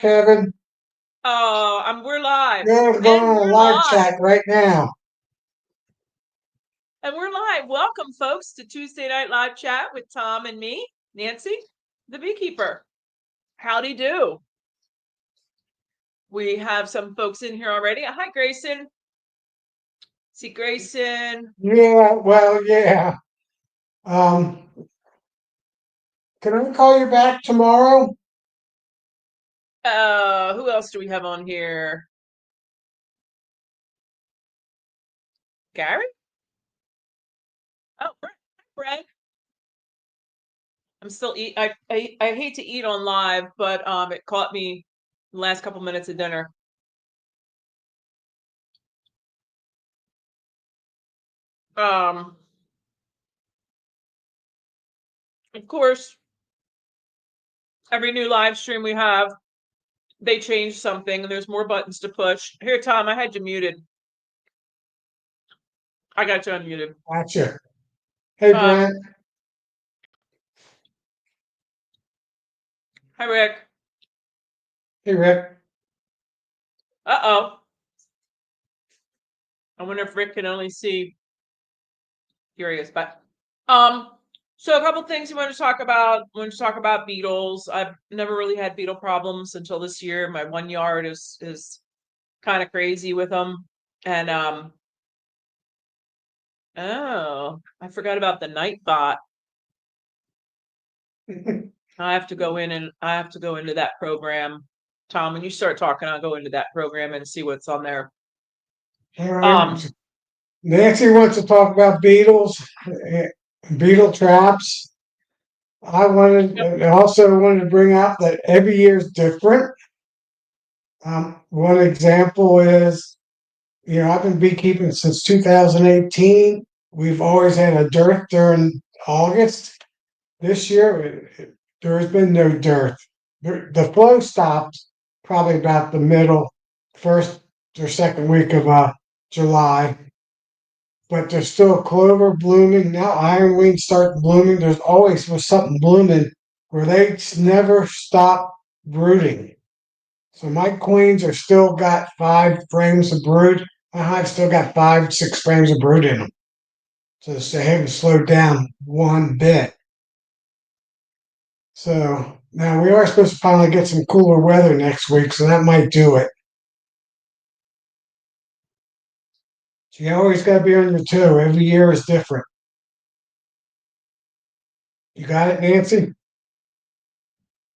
Kevin. Oh, we're live. We're going And on a we're live live. chat right now. And we're live. Welcome, folks, to Tuesday Night Live Chat with Tom and me, Nancy, the beekeeper. Howdy do. We have some folks in here already. Hi, Grayson. See Grayson. Yeah, well, yeah. Um, can I call you back tomorrow? Who else do we have on here? Gary? Oh, Brett. I'm still eat. I hate to eat on live, but it caught me the last couple minutes of dinner. Um, of course, every new live stream we have, they changed something and there's more buttons to push. Here, Tom, I had you muted. I got you unmuted. Gotcha. Hey, Um, Brent. Hi, Rick. Hey, Rick. Uh-oh. I wonder if Rick can only see. Curious, but so a couple things we want to talk about. We want to talk about beetles. I've never really had beetle problems until this year. My one yard is kind of crazy with them. And oh, I forgot about the night bot. I have to go in and I have to go into that program. Tom, when you start talking, I'll go into that program and see what's on there. All right. Um, Nancy wants to talk about beetles, beetle traps. I also wanted to bring out that every year is different. One example is, I've been beekeeping since 2018. We've always had a dearth during August. This year, there has been no dearth. The flow stopped probably about the middle, first or second week of July, but there's still clover blooming. Now ironweed start blooming. There's always was something blooming where they never stop brooding. So my queens are still got 5 frames of brood. My hive's still got 5, 6 frames of brood in them. So they haven't slowed down one bit. So now we are supposed to finally get some cooler weather next week, so that might do it. So you always got to be on your toe. Every year is different. You got it, Nancy?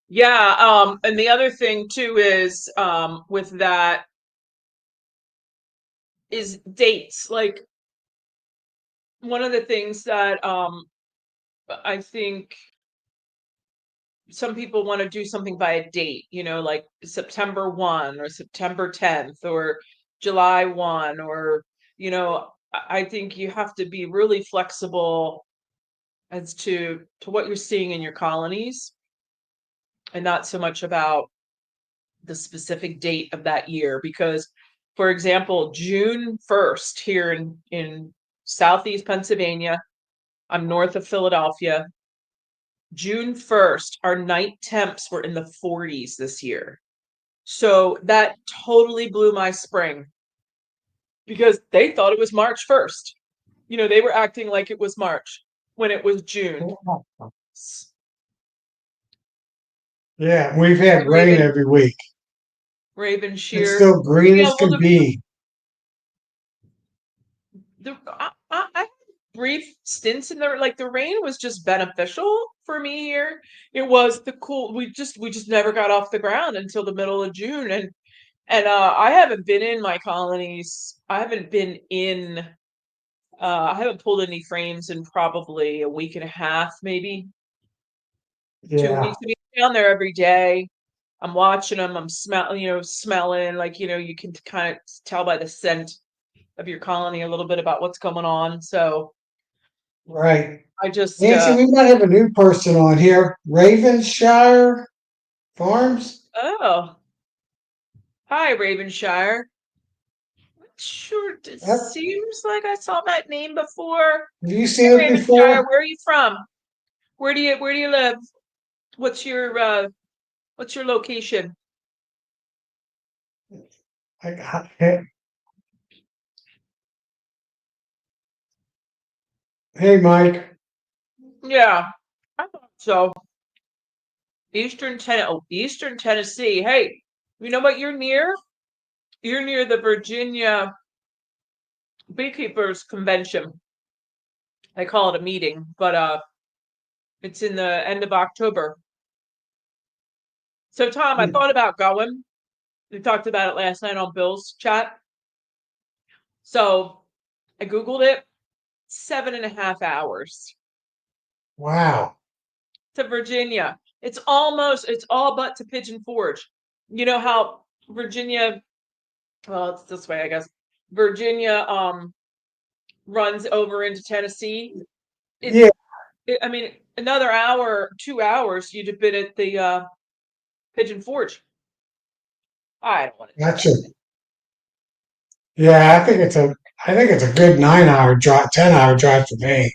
yeah, and the other thing too is with that is dates. Like one of the things that I think some people want to do something by a date, like September 1 or September 10th or July 1 or I think you have to be really flexible as to what you're seeing in your colonies and not so much about the specific date of that year because for example, June 1st here in southeast Pennsylvania, I'm north of Philadelphia. June 1st, our night temps were in the 40s this year. So that totally blew my spring because they thought it was March 1st. They were acting like it was March when it was June. Yeah, we've had rain Raven, every week. Raven It's Shear. still green Yeah, as well, can be. I had brief stints in there. Like the rain was just beneficial for me here. It was the cool. We just never got off the ground until the middle of June, and I haven't been in my colonies. I haven't been in. I haven't pulled any frames in probably a week and a half, maybe Yeah, 2 weeks. I mean, I'm down there every day. I'm watching them. I'm smelling. Like you can kind of tell by the scent of your colony a little bit about what's going on. So right. I just Nancy, we might have a new person on here. Ravenshire Farms. oh, hi Ravenshire. Sure, it Have seems like I saw that name before. you Hey seen it Ravenshire, before? where are you from? Where do you live? What's your uh what's your location? Hey, hey, Mike. Yeah, I thought so. Eastern Tennessee. Hey, you know what you're near? You're near the Virginia Beekeepers Convention. I call it a meeting, but it's in the end of October. So Tom, I thought about going. We talked about it last night on Bill's chat. So I Googled it, 7.5 hours Wow. to Virginia. It's all but to Pigeon Forge. You know how Virginia, well, it's this way, I guess. Virginia runs over into Tennessee. Yeah, I mean, another hour, 2 hours, you'd have been at the Pigeon Forge. I don't want to do gotcha. that. Yeah, I think it's a good 9 hour drive, 10 hour drive for me.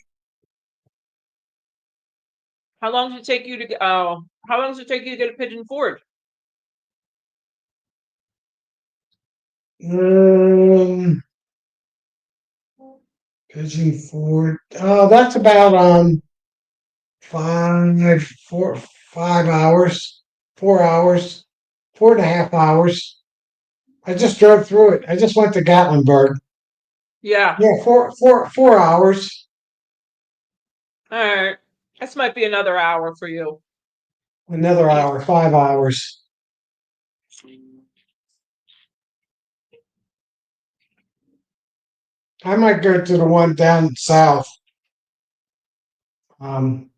How long does it take you to get? Oh, how long does it take you to get a Pigeon Forge? Um, Pigeon Ford. Oh, that's about 5 hours, 4 hours, 4.5 hours. I just drove through it. I just went to Gatlinburg. Yeah. Yeah, 4 hours. All right. This might be another hour for you. Another East. hour, 5 hours. I might go to the one down south, um,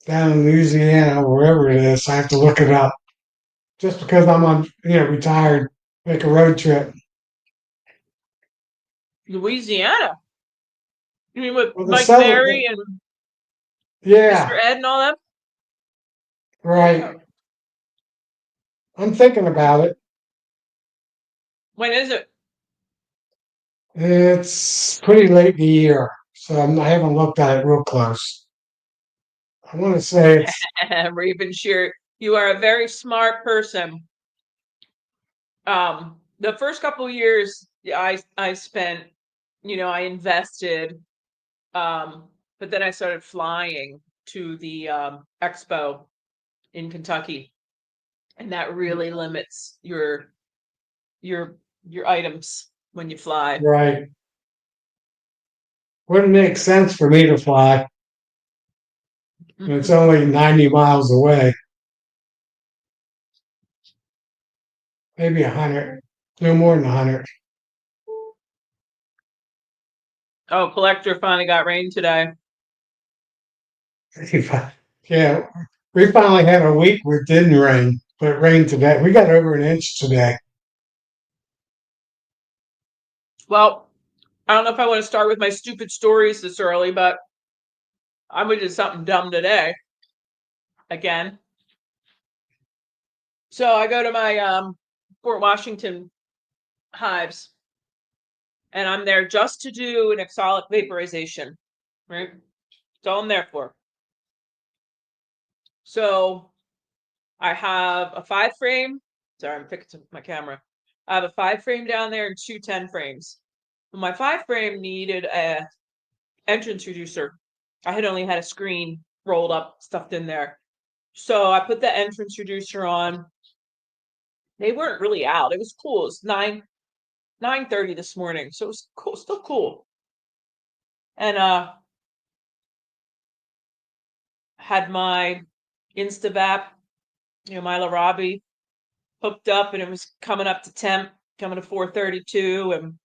down in Louisiana, wherever it is. I have to look it up. Just because I'm retired, make a road trip. Louisiana. You mean with Well, the Mike southern, Berry and Mr. yeah, Ed and all that? right. Yeah. I'm thinking about it. When is it? It's pretty late in the year, so I haven't looked at it real close. I want to say it's Ravenshire. You are a very smart person. The first couple years I spent, I invested, but then I started flying to the expo in Kentucky, and that really limits your your items when you fly. right. Wouldn't make sense for me to fly. It's only 90 miles away, maybe 100, no more than 100. Oh, collector finally got rain today. Yeah, we finally had a week where it didn't rain, but it rained today. We got over an inch today. Well, I don't know if I want to start with my stupid stories this early, but I'm gonna do something dumb today again. So I go to my Fort Washington hives, and I'm there just to do an exolic vaporization, right? That's all I'm there for. So I have a 5 frame. Sorry, I'm fixing my camera. I have a 5 frame down there and two 10 frames. My 5 frame needed a entrance reducer. I had only had a screen rolled up, stuffed in there. So I put the entrance reducer on. They weren't really out. It was cool. It was 9:30 this morning. So it was cool, still cool. And had my Instabap, Mila Robbie hooked up, and it was coming up to temp, coming to 432. And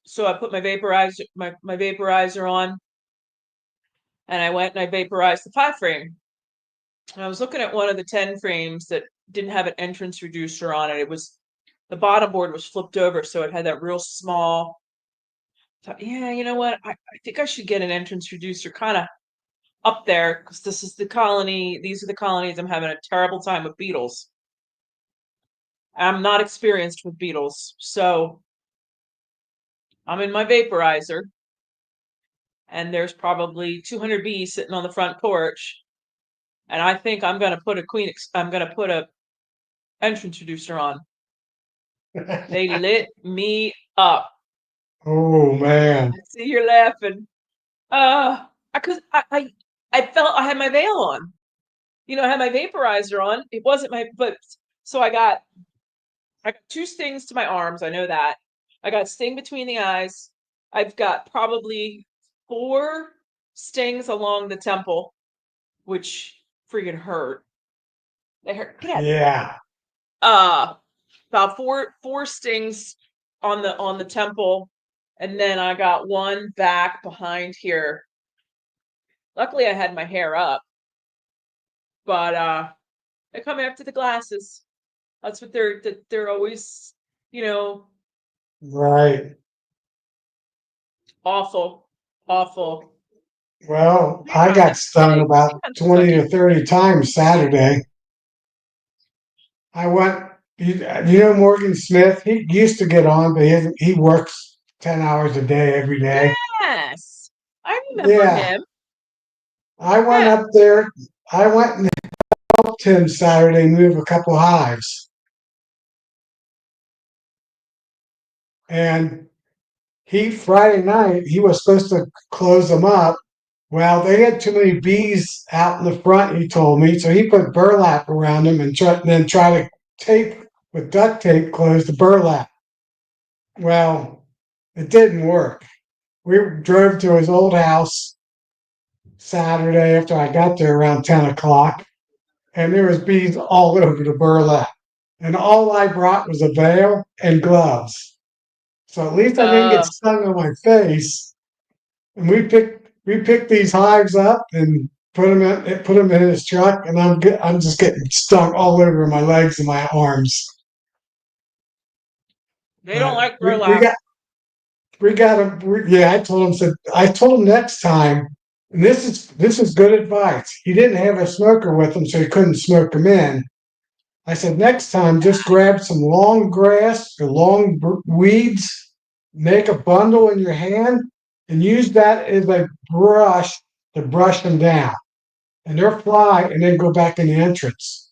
so I put my vaporizer on, and I went and I vaporized the 5 frame. And I was looking at one of the 10 frames that didn't have an entrance reducer on it. It was the bottom board was flipped over, so it had that real small. Thought, yeah, you know what? I think I should get an entrance reducer kind of up there, because this is the colony. These are the colonies I'm having a terrible time with beetles. I'm not experienced with beetles, so I'm in my vaporizer, and there's probably 200 bees sitting on the front porch, and I think I'm going to put a entrance reducer on. They lit me up. Oh man. I see you're laughing. Because I felt I had my veil on. I had my vaporizer on. It wasn't but so I got two stings to my arms. I know that. I got sting between the eyes. I've got probably four stings along the temple, which freaking hurt. They hurt. Get out of here. Yeah. About four stings on the temple, and then I got one back behind here. Luckily, I had my hair up, but they come after the glasses. That's what they're always, you know, Right. awful, awful. Well, Hey, I got Rhonda. stung Hey, about suck 20 it. to 30 times Saturday. I went, Morgan Smith, he used to get on, but he works 10 hours a day every day. Yes, I remember Yeah. him. I went Yeah. up there. I went and helped him Saturday move a couple hives. And Friday night, he was supposed to close them up. Well, they had too many bees out in the front, he told me. So he put burlap around them and then try to tape with duct tape close the burlap. Well, it didn't work. We drove to his old house Saturday after I got there around 10 o'clock, and there was bees all over the burlap. And all I brought was a veil and gloves. So at least I didn't get Uh, stung on my face. And we picked these hives up and put them in his truck, and I'm just getting stung all over my legs and my arms. they don't But like we burlap. got him. Yeah, I told him next time, and this is good advice. He didn't have a smoker with him, so he couldn't smoke them in. I said next time, just grab some long grass or long weeds, make a bundle in your hand, and use that as a brush to brush them down. And they'll fly and then go back in the entrance.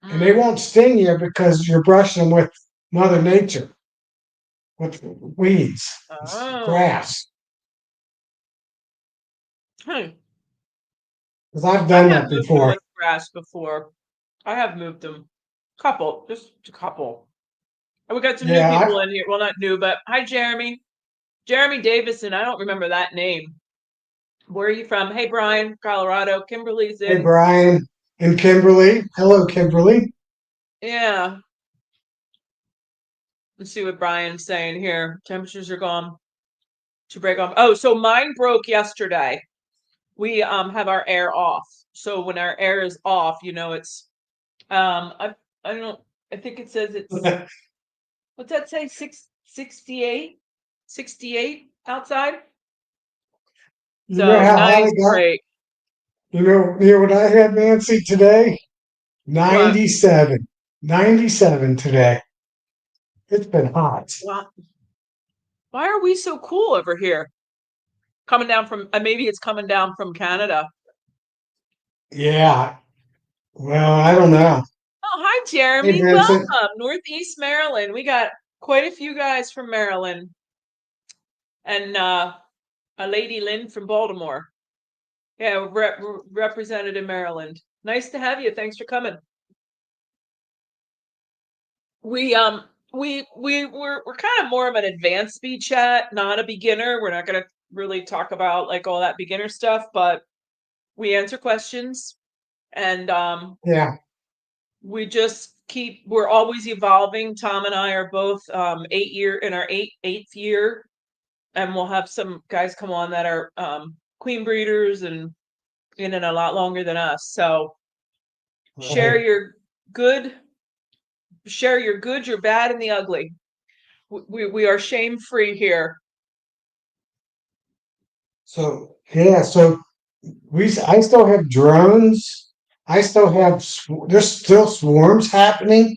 And they Mm. won't sting you because you're brushing them with Mother Nature, with weeds, Oh, grass. hey, Because I've I done have that moved them before. with grass before. I have moved them. Just a couple. And we got some new Yeah, people in here. Well, not new, but hi, Jeremy. Jeremy Davison. I don't remember that name. Where are you from? Hey, Brian, Colorado. Kimberly's hey, in. Brian and Kimberly. Hello, Kimberly. Yeah. Let's see what Brian's saying here. Temperatures are gone to break off. Oh, so mine broke yesterday. We have our air off. So when our air is off, it's I don't I think it says it's you what's that say? 68? 68 outside? know So how hot nice it got? break. You know what I had, Nancy, today? What? 97. 97 today. It's been hot. Why are we so cool over here? Coming down from maybe it's coming down from Canada. Yeah. Well, I don't know. Oh, hi Hey, Jeremy. Vincent. Welcome. Northeast Maryland. We got quite a few guys from Maryland and a lady Lynn from Baltimore. Yeah, we're represented in Maryland. Nice to have you. Thanks for coming. We we're kind of more of an advanced speed chat, not a beginner. We're not going to really talk about like all that beginner stuff, but we answer questions and Yeah. we're always evolving. Tom and I are both 8 year in our eighth year, and we'll have some guys come on that are queen breeders and in a lot longer than us. So share Right. your good, your bad, and the ugly. We are shame free here. So I still have drones. I still have, there's still swarms happening.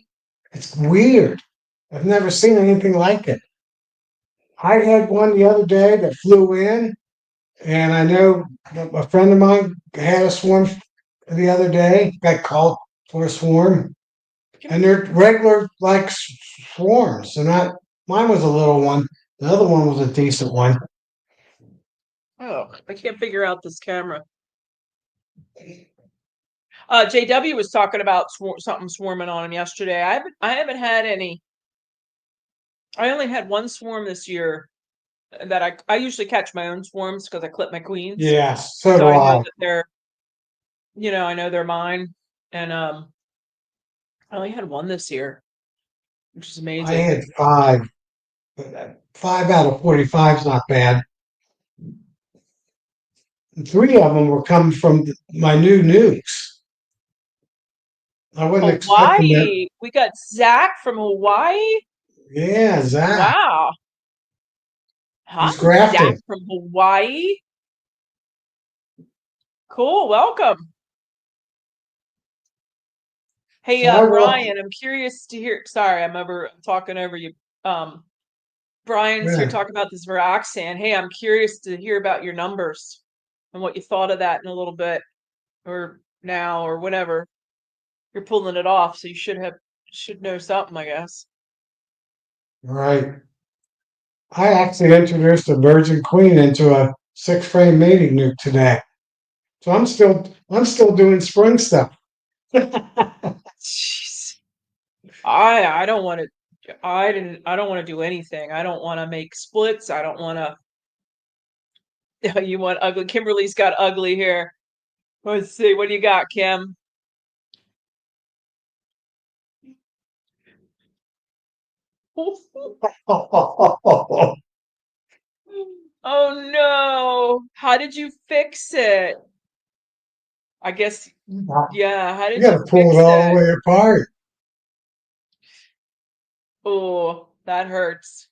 It's weird. I've never seen anything like it. I had one the other day that flew in, and I know a friend of mine had a swarm the other day, got called for a swarm. and they're regular like swarms. So not mine was a little one. The other one was a decent one. Oh, I can't figure out this camera. JW was talking about something swarming on him yesterday. I haven't had any. I only had one swarm this year that I usually catch my own swarms because I clip my queens. Yes, so So do I know I. that I know they're mine. And I only had one this year, which is I amazing. had five. 5 out of 45 is not bad. And 3 of them were coming from my new nukes. I wasn't expecting that. Hawaii. We got Zach from Hawaii. Yeah, Zach. Wow. Hi, He's Zach grafting. from Hawaii. Cool. Welcome. Hey, So I walked. Brian, I'm curious to hear. Sorry, I'm talking over you. Um, Brian's here Yeah, talking about this Veraxan. Hey, I'm curious to hear about your numbers and what you thought of that in a little bit, or now, or whenever you're pulling it off. So you should know something, I guess. right. I actually introduced a virgin queen into a 6 frame mating nuke today. So I'm still doing spring stuff. Jeez. I don't want to. I don't want to do anything. I don't want to make splits. I don't want to. You want ugly? Kimberly's got ugly hair. Let's see. What do you got, Kim? Oh no. How did you fix it? I guess, You yeah. How did you got to pull it fix all the it? way apart. Oh, that hurts.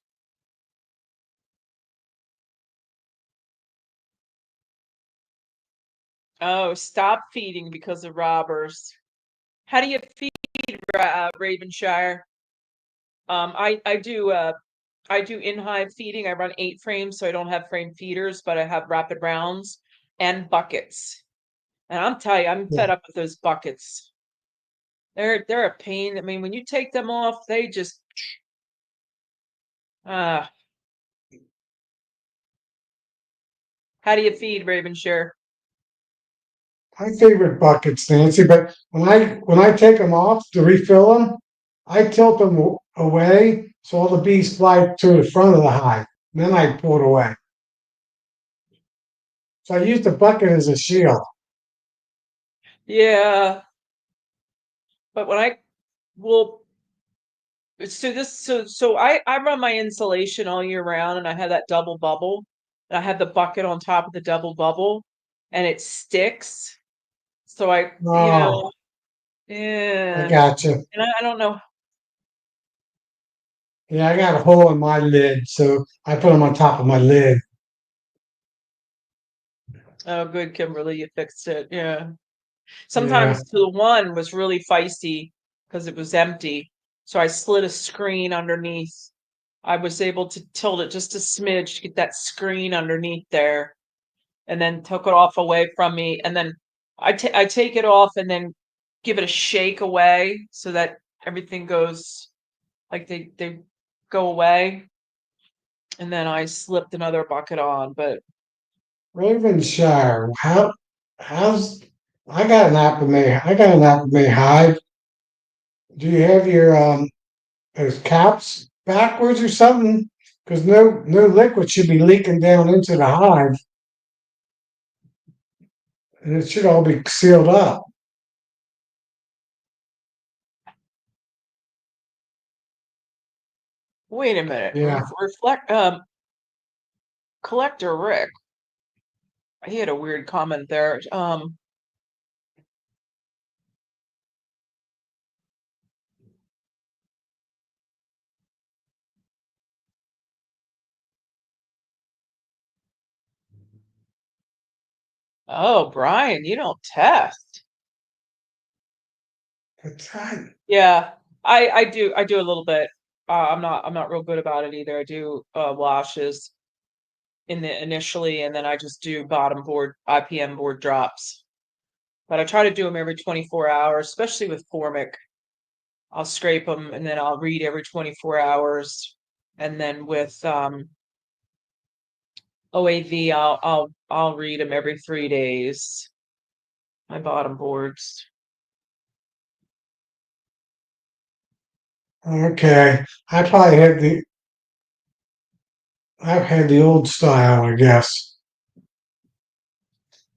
Oh, stop feeding because of robbers. How do you feed Ravenshire? I do in hive feeding. I run 8 frames, so I don't have frame feeders, but I have rapid rounds and buckets. And I'm telling you, I'm Yeah. fed up with those buckets. They're a pain. I mean, when you take them off, they just ah. How do you feed Ravenshire? My favorite buckets, Nancy, but when I take them off to refill them, I tilt them away so all the bees fly to the front of the hive. Then I pull it away. So I use the bucket as a shield. Yeah, but when I well, I run my insulation all year round, and I have that double bubble, and I have the bucket on top of the double bubble, and it sticks. So Oh, I yeah, got you. and I don't know. Yeah, I got a hole in my lid, so I put them on top of my lid. Oh, good, Kimberly, you fixed it. Yeah. Yeah. Sometimes the one was really feisty because it was empty. So I slid a screen underneath. I was able to tilt it just a smidge to get that screen underneath there, and then took it off away from me. And then I take it off and then give it a shake away so that everything goes like they go away. And then I slipped another bucket on. But Ravenshire. How's I got an Apple hive. Do you have your those caps backwards or something? Because no liquid should be leaking down into the hive, and it should all be sealed up. wait a minute. Yeah, Reflect Collector Rick. He had a weird comment there. Oh, Brian, you don't test. that's right. Yeah, I do a little bit. I'm not real good about it either. I do washes in the initially, and then I just do bottom board IPM board drops. But I try to do them every 24 hours, especially with formic. I'll scrape them and then I'll read every 24 hours. And then with OAV, I'll read them every 3 days. My bottom boards. Okay. I've had the old style, I guess.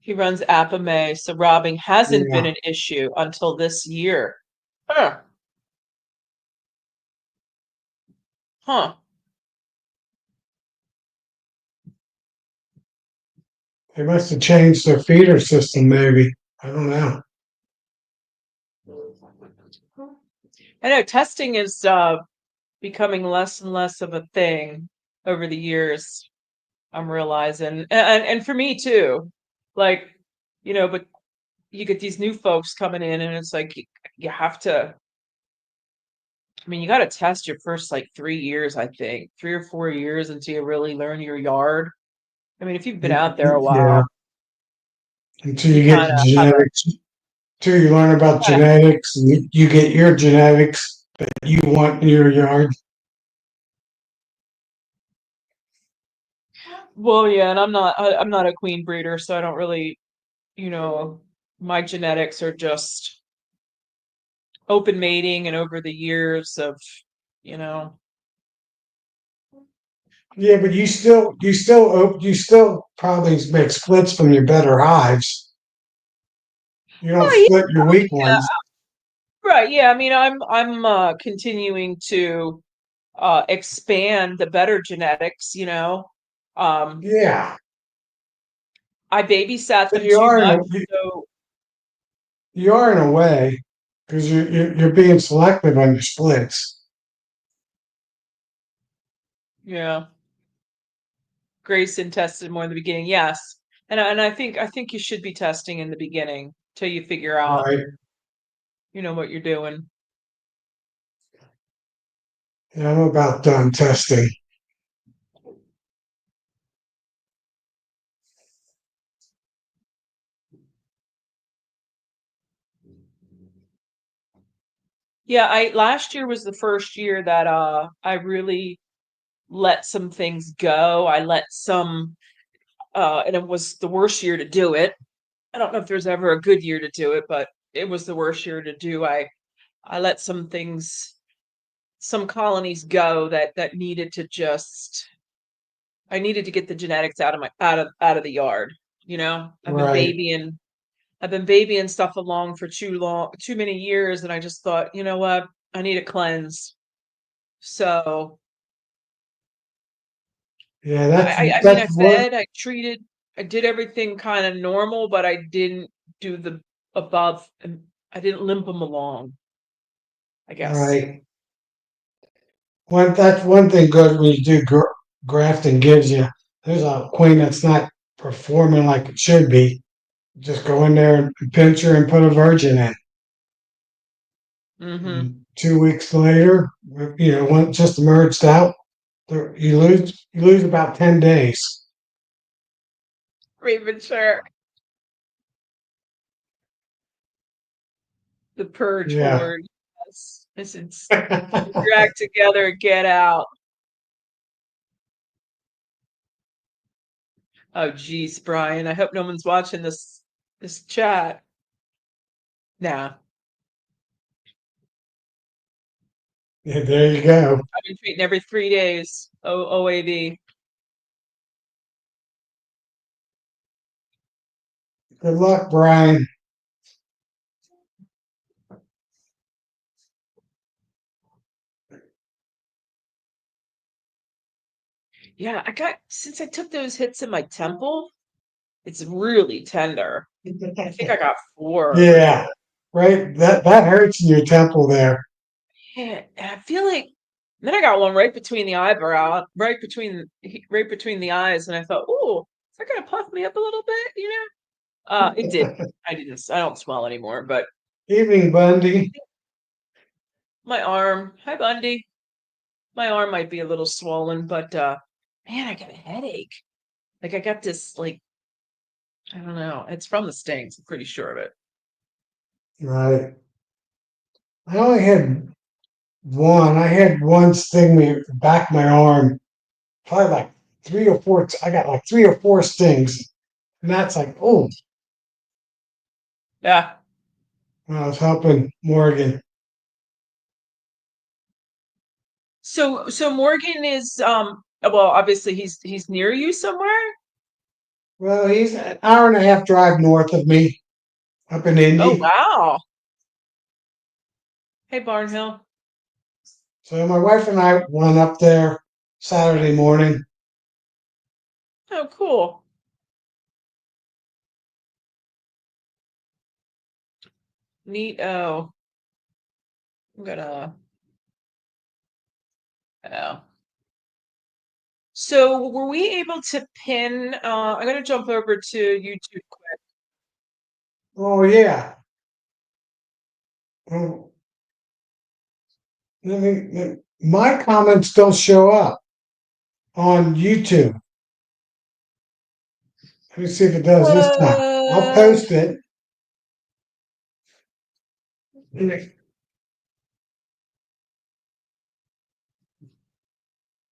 He runs Apame, so robbing hasn't been Yeah. an issue until this year. Huh. Huh. They must have changed their feeder system, maybe. I don't know. I know testing is becoming less and less of a thing over the years. I'm realizing, and for me too. Like, but you get these new folks coming in, and it's like you have to. I mean, you got to test your first like 3 years, I think, 3 or 4 years until you really learn your yard. I mean, if you've been out there a Yeah. while, Until you you kind get of have a genetics, until you learn about kind of. genetics, and you get your genetics that you want in your yard. Well, yeah, and I'm not a queen breeder, so I don't really, you know, my genetics are just open mating and over the years of, you know. Yeah, but you still probably make splits from your better hives. You don't Oh split your weak yeah, ones. right. Yeah, I mean, I'm continuing to expand the better genetics, Um, Yeah, I babysat but them too much, so you are in a way because you're being selective on your splits. yeah. Grayson tested more in the beginning, yes. And I think you should be testing in the beginning till you figure out, Right. what you're doing. Yeah, I'm about done testing. Yeah, I last year was the first year that I really let some things go. I let some and it was the worst year to do it. I don't know if there's ever a good year to do it, but it was the worst year to do. I let some things, some colonies go that needed to just I needed to get the genetics out of my out of the yard. Right. I've been babying stuff along for too many years, and I just thought, you know what, I need a cleanse. So Yeah, I mean, that's what. I treated, I did everything kind of normal, but I didn't do the above, and I didn't limp them along, I guess. Right. That's one thing good when you do grafting gives you. There's a queen that's not performing like it should be. Just go in there and pinch her and put a virgin in. Mm-hmm. And 2 weeks later, once just emerged out, you lose about 10 days. Premature. The purge Yeah. horde. Yes. It's get your act together and get out. Oh geez, Brian. I hope no one's watching this chat. Nah. Yeah, there you go. I've been treating every 3 days. OAV. Good luck, Brian. Yeah, since I took those hits in my temple, it's really tender. I think I got four already. Yeah, right. That hurts in your temple there. Yeah, and I feel like then I got one right between the eyebrow, right between the eyes, and I thought, "Ooh, is that gonna puff me up a little bit?" It did. I didn't. I don't swell anymore, but Evening, Bundy. my arm. Hi, Bundy. My arm might be a little swollen, but man, I got a headache. Like I got this, like I don't know. It's from the stings. I'm pretty sure of it. Right. I only had one. I had one sting me at the back of my arm, probably like three or four. I got like three or four stings, and that's like, oh, Yeah. when I was helping Morgan. So Morgan is well, obviously he's near you somewhere. Well, he's an hour and a half drive north of me, up in Oh Indy. wow. Hey Barnhill. So my wife and I went up there Saturday morning. Oh cool. Neat. Oh, I'm gonna. Oh. So were we able to pin? I'm gonna jump over to YouTube quick. Oh yeah. Well, my comments don't show up on YouTube. Let me see if it does this time. I'll What? post it.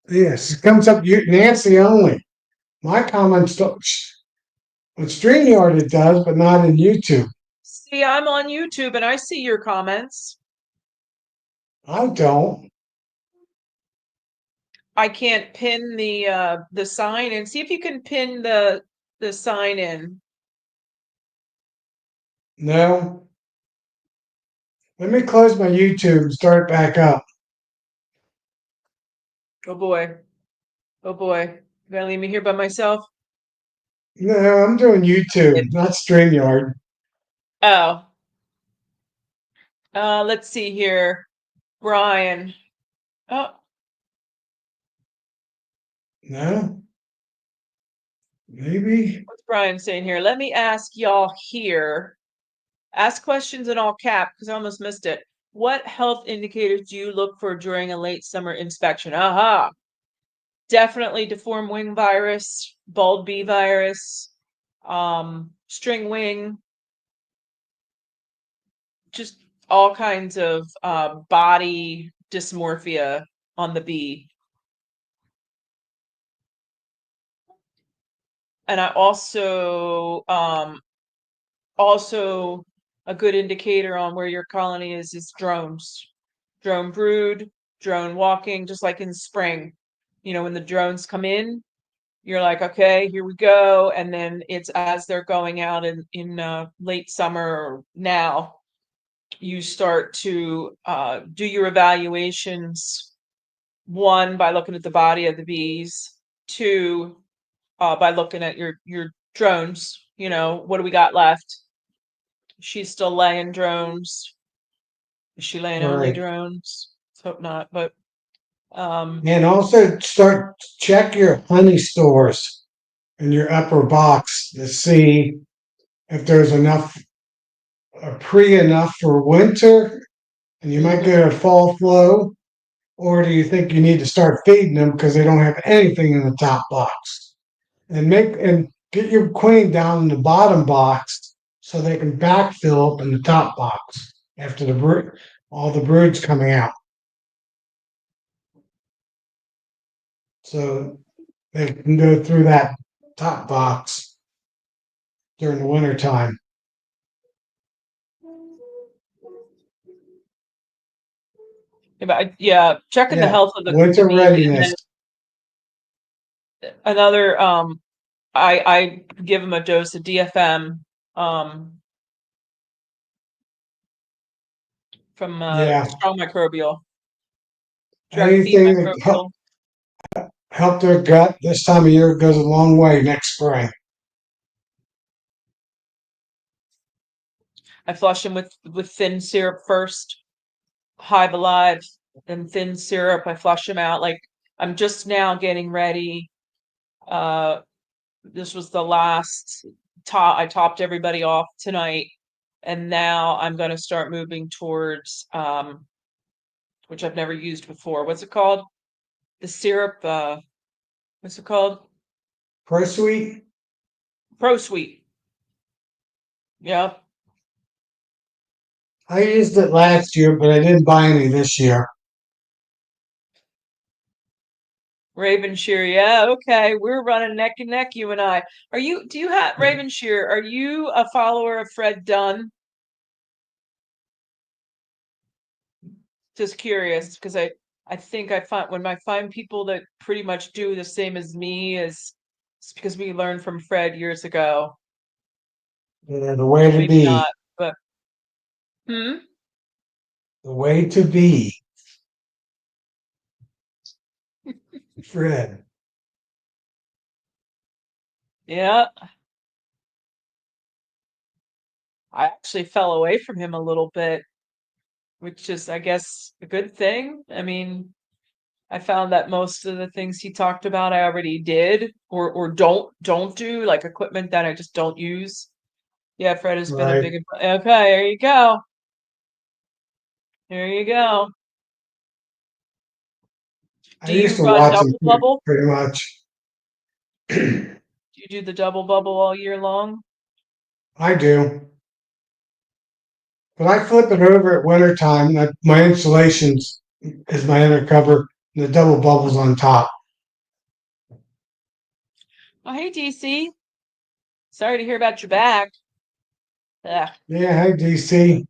Yes, it comes up Nancy only. My comments don't. On StreamYard it does, but not in YouTube. See, I'm on YouTube and I see your comments. I don't. I can't pin the sign in. See if you can pin the sign in. No. Let me close my YouTube and start back up. Oh boy. Oh boy. You gonna leave me here by myself? No, I'm doing YouTube, It- not StreamYard. Oh. Let's see here. Brian. Oh, No, maybe. what's Brian saying here? Let me ask y'all here. Ask questions in all cap because I almost missed it. What health indicators do you look for during a late summer inspection? Aha. Definitely deformed wing virus, bald bee virus, string wing, just all kinds of body dysmorphia on the bee. And I also a good indicator on where your colony is drones. Drone brood, drone walking, just like in spring. You know, when the drones come in, you're like, okay, here we go. And then it's as they're going out in late summer or now, you start to do your evaluations. One, by looking at the body of the bees. Two, by looking at your drones. You know, what do we got left? She's still laying drones. Is she laying only Right. drones? Let's hope not. But And also start check your honey stores in your upper box to see if there's enough pre enough for winter and you might mhm. get a fall flow, or do you think you need to start feeding them because they don't have anything in the top box? And get your queen down in the bottom box so they can backfill up in the top box after all the brood's coming out. So they can go through that top box during the winter time. Yeah, checking the Yeah, health of the winter bee, and readiness. then another I give them a dose of DFM um from Yeah, strong microbial, drug feed anything that microbial. help their gut this time of year goes a long way next spring. I flush them with thin syrup first, Hive Alive, then thin syrup. I flush them out. Like I'm just now getting ready. Uh, this was the last top. I topped everybody off tonight, and now I'm going to start moving towards which I've never used before. What's it called? The syrup. What's it called? Pro Sweet, Pro Sweet. Yep. I used it last year, but I didn't buy any this year. Ravenshear, yeah, okay. We're running neck and neck, you and I. Do you have Ravenshear, are you a follower of Fred Dunn? Just curious, because I think I find when I find people that pretty much do the same as me is it's because we learned from Fred years ago. Yeah, the way to Maybe be. not, but hmm? The way to be. Fred. Yeah. I actually fell away from him a little bit, which is, I guess, a good thing. I mean, I found that most of the things he talked about I already did or don't do, like equipment that I just don't use. Yeah, Fred has been a Right. big okay, there you go. There you go. I Do used you to run watch him double bubble? pretty much. Do you do the double bubble all year long? I do. But I flip it over at winter time. My insulations is my inner cover, and the double bubbles on top. Oh, hey DC. Sorry to hear about your back. Ugh. Yeah, hey DC.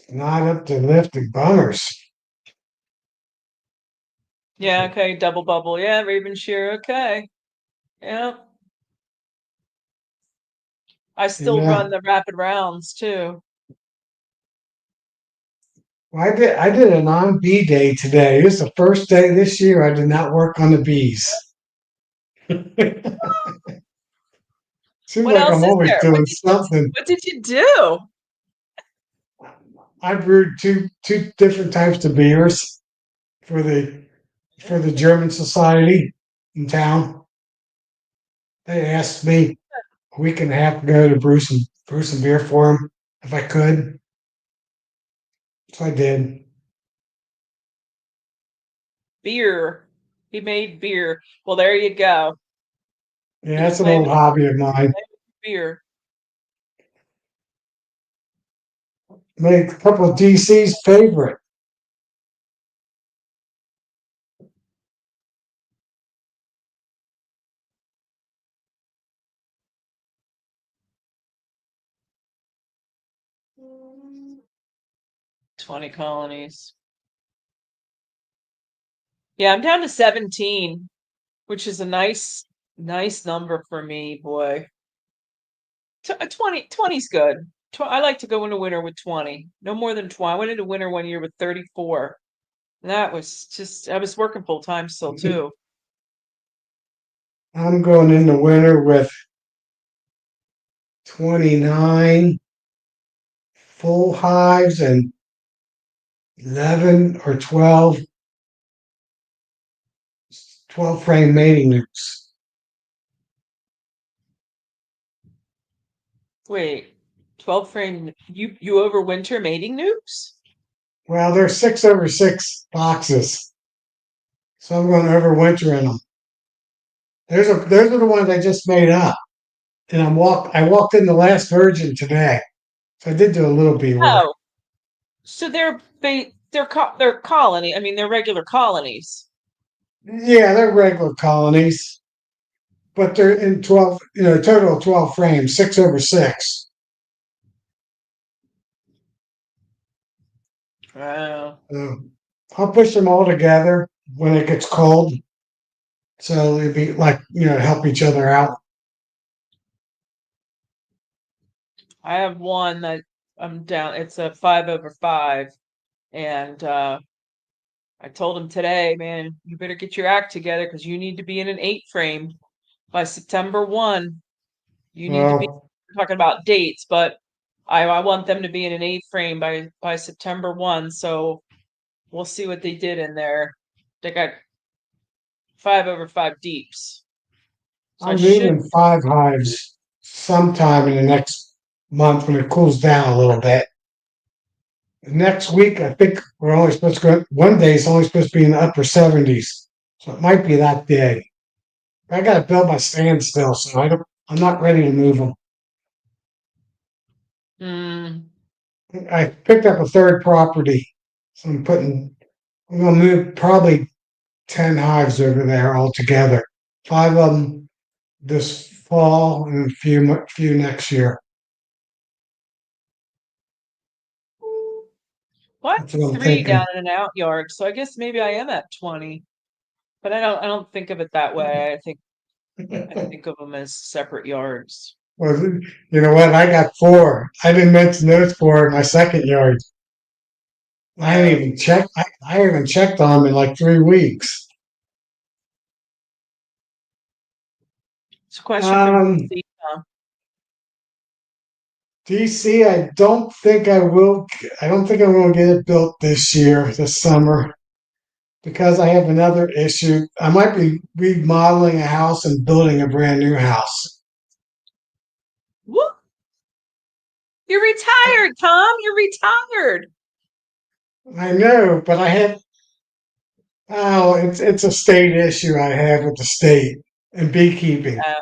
Not up to lifting bummers. Yeah, okay, double bubble. Yeah, Ravenshear, okay. Yeah. I still Yeah. run the rapid rounds too. Well, I did a non-bee day today. This is the first day this year I did not work on the bees. Seems What like else I'm is always there? doing something. What did you do? I brewed two different types of beers for the German Society in town. They asked me a week and a half ago to brew some beer for them if I could. So I did. Beer. He made beer. Well, there you go. Yeah, He's that's an playing old with hobby of mine. beer. Made a couple of DC's favorite. 20 colonies. Yeah, I'm down to 17, which is a nice number for me, boy. 20's good. I like to go into winter with 20. No more than 20. I went into winter one year with 34. And that was just, I was working full time still too. I'm going in the winter with 29 full hives and 11 or 12 frame mating nukes. Wait, 12 frame, you overwinter mating nukes? Well, they're 6/6 boxes, so I'm going to overwinter in them. Those are the ones I just made up, and I walked in the last virgin today, so I did do a little bee work. Oh, so they're colony. I mean, they're regular colonies. Yeah, they're regular colonies, but they're in 12, total of 12 frames, 6/6. Oh. So I'll push them all together when it gets cold, so it'd be like help each other out. I have one that I'm down. It's a 5/5, and I told him today, man, you better get your act together because you need to be in an 8 frame by September 1. You need to be Well, talking about dates, but I want them to be in an 8 frame by September 1. So we'll see what they did in there. They got 5/5 deeps. So I I'm should. leaving 5 hives sometime in the next month when it cools down a little bit. Next week, I think we're only supposed to go. One day it's only supposed to be in the upper 70s, so it might be that day. I got to build my stand still, so I'm not ready to move them. Mm, I picked up a third property, so I'm putting I'm gonna move probably 10 hives over there altogether. 5 of them this fall and a few next year. Well, I That's what I'm have three down thinking. in an out yard, so I guess maybe I am at 20. But I don't think of it that way. I think of them as separate yards. Well, you know what? I got 4. I didn't mention those 4 in my second yard. I haven't Oh, even checked. I haven't checked on them in like 3 weeks. it's a question for Um, DC, Tom. DC, I don't think I will. I don't think I'm going to get it built this year, this summer, because I have another issue. I might be remodeling a house and building a brand new house. Whoop! You're retired, Tom. You're retired. I know, but I have. Oh, it's a state issue I have with the state and beekeeping, Uh,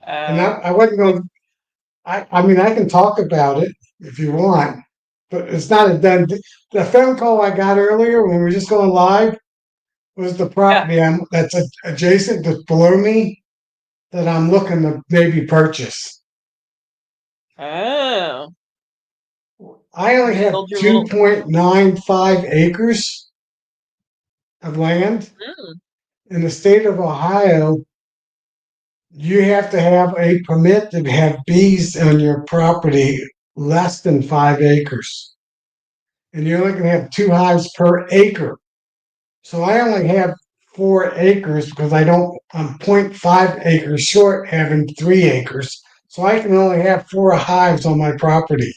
and uh, I wasn't what? going. I mean, I can talk about it if you want, but it's not a done. The phone call I got earlier when we were just going live was the Yeah. property that's adjacent, that's below me, that I'm looking to maybe purchase. Oh, I only have build your little. 2.95 acres of land Mm, in the state of Ohio. You have to have a permit to have bees on your property less than 5 acres, and you're only going to have 2 hives per acre. So I only have 4 acres because I don't. I'm zero point 0.5 acres short, having 3 acres. So I can only have 4 hives on my property.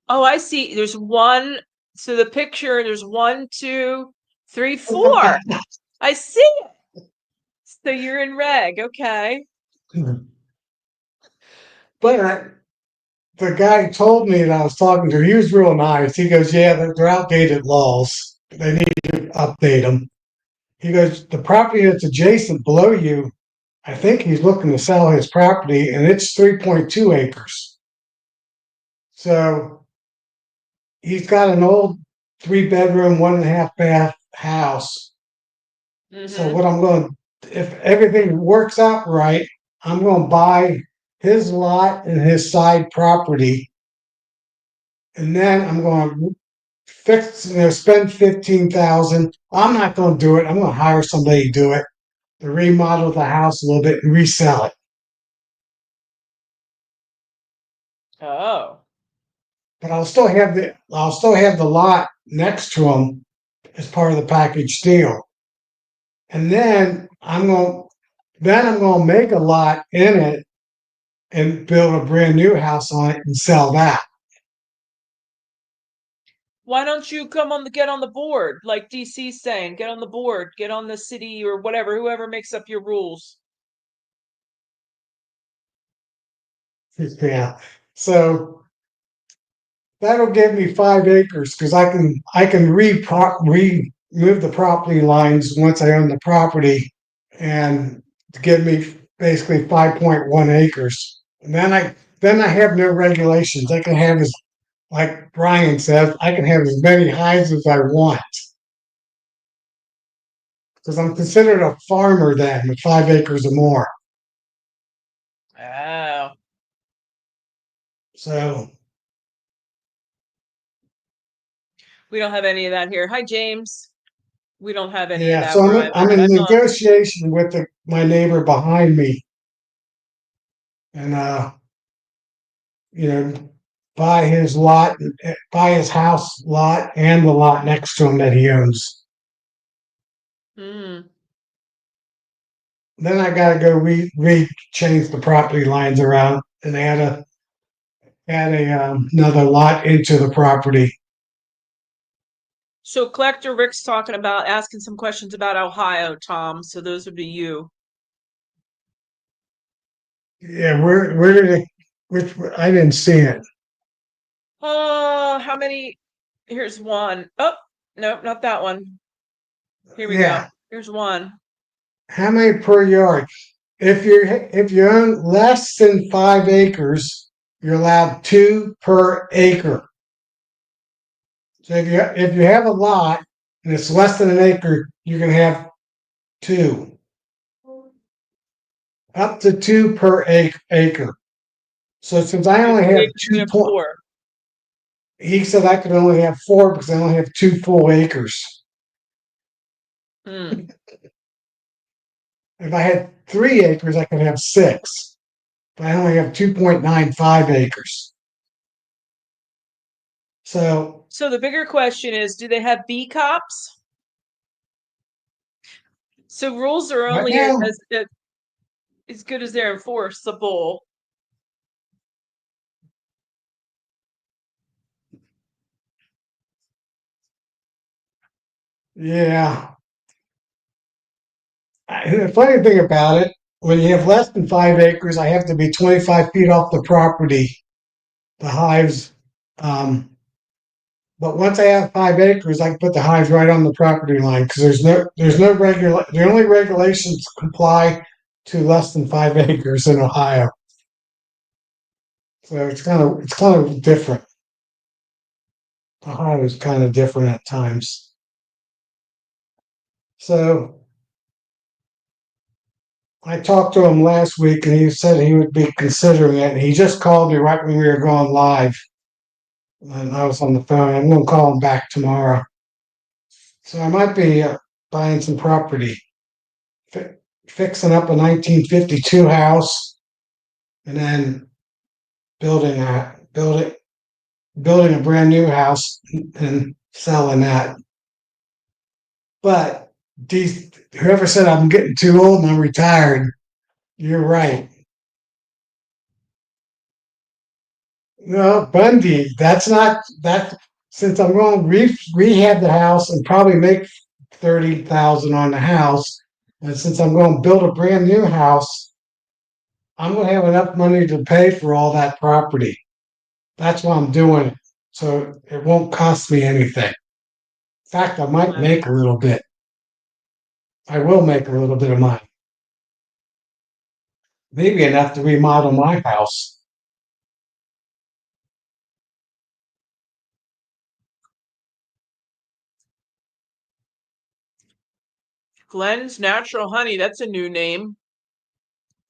oh, I see. There's one. So the picture, there's 1, 2, 3, 4. I see it. So you're in reg. Okay. But the guy told me that I was talking to, he was real nice. He goes, "Yeah, they're outdated laws. They need to update them." He goes, "The property that's adjacent below you, I think he's looking to sell his property, and it's 3.2 acres. So he's got an old 3 bedroom, 1.5 bath house. So Mm-hmm. what I'm going, if everything works out right, I'm going to buy his lot and his side property, and then I'm going to spend 15,000. I'm not going to do it. I'm going to hire somebody to do it, to remodel the house a little bit and resell it. Oh. But I'll still have the lot next to him as part of the package deal. And then I'm going to make a lot in it and build a brand new house on it and sell that. Why don't you get on the board, like DC's saying, get on the board, get on the city or whatever, whoever makes up your rules. Yeah. So that'll give me 5 acres because I can remove the property lines once I own the property, and to give me basically 5.1 acres. And then I have no regulations. I can have as like Brian says, I can have as many hives as I want because I'm considered a farmer then with 5 acres or more. Oh. So We don't have any of that here. Hi, James. We don't have any of yeah, that so where I I'm live. in I'm on. negotiation with my neighbor behind me, and you know, buy his lot, buy his house lot and the lot next to him that he owns. Mm. Then I got to go change the property lines around and add another lot into the property. So Collector Rick's talking about asking some questions about Ohio, Tom. So those would be you. Yeah, where did it? Which I didn't see it. Oh, how many? Here's one. Oh, no, not that one. Here we go. Yeah, Here's one. how many per yard? If you own less than 5 acres, you're allowed 2 per acre. So if you have a lot and it's less than an acre, you can have two, up to two per acre. So since I Okay, only so have maybe you can have 4. he said I could only have four because I only have 2 full acres. Hmm. If I had 3 acres, I could have six. But I only have 2.95 acres. So So the bigger question is, do they have bee cops? So rules are right only now, as good as they're enforceable. yeah. The funny thing about it, when you have less than 5 acres, I have to be 25 feet off the property, the hives. Um, but once I have 5 acres, I can put the hives right on the property line because there's no the only regulations comply to less than 5 acres in Ohio. So it's kind of different. Ohio is kind of different at times. So I talked to him last week and he said he would be considering it. He just called me right when we were going live. And I was on the phone. I'm going to call him back tomorrow. So I might be buying some property, fi- fixing up a 1952 house, and then building building a brand new house and selling that. But whoever said I'm getting too old and I'm retired, you're right. No, Bundy, that's not that. Since I'm going to rehab the house and probably make 30,000 on the house, and since I'm going to build a brand new house, I'm going to have enough money to pay for all that property. That's why I'm doing it, so it won't cost me anything. In fact, I might Right. make a little bit. I will make a little bit of money, maybe enough to remodel my house. Glenn's Natural Honey, that's a new name.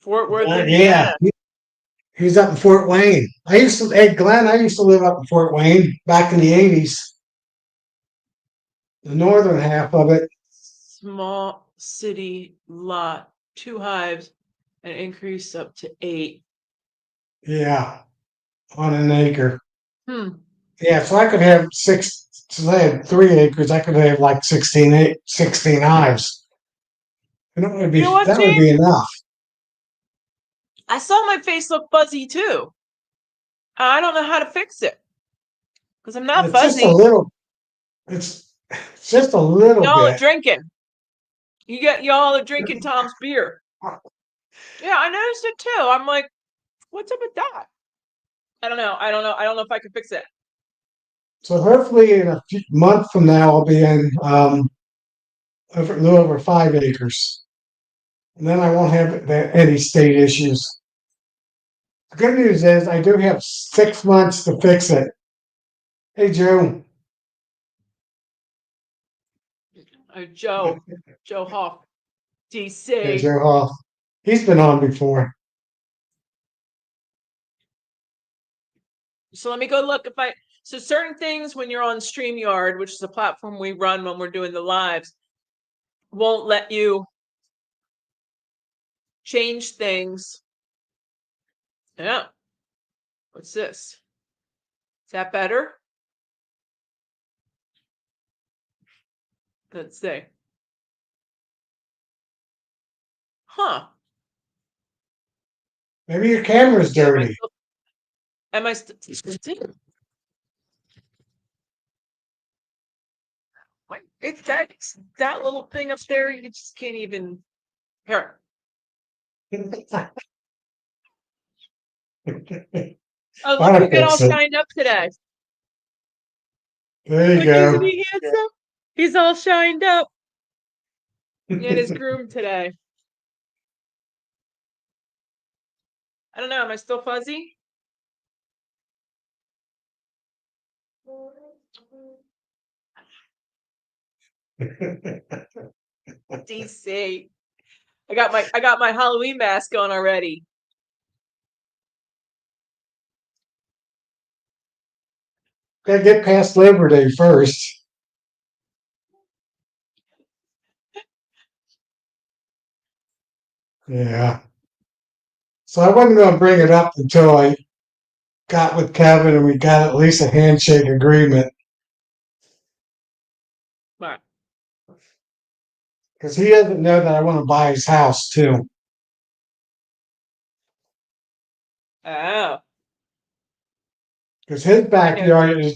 Fort Worth, Yeah, Indiana. he's up in Fort Wayne. Hey Glenn, I used to live up in Fort Wayne back in the '80s. The northern half of it. Small city lot, 2 hives, and increase up to 8. Yeah, on an acre. Hmm. Yeah, so I could have six. So I had 3 acres. I could have like 16 hives, and You know what, that would James? be enough. I saw my face look fuzzy too. I don't know how to fix it because I'm not It's just a fuzzy. little. It's just a little Y'all are bit. drinking. Y'all are drinking Tom's beer. Yeah, I noticed it too. I'm like, what's up with that? I don't know. I don't know. I don't know if I can fix it. So hopefully, in a month from now, I'll be in a little over 5 acres, and then I won't have any state issues. The good news is I do have 6 months to fix it. Hey Joe. Joe Hoff, Yeah, DC. Joe Hall. He's been on before. So let me go look if I. So certain things when you're on StreamYard, which is a platform we run when we're doing the lives, won't let you change things. Yeah. What's this? Is that better? Let's see. Huh. Maybe your camera's Yeah. dirty. Am I still? Wait, it's that little thing up there. You just can't even. Here. Oh, look who I'll got all fix it. shined up today. There you Look, isn't go. he handsome? He's all shined up and is groomed today. I don't know. Am I still fuzzy? DC. I got my Halloween mask on already. Gotta get past Labor Day first. Yeah. So I wasn't going to bring it up until I got with Kevin and we got at least a handshake agreement Right. because he doesn't know that I want to buy his house too. Oh, Because I know.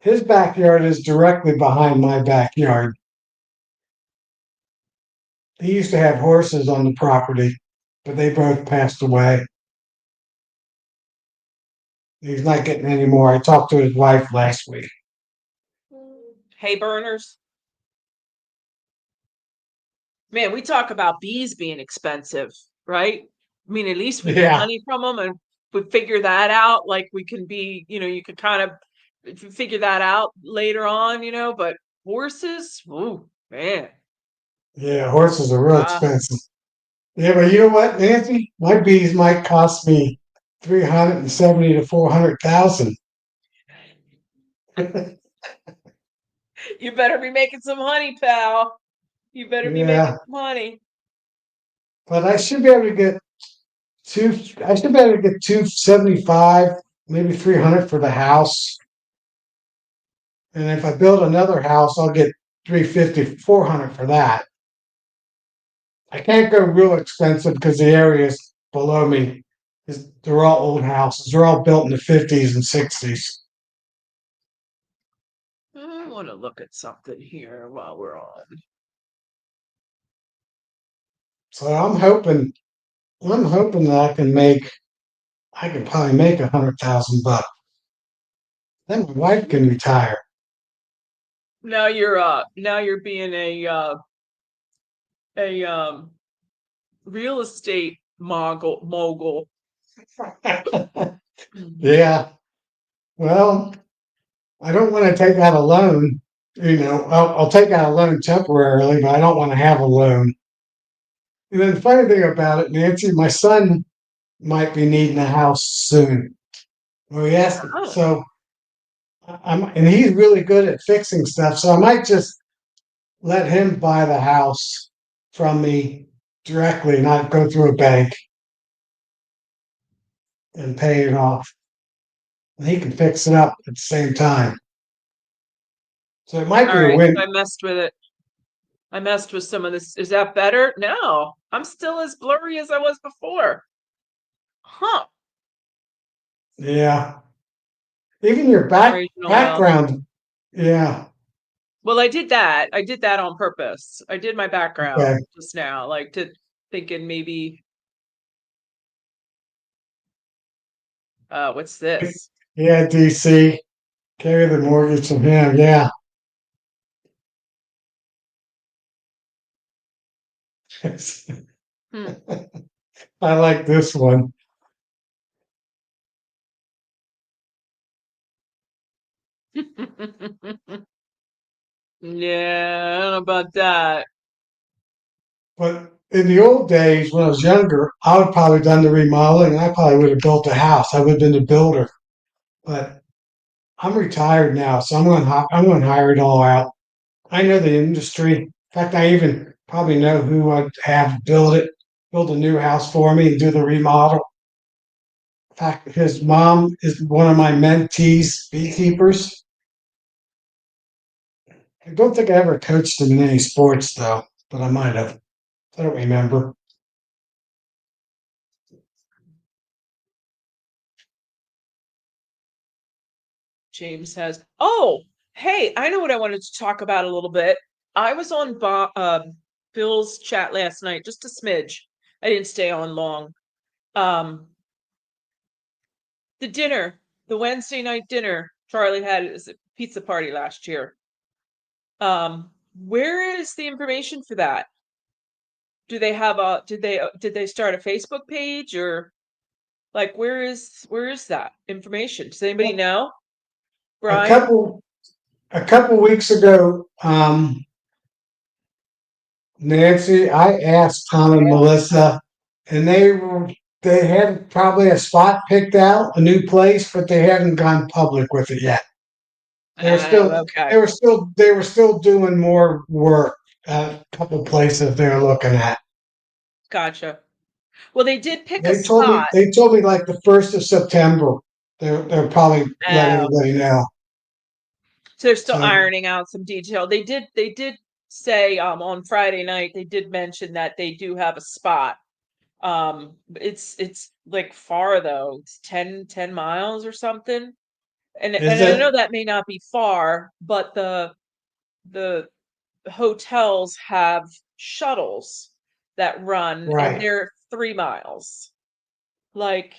his backyard is directly behind my backyard. He used to have horses on the property, but they both passed away. He's not getting any more. I talked to his wife last week. Hay burners. Man, we talk about bees being expensive, right? I mean, at least we get Yeah, honey from them and we figure that out. Like we can be, you could kind of figure that out later on, but horses, ooh, man. yeah, horses are real Ah, expensive. Yeah, but you know what, Nancy? My bees might cost me 370 to 400,000. you better be making some honey, pal. You better be making Yeah, some honey. but I should be able to get two. I should be able to get 275, maybe 300 for the house. And if I build another house, I'll get 350, 400 for that. I can't go real expensive because the areas below me they're all old houses. They're all built in the 50s and 60s. I want to look at something here while we're on. So I'm hoping that I can probably make 100,000 bucks. Then my wife can retire. Now you're being a real estate mogul. Yeah. Well, I don't want to take out a loan. I'll take out a loan temporarily, but I don't want to have a loan. And then the funny thing about it, Nancy, my son might be needing a house soon. Well, he asked, Oh, so and he's really good at fixing stuff. So I might just let him buy the house from me directly, not go through a bank and pay it off. And he can fix it up at the same time. So it might all be a right. win. I messed with it. I messed with some of this. Is that better? No, I'm still as blurry as I was before. Huh. Yeah. Even your Generational wealth. background. Yeah. Well, I did that. I did that on purpose. I did my background Okay. just now, like to thinking maybe, what's this? Yeah, DC. Carry the mortgage from him. Yeah. Hmm. I like this one. Yeah, I don't know about that. But in the old days, when I was younger, I would probably done the remodeling. I probably would have built a house. I would have been the builder. But I'm retired now, so I'm going to hire it all out. I know the industry. In fact, I even probably know who I'd have build a new house for me and do the remodel. In fact, his mom is one of my mentees, Beekeepers. I don't think I ever coached him in any sports though, but I might have. I don't remember. James says, "Oh, hey, I know what I wanted to talk about a little bit. I was on Bill's chat last night, just a smidge. I didn't stay on long. Um, the dinner, the Wednesday night dinner Charlie had at his pizza party last year. Where is the information for that? Do they have a did they start a Facebook page or like where is that information? Does anybody Well, know? a Brian? couple. a couple weeks ago, Nancy, I asked Tom and Melissa, and they had probably a spot picked out, a new place, but they hadn't gone public with it yet. They're Oh, still okay. they were still doing more work at a couple places they were looking at. Gotcha. Well, they did pick a They told me spot. they told me like the 1st of September. They'll probably let Oh, everybody know. so they're still So ironing out some detail. They did say on Friday night they did mention that they do have a spot. It's like far though. It's 10 miles or something. is And I know it that may not be far, but the hotels have shuttles that run and right? they're 3 miles. Like,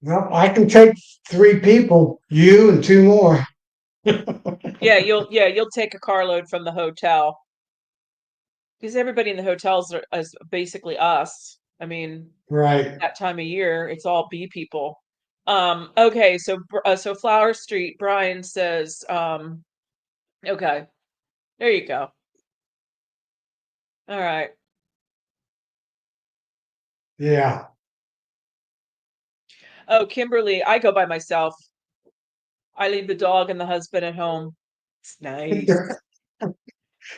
Well, I can take 3 people, you and 2 more. yeah, you'll take a carload from the hotel because everybody in the hotels is basically us. I mean, Right. that time of year, it's all bee people. Okay, so Flower Street, Brian says, okay, there you go. All right. Yeah. Oh, Kimberly, I go by myself. I leave the dog and the husband at home. It's nice.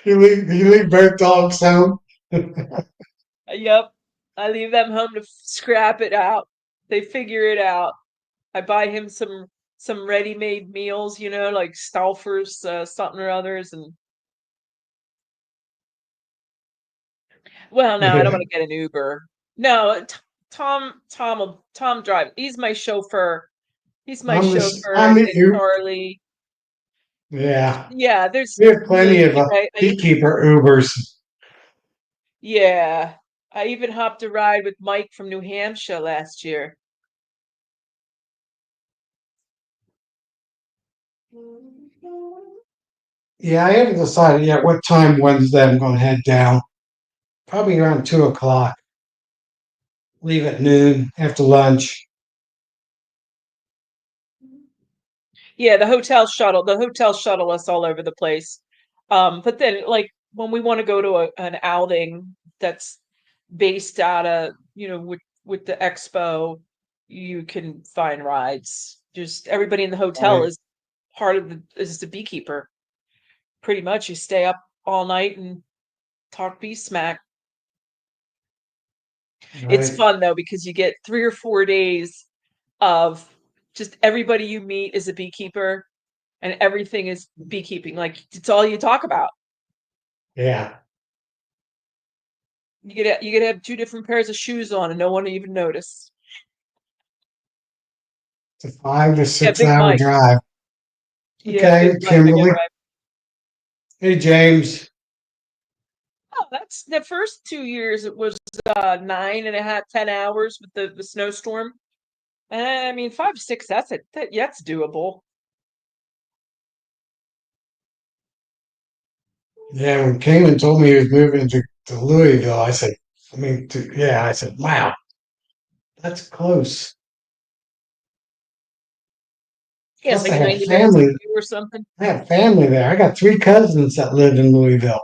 You leave both dogs home. Yep. I leave them home to scrap it out. They figure it out. I buy him some ready-made meals, like Stauffer's something or others, and well, no, I don't Yeah. want to get an Uber. No, Tom drive. He's my chauffeur. He's my chauffeur, I'm the and you. Charlie. Yeah. Yeah, there's We have plenty millions. of Like I even beekeeper Ubers. yeah, I even hopped a ride with Mike from New Hampshire last year. Yeah, I haven't decided yet what time Wednesday I'm going to head down. Probably around 2 o'clock. Leave at noon after lunch. Yeah, the hotel shuttle us all over the place. But then like when we want to go to an outing that's based out of, with the expo, you can find rides. Just everybody in the hotel Right. is the beekeeper. Pretty much you stay up all night and talk bee smack. It's Right. fun though because you get 3 or 4 days of just everybody you meet is a beekeeper and everything is beekeeping. Like it's all you talk about. Yeah. You could have two different pairs of shoes on and no one even notice. It's a five to Yeah, six Big hour Mike. drive. Yeah, Okay, Big Mike. I get Kimberly. right. Hey, James. Oh, that's the first 2 years. It was 9.5, 10 hours with the snowstorm. And I mean, 5, 6. That's doable. Yeah, when Cayman told me he was moving to Louisville, I said, wow, that's close. Yeah, it's Plus, I like have 90 minutes from family. you or something. I have family there. I got 3 cousins that lived in Louisville.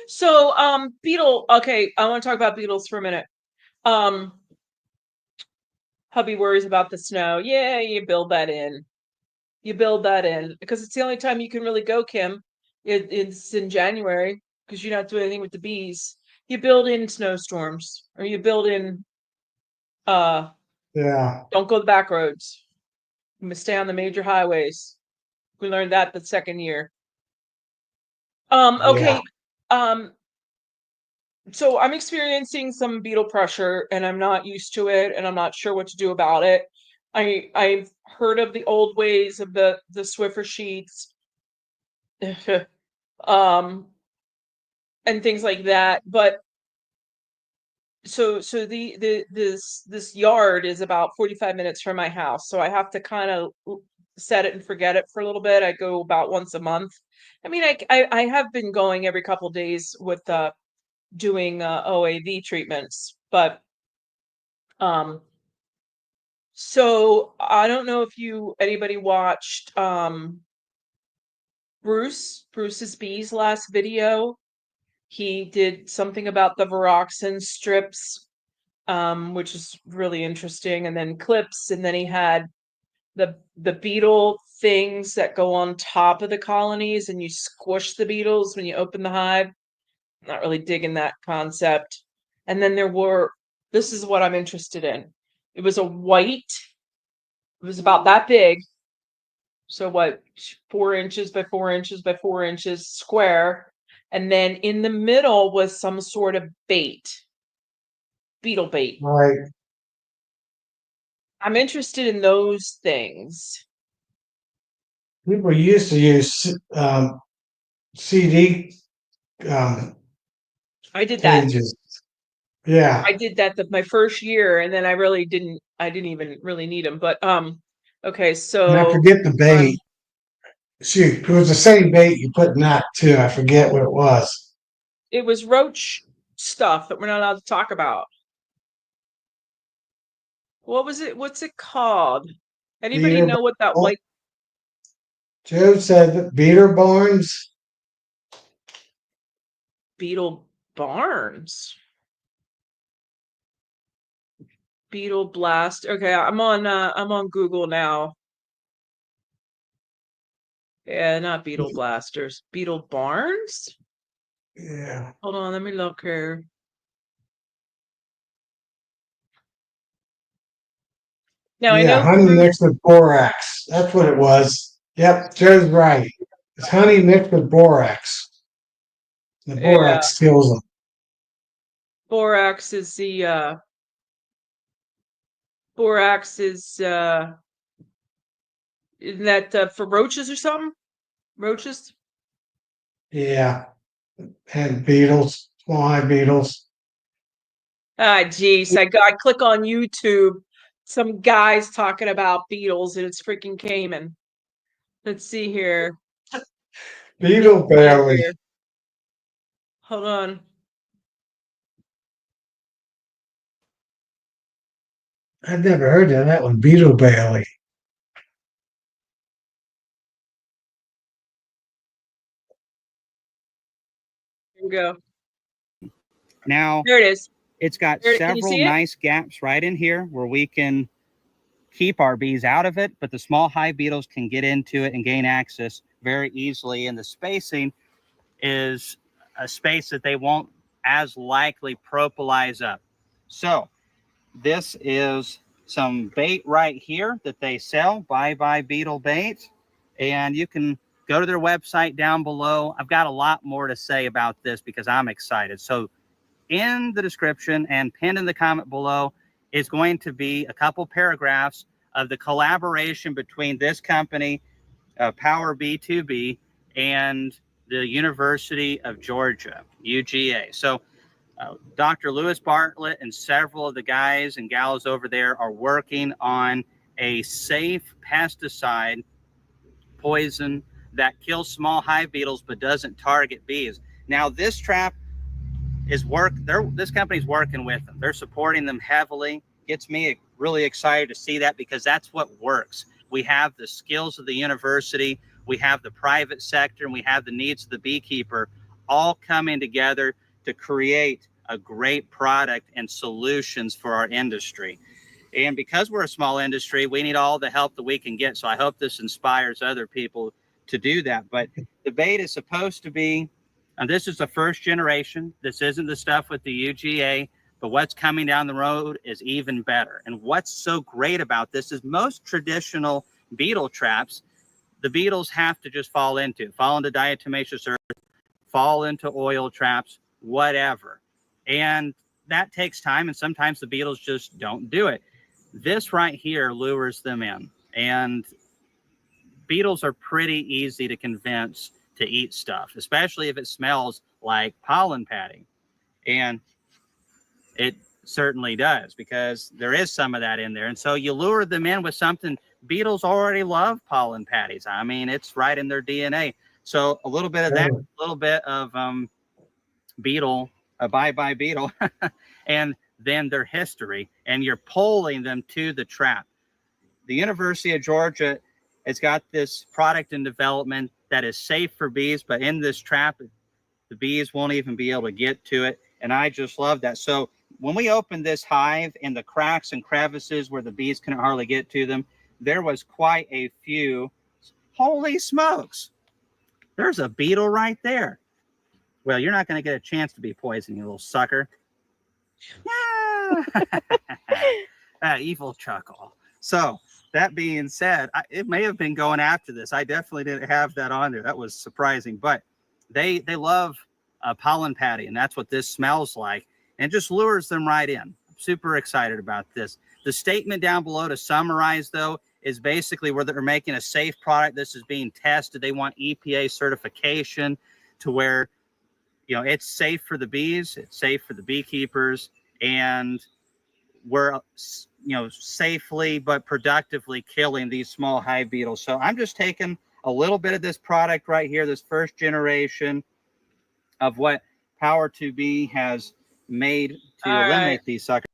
So, Beetle. Okay, I want to talk about beetles for a minute. Um, hubby worries about the snow. Yeah, you build that in. You build that in because it's the only time you can really go, Kim. It's in January because you're not doing anything with the bees. You build in snowstorms or you build in uh Yeah, don't go the back roads. You must stay on the major highways. We learned that the second year. yeah, Okay. Um, so I'm experiencing some beetle pressure and I'm not used to it and I'm not sure what to do about it. I've heard of the old ways of the Swiffer sheets. um and things like that. But so this yard is about 45 minutes from my house. So I have to kind of set it and forget it for a little bit. I go about once a month. I mean, I have been going every couple days with doing OAV treatments, but So I don't know if anybody watched Bruce's Bees last video. He did something about the Viroxin strips, which is really interesting, and then clips, and then he had the beetle things that go on top of the colonies, and you squish the beetles when you open the hive. Not really digging that concept. And then this is what I'm interested in. It was it was about that big. So what, 4 inches by 4 inches by 4 inches square. And then in the middle was some sort of bait, beetle bait. Right. I'm interested in those things. People used to use CD I did that. cages. Yeah. I did that my first year, and then I didn't even really need them. But okay, And I so forget the um, bait. Shoot, it was the same bait you put in that too. I forget what it was. it was roach stuff that we're not allowed to talk about. What was it? What's it called? Anybody Beater know what that Barn. white Joe said that Beater Barnes. beetle barns? Beetle blast. Okay, I'm on Google now. Yeah, not beetle blasters. Beetle barns? Yeah. Hold on, let me look here. Now I Yeah, know honey Bruce. mixed with borax. That's what it was. Yep, Joe's right. It's honey mixed with borax. The Yeah, borax kills them. borax is the borax is isn't that for roaches or something? Roaches? Yeah, and beetles, fly beetles. Ah, geez, I click on YouTube, some guys talking about beetles, and it's freaking Cayman. Let's see here. Let me Beetle find belly. here. Hold on. I've never heard of that one. Beetle belly. Here we go. Now, There it is. it's got Can you several see it? nice gaps right in here where we can keep our bees out of it, but the small hive beetles can get into it and gain access very easily. And the spacing is a space that they won't as likely propolize up. So this is some bait right here that they sell, Bye Beetle Bait. And you can go to their website down below. I've got a lot more to say about this because I'm excited. So in the description and pinned in the comment below is going to be a couple paragraphs of the collaboration between this company, Power B2B, and the University of Georgia, UGA. So Dr. Lewis Bartlett and several of the guys and gals over there are working on a safe pesticide poison that kills small hive beetles but doesn't target bees. Now, this trap this company's working with them. They're supporting them heavily. Gets me really excited to see that because that's what works. We have the skills of the university, we have the private sector, and we have the needs of the beekeeper all coming together to create a great product and solutions for our industry. And because we're a small industry, we need all the help that we can get. So I hope this inspires other people to do that. But the bait is supposed to be, and this is the first generation. This isn't the stuff with the UGA, but what's coming down the road is even better. And what's so great about this is most traditional beetle traps, the beetles have to just fall into diatomaceous earth, fall into oil traps, whatever. And that takes time, and sometimes the beetles just don't do it. This right here lures them in, and beetles are pretty easy to convince to eat stuff, especially if it smells like pollen patty. And it certainly does because there is some of that in there. And so you lure them in with something. Beetles already love pollen patties. I mean, it's right in their DNA. So a little bit of that, a little bit of beetle, bye beetle, and then their history, and you're pulling them to the trap. the University of Georgia has got this product in development that is safe for bees, but in this trap, the bees won't even be able to get to it. And I just love that. So when we opened this hive in the cracks and crevices where the bees couldn't hardly get to them, there was quite a few. Holy smokes. There's a beetle right there. Well, you're not going to get a chance to be poisoned, you little sucker. Evil chuckle. So that being said, it may have been going after this. I definitely didn't have that on there. That was surprising. But they love pollen patty, and that's what this smells like. And just lures them right in. I'm super excited about this. The statement down below to summarize, though, is basically where they're making a safe product. This is being tested. They want EPA certification to where, you know, it's safe for the bees, it's safe for the beekeepers, and we're, you know, safely but productively killing these small hive beetles. So I'm just taking a little bit of this product right here, this first generation of what Power to Bee has made to eliminate these suckers.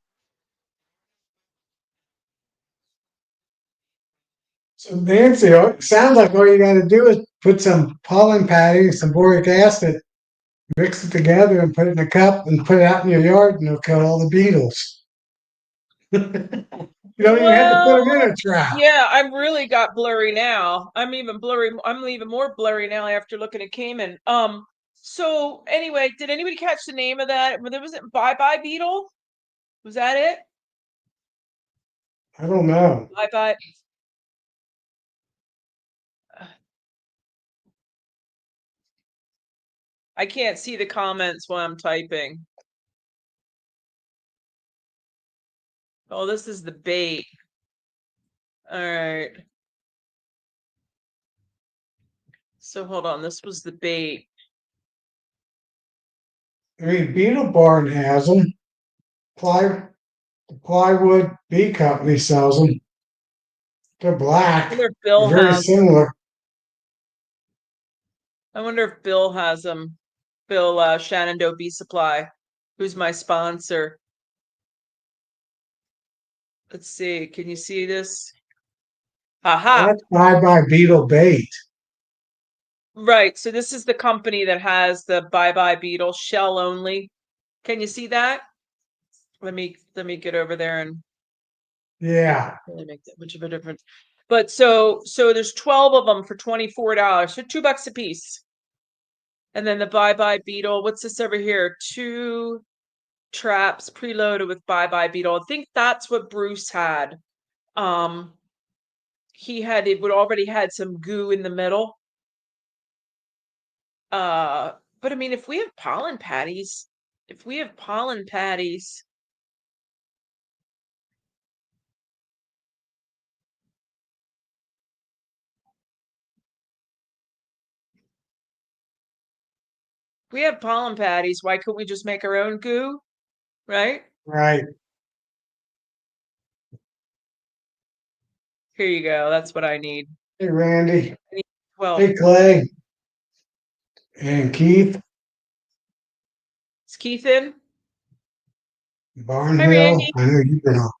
So Nancy, it sounds like all you got to do is put some pollen patty, some boric acid, mix it together, and put it in a cup and put it out in your yard, and it'll kill all the beetles. You don't even have to put them in a trap. Yeah, I really got blurry now. I'm even more blurry now after looking at Cayman. So anyway, did anybody catch the name of that? There was it Bye Bye Beetle? Was that it? I don't know. Bye Bye. I can't see the comments while I'm typing. Oh, this is the bait. All right. So hold on, this was the bait. I mean, Beetle Barn has them. The Plywood Bee Company sells them. They're I black. wonder if Bill They're very has. similar. I wonder if Bill has them. Bill Shenandoah Bee Supply, who's my sponsor. Let's see. Can you see this? Aha. That's Bye Bye Beetle bait. Right. So this is the company that has the Bye Bye Beetle shell only. Can you see that? Let me get over there and Yeah. really make that much of a difference. But so there's 12 of them for $24. So $2 a piece. And then the Bye Bye Beetle. What's this over here? 2 traps preloaded with Bye Bye Beetle. I think that's what Bruce had. It would already had some goo in the middle. But I mean, if we have pollen patties, why couldn't we just make our own goo? Right? Right. Here you go. That's what I need. Hey, Randy. I need 12. Hey, Clay. And Keith. Is Keith in? Hi, Barnhill. Randy. I know you've been on.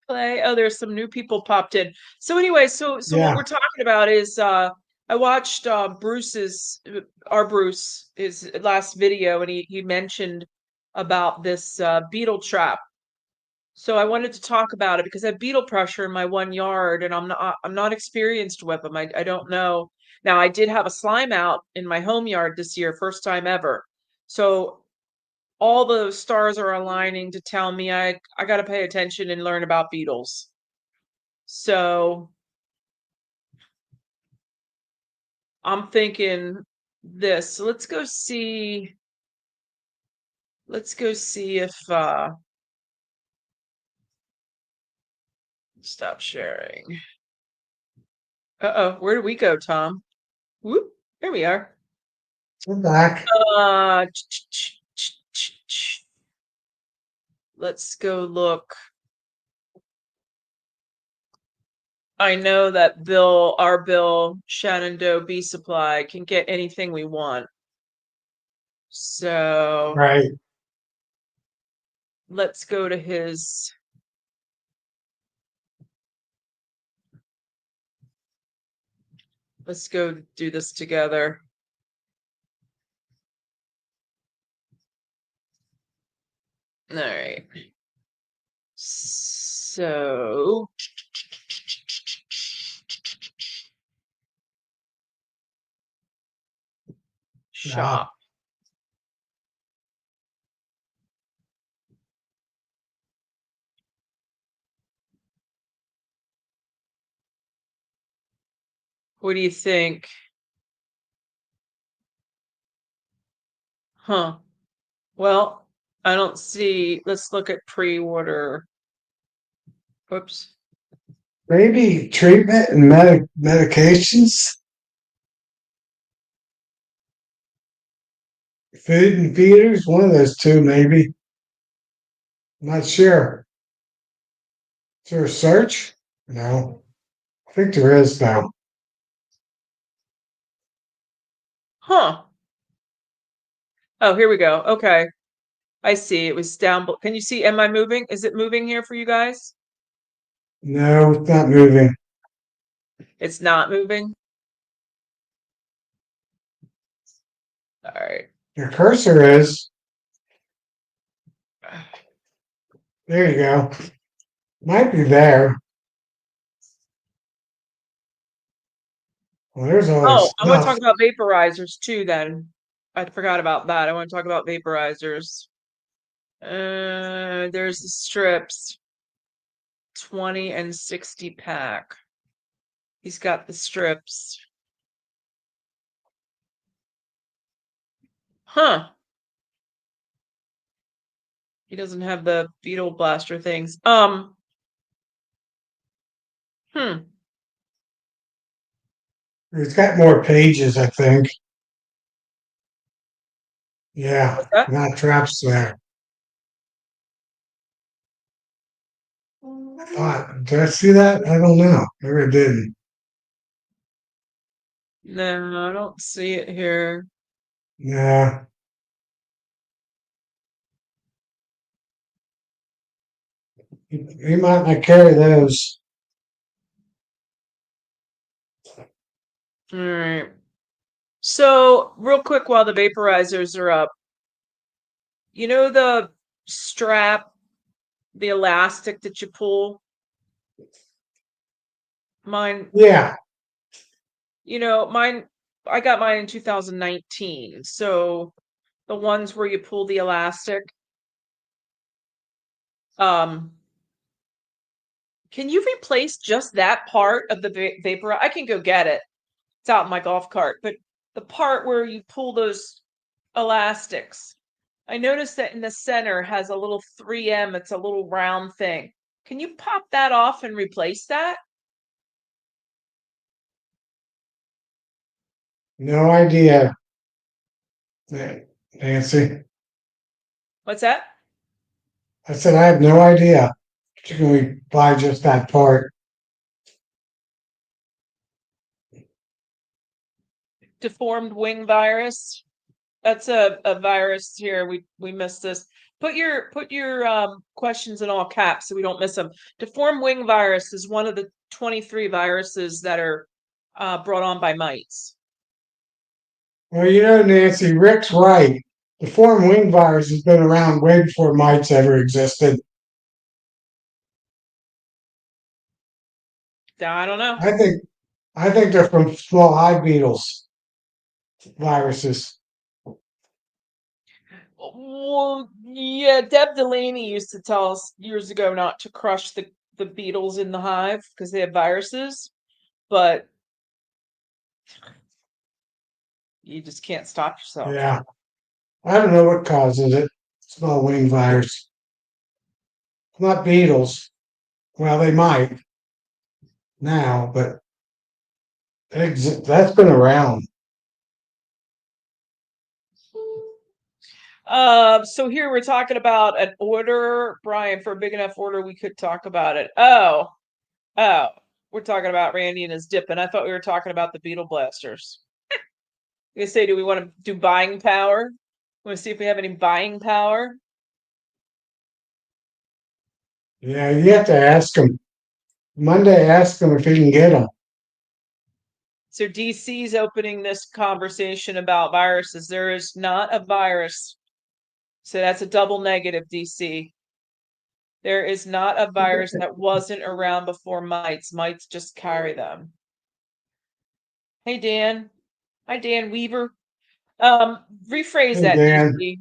Clay. Oh, there's some new people popped in. So anyway, so what Yeah. we're talking about is I watched our Bruce his last video, and he mentioned about this beetle trap. So I wanted to talk about it because I have beetle pressure in my 1 yard, and I'm not experienced with them. I don't know. Now I did have a slime out in my home yard this year, first time ever. So all the stars are aligning to tell me I got to pay attention and learn about beetles. So I'm thinking this. So let's go see if stop sharing. Uh-oh, where do we go, Tom? Whoop, here we are. We're back. Let's go look. I know that our Bill Shenandoah Bee Supply can get anything we want. So Right. let's go to his. Let's go do this together. All right. So shop. What do you think? Huh. Well, I don't see. Let's look at pre-order. Whoops. Maybe treatment and medications, food and feeders, one of those two, maybe. Not sure. Is there a search? No. I think there is now. Huh. Oh, here we go. Okay. I see. It was down. Can you see? Am I moving? Is it moving here for you guys? No, it's not moving. It's not moving. All right. Your cursor is. There you go. Might be there. Well, there's all this Oh, I want to stuff. talk about vaporizers too then. I forgot about that. I want to talk about vaporizers. There's the strips. 20 and 60 pack. He's got the strips. Huh. He doesn't have the Beetle blaster things. Hmm. It's got more pages, I think. Yeah, What's that? not traps there. I thought, did I see that? I don't know. Maybe I didn't. No, I don't see it here. Yeah. He might not carry those. All right. So, real quick while the vaporizers are up, you know the strap, the elastic that you pull? Mine, Yeah. mine, I got mine in 2019. So, the ones where you pull the elastic, um, can you replace just that part of the vapor? I can go get it. It's out in my golf cart, but the part where you pull those elastics, I noticed that in the center has a little 3M. It's a little round thing. Can you pop that off and replace that? No idea, Nancy. What's that? I said I have no idea. Can we buy just that part? Deformed wing virus. That's a virus here. We missed this. Put your questions in all caps so we don't miss them. Deformed wing virus is one of the 23 viruses that are brought on by mites. Well, Nancy, Rick's right. The foreign wing virus has been around way before mites ever existed. I don't know. I think they're from small hive beetles viruses. Well, yeah, Deb Delaney used to tell us years ago not to crush the beetles in the hive because they have viruses, but you just can't stop yourself. Yeah. I don't know what causes it. Small wing virus. Not beetles. Well, they might now, but that's been around. So here we're talking about an order, Brian, for a big enough order we could talk about it. Oh, we're talking about Randy and his dip, and I thought we were talking about the beetle blasters. You say, do we want to do buying power? Want to see if we have any buying power? Yeah, you have to ask him. Monday, ask him if he can get them. So DC's opening this conversation about viruses. There is not a virus. So that's a double negative, DC. There is not a virus that wasn't around before mites. Mites just carry them. Hey, Dan. Hi, Dan Weaver. Rephrase Hey, that, Dan. DC.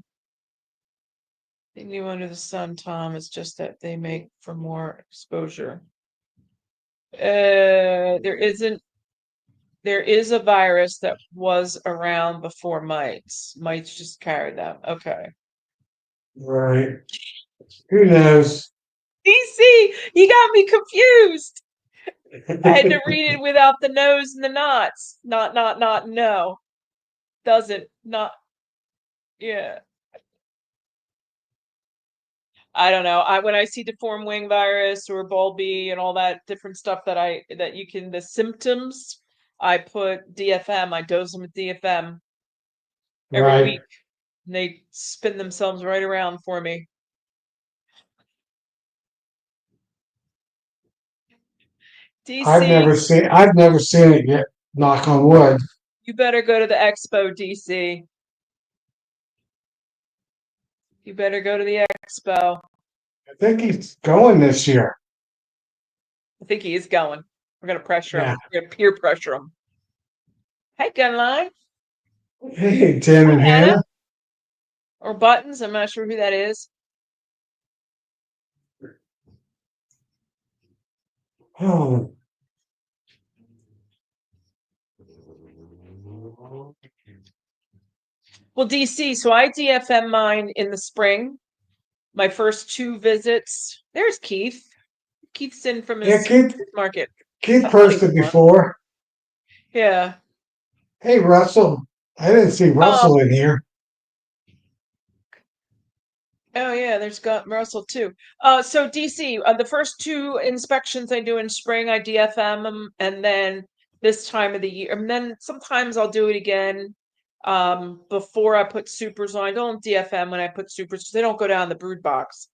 They knew under the sun, Tom. It's just that they make for more exposure. There is a virus that was around before mites. Mites just carry them. Okay. Right. Who knows? DC, you got me confused. I had to read it without the nose and the knots. Not, no. Doesn't, not, yeah. I don't know. When I see deformed wing virus or bulby and all that different stuff that you can, the symptoms, I put DFM. I dose them with DFM every Right. week. And they spin themselves right around for me. I've DC, never seen it yet. Knock on wood. you better go to the expo, DC. You better go to the expo. I think he's going this year. I think he is going. We're gonna pressure him. Yeah. We're gonna peer pressure him. Hey, Gunline. Hey, Tim Hi, and Hannah. Hannah. Or Buttons. I'm not sure who that is. Oh. Well, DC. So I DFM mine in the spring. My first 2 visits. There's Keith. Keith's in from Yeah, his market. Keith That's funny posted for him. before. Yeah. Hey, Russell. I didn't see Russell in here. Oh yeah, there's got Russell too. So DC, the first 2 inspections I do in spring, I DFM them, and then this time of the year, and then sometimes I'll do it again before I put supers on. I don't DFM when I put supers because they don't go down the brood box.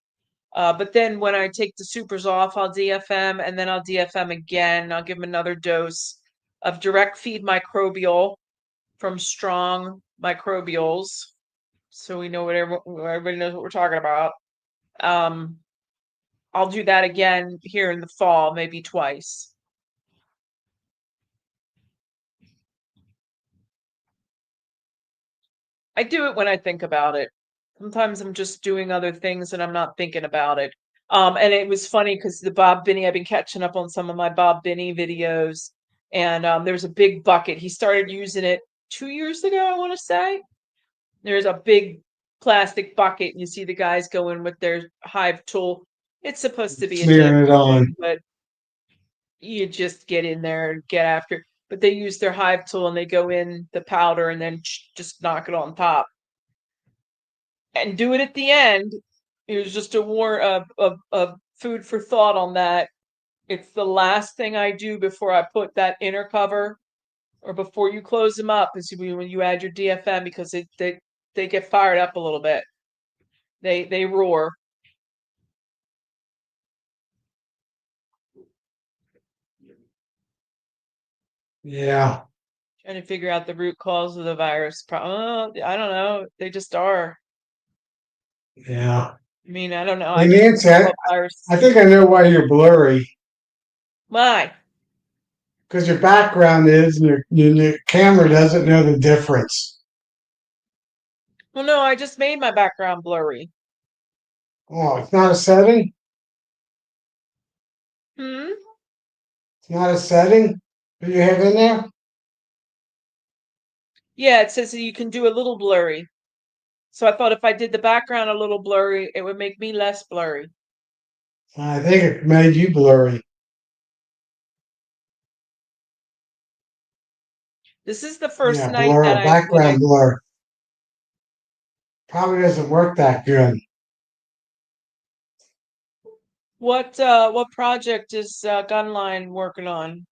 But then when I take the supers off, I'll DFM, and then I'll DFM again. I'll give them another dose of direct feed microbial from Strong Microbials, so we know what everybody knows what we're talking about. I'll do that again here in the fall, maybe twice. I do it when I think about it. Sometimes I'm just doing other things and I'm not thinking about it. And it was funny because the Bob Binney, I've been catching up on some of my Bob Binney videos, and there's a big bucket. He started using it 2 years ago, I want to say. There's a big plastic bucket, and you see the guys go in with their hive tool. It's supposed to be a Smearing it on. but you just get in there and get after it. But they use their hive tool and they go in the powder and then just knock it on top and do it at the end. It was just a food for thought on that. It's the last thing I do before I put that inner cover, or before you close them up, is when you add your DFM, because they get fired up a little bit. They roar. Yeah. Trying to figure out the root cause of the virus. I don't know. They just are. Yeah. I mean, I don't know. Hey, Nancy, I think I know why you're blurry. Why? Because your background is, and your camera doesn't know the difference. Well, no, I just made my background blurry. Oh, it's not a setting? Hmm? It's not a setting that you have in there? Yeah, it says that you can do a little blurry. So I thought if I did the background a little blurry, it would make me less blurry. I think it made you blurry. This is the first Yeah, night that blur, background blur. Probably doesn't work that good. What project is Gunline working on?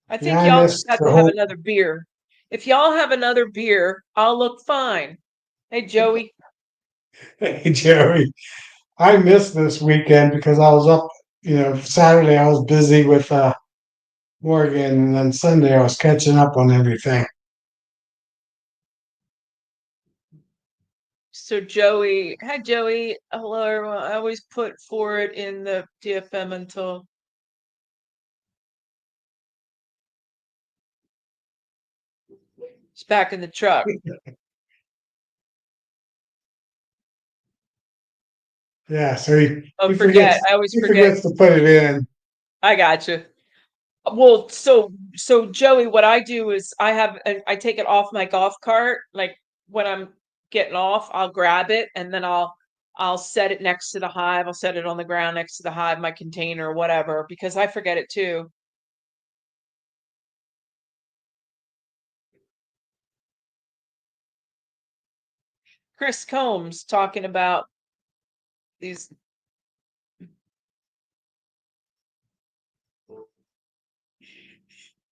I think Yeah, I y'all missed just have the to have whole. another beer. If y'all have another beer, I'll look fine. Hey, Joey. Hey, Joey. I missed this weekend because I was up Saturday I was busy with Morgan, and then Sunday I was catching up on everything. So Joey, hi Joey, hello everyone. I always put forward in the DFM until it's back in the truck. Yeah, so he Forget. forgets I always he forget. forgets to put it in. I got you. Well, so Joey, what I do is I take it off my golf cart. Like when I'm getting off, I'll grab it and then I'll set it next to the hive. I'll set it on the ground next to the hive, my container or whatever, because I forget it too. Chris Combs talking about these.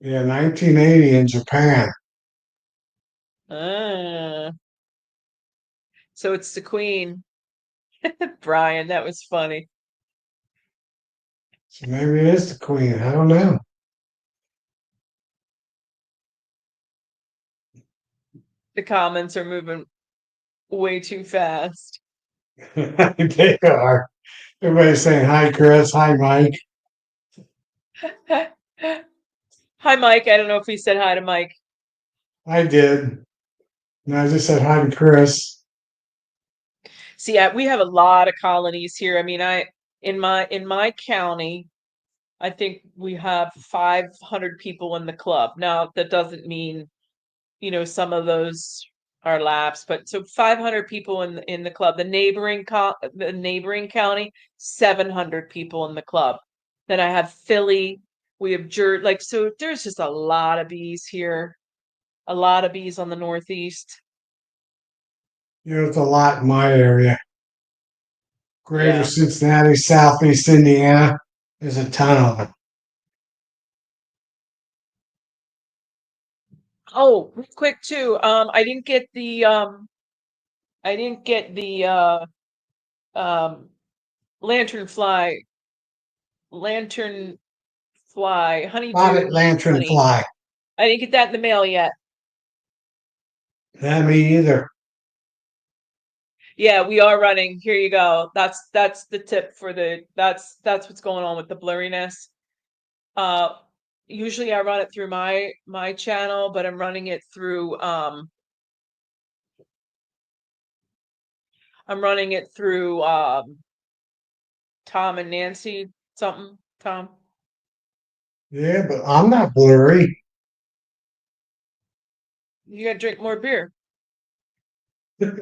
Yeah, 1980 in Japan. So it's the queen. Brian, that was funny. So maybe it is the queen. I don't know. The comments are moving way too fast. They are. Everybody's saying hi, Chris. Hi, Mike. Hi, Mike. I don't know if he said hi to Mike. I did. And I just said hi to Chris. See, we have a lot of colonies here. I mean, in my county, I think we have 500 people in the club. Now, that doesn't mean, some of those are lapsed, but so 500 people in the club. The neighboring county, 700 people in the club. Then I have Philly. We have so there's just a lot of bees here. A lot of bees on the Northeast. It's a lot in my area. Greater Yeah. Cincinnati, Southeast Indiana. There's a ton of them. Oh, real quick too. I didn't get the lantern fly honeydew Spotted lantern honey. fly. I didn't get that in the mail yet. Yeah, me either. Yeah, we are running. Here you go. That's the tip for that's what's going on with the blurriness. Usually I run it through my channel, but I'm running it through Tom and Nancy something. Tom. Yeah, but I'm not blurry. You gotta drink more beer. It's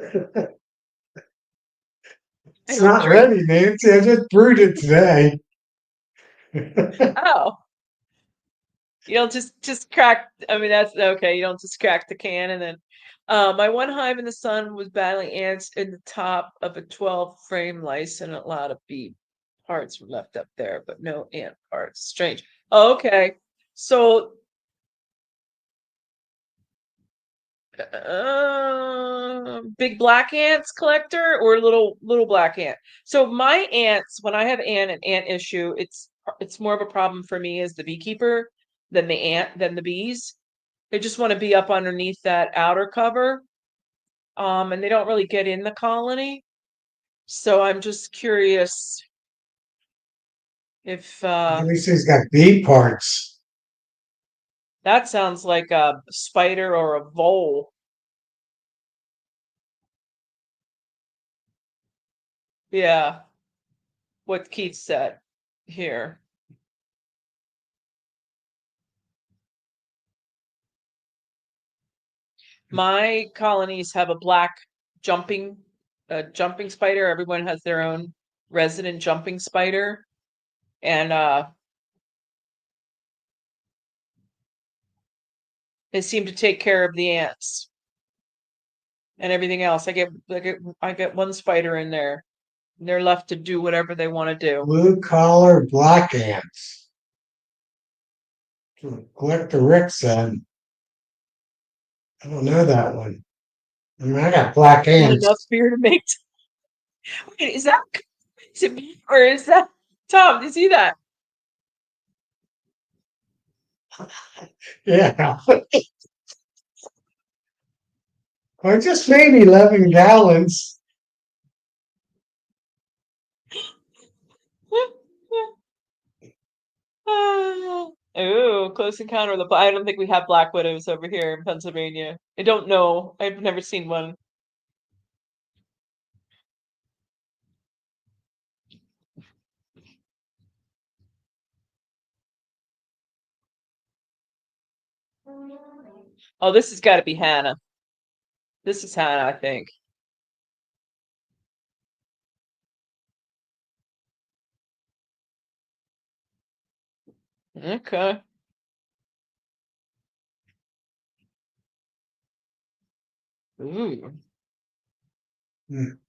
I don't not drink. ready, Nancy. I just brewed it today. Oh, you don't just crack. I mean, that's okay. You don't just crack the can and then. My one hive in the sun was battling ants in the top of a 12 frame lice, and a lot of bee parts were left up there, but no ant parts. Strange. Oh, okay. So big black ants collector or little black ant. So my ants, when I have an ant issue, it's more of a problem for me as the beekeeper than the bees. They just want to be up underneath that outer cover. And they don't really get in the colony. So I'm just curious if At least he's got bee parts. that sounds like a spider or a vole. Yeah, what Keith said here. My colonies have a black jumping jumping spider. Everyone has their own resident jumping spider. And they seem to take care of the ants and everything else. I get one spider in there. And they're left to do whatever they want to do. Blue collar black ants. Collector Rick said. I don't know that one. I mean, I got black Not enough ants. beer to make. Wait, is it me or is that Tom, do you see that? Yeah. I just made 11 gallons. Oh, close encounter of the. I don't think we have black widows over here in Pennsylvania. I don't know. I've never seen one. Oh, this has got to be Hannah. This is Hannah, I think. Okay. Ooh. Hmm.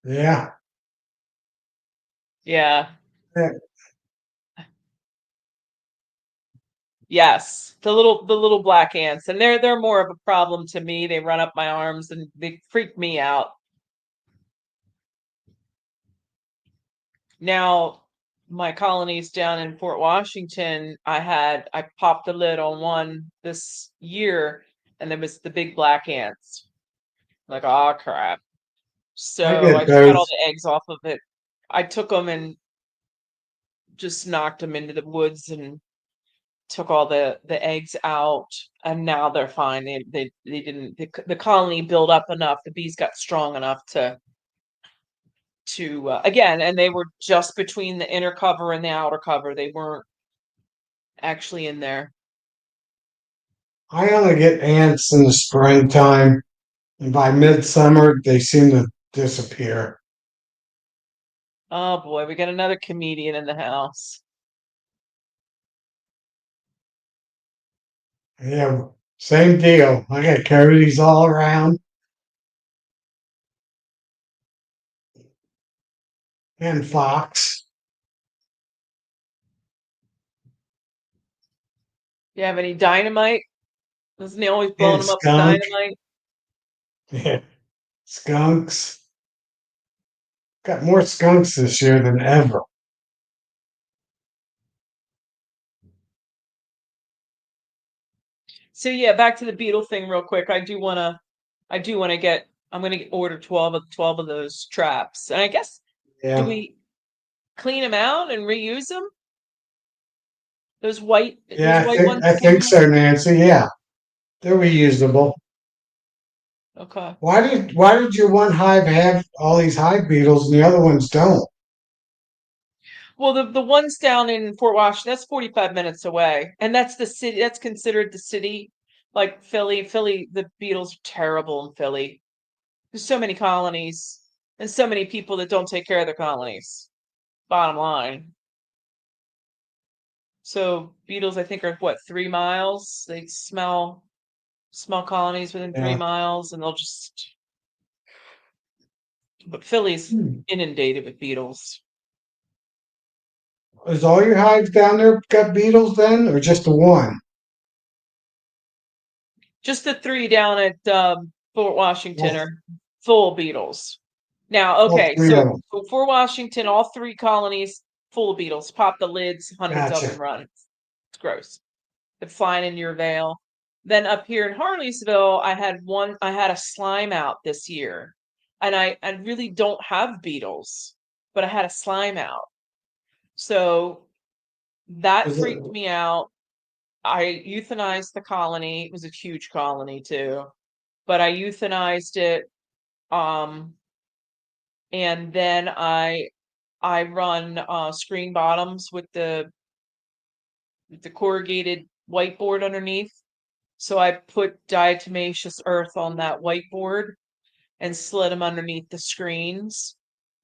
Yeah. Yeah. Yeah. Yes. The little black ants. And they're more of a problem to me. They run up my arms and they freak me out. Now, my colonies down in Fort Washington, I popped the lid on one this year and there was the big black ants. Like, oh crap. I So I get just got all those. the eggs off of it. I took them and just knocked them into the woods and took all the eggs out, and now they're fine. They didn't the colony built up enough. The bees got strong enough to again, and they were just between the inner cover and the outer cover. They weren't actually in there. I only get ants in the springtime, and by midsummer, they seem to disappear. Oh boy, we got another comedian in the house. Yeah, same deal. I got coyotes all around and fox You have any dynamite? Isn't he always blowing and them up with skunk. dynamite? Yeah, skunks. Got more skunks this year than ever. So yeah, back to the beetle thing real quick. I do wanna get I'm gonna order 12 of those traps. And I guess do Yeah, we clean them out and reuse them? Those yeah. white ones I that came think out? so, Nancy. Yeah, they're reusable. Okay. Why did your one hive have all these hive beetles and the other ones don't? Well, the ones down in Fort Washington, that's 45 minutes away. And that's the city, that's considered the city. Like Philly. Philly, the beetles are terrible in Philly. There's so many colonies and so many people that don't take care of their colonies. Bottom line. So beetles, I think, are what, 3 miles? They smell colonies within three Yeah. miles, and they'll just. But Philly's Hmm. inundated with beetles. Is all your hives down there got beetles then, or just the one? Just the three down at Fort Washington All, are full of beetles. Now, all okay, three of so, them. so Fort Washington, all three colonies full of beetles. Pop the lids, hundreds of them Gotcha. run. It's gross. They're flying in your veil. Then up here in Harleysville, I had a slime out this year. And I really don't have beetles, but I had a slime out. So that Is it, freaked me out. I euthanized the colony. It was a huge colony too, but I euthanized it. Um, and then I run screen bottoms with the corrugated whiteboard underneath. So I put diatomaceous earth on that whiteboard and slid them underneath the screens.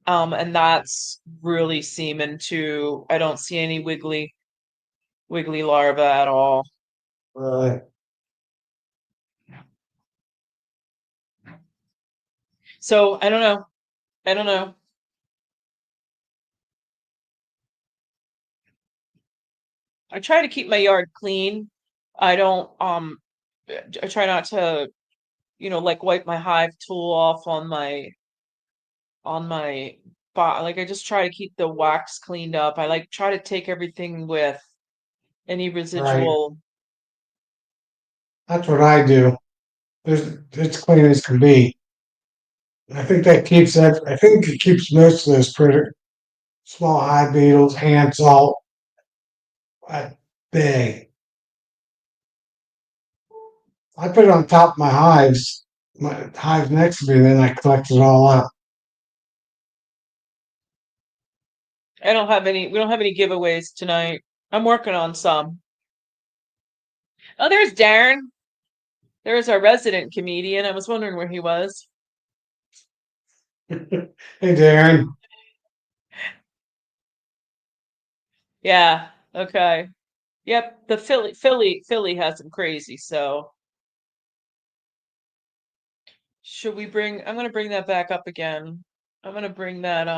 And that's really seeming to. I don't see any wiggly larvae at all. uh, So I don't know. I don't know. I try to keep my yard clean. I don't I try not to like wipe my hive tool off on my like I just try to keep the wax cleaned up. I like try to take everything with any Right. residual. That's what I do. It's clean as can be. I think that keeps that. I think it keeps most of those small hive beetles, hand salt at bay. I put it on top of my hives next to me, then I collect it all up. We don't have any giveaways tonight. I'm working on some. Oh, there's Darren. There's our resident comedian. I was wondering where he was. Hey, Darren. Yeah. Okay. Yep. The Philly has some crazy. So should we bring? I'm gonna bring that back up again. I'm gonna bring that.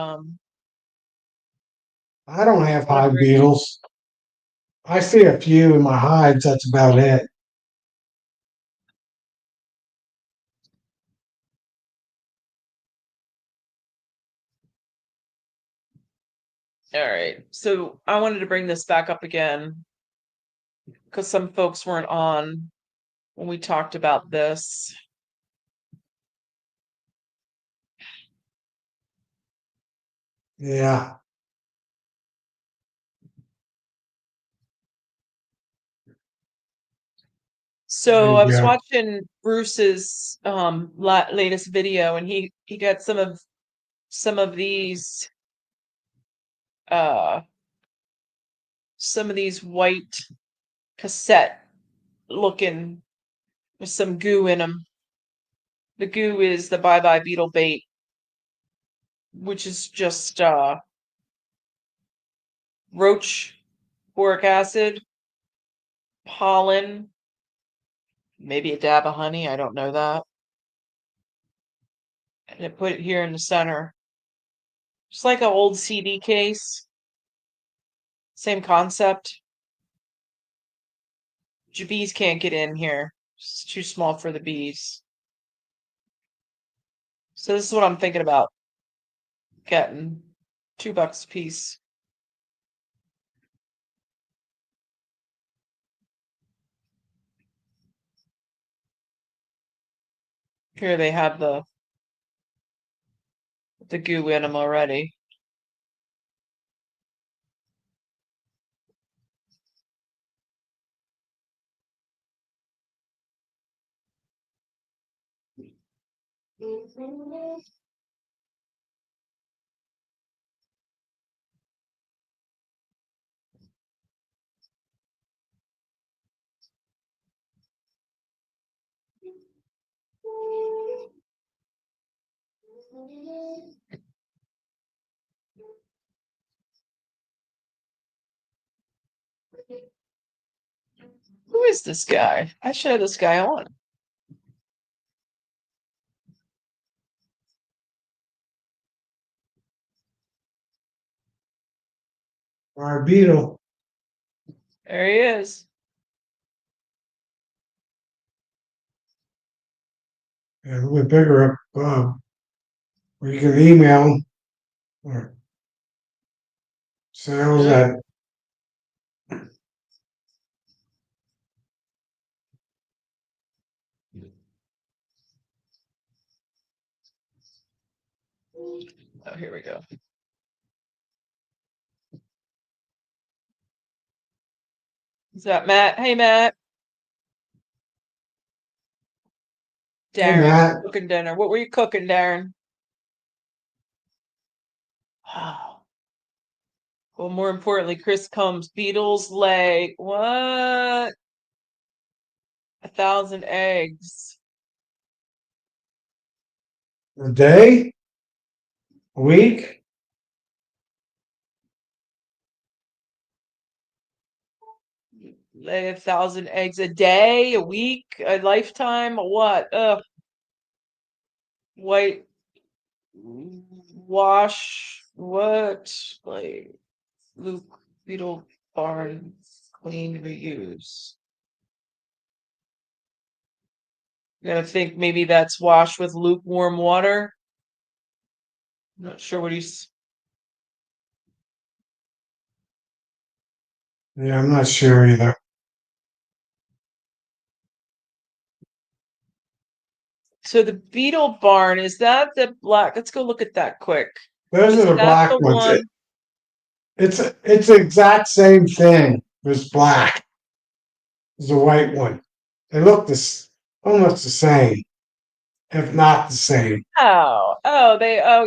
I don't have I'm gonna hive bring. beetles. I see a few in my hives. That's about it. All right. So I wanted to bring this back up again because some folks weren't on when we talked about this. Yeah. There So I you was go. watching Bruce's latest video, and he got some of these uh some of these white cassette looking with some goo in them. The goo is the bye bye beetle bait, which is just roach boric acid, pollen, maybe a dab of honey. I don't know that. And I put it here in the center. Just like an old CD case. Same concept. Your bees can't get in here. It's too small for the bees. So this is what I'm thinking about getting. $2 a piece. Here they have the goo in them already. Who is this guy? I should have this guy on. Our beetle. There he is. Yeah, a little bit bigger up above. Or you can email them or sales Yeah. at Oh, here we go. Is that Matt? Hey, Matt. Hey Darren, Matt. cooking dinner. What were you cooking, Darren? Wow. Well, more importantly, Chris comes. Beetles lay what? 1,000 eggs. A day? A week? Lay 1,000 eggs a day, a week, a lifetime, what? White wash, what? Like Luke Beetle Barn clean reuse. I think maybe that's washed with lukewarm water. I'm not sure what he's. Yeah, I'm not sure either. So the Beetle barn, is that the black? Let's go look at that quick. Those Is are the that black the ones. one? It's the exact same thing. It's black. It's the white one. They look almost the same, if not the same. Oh,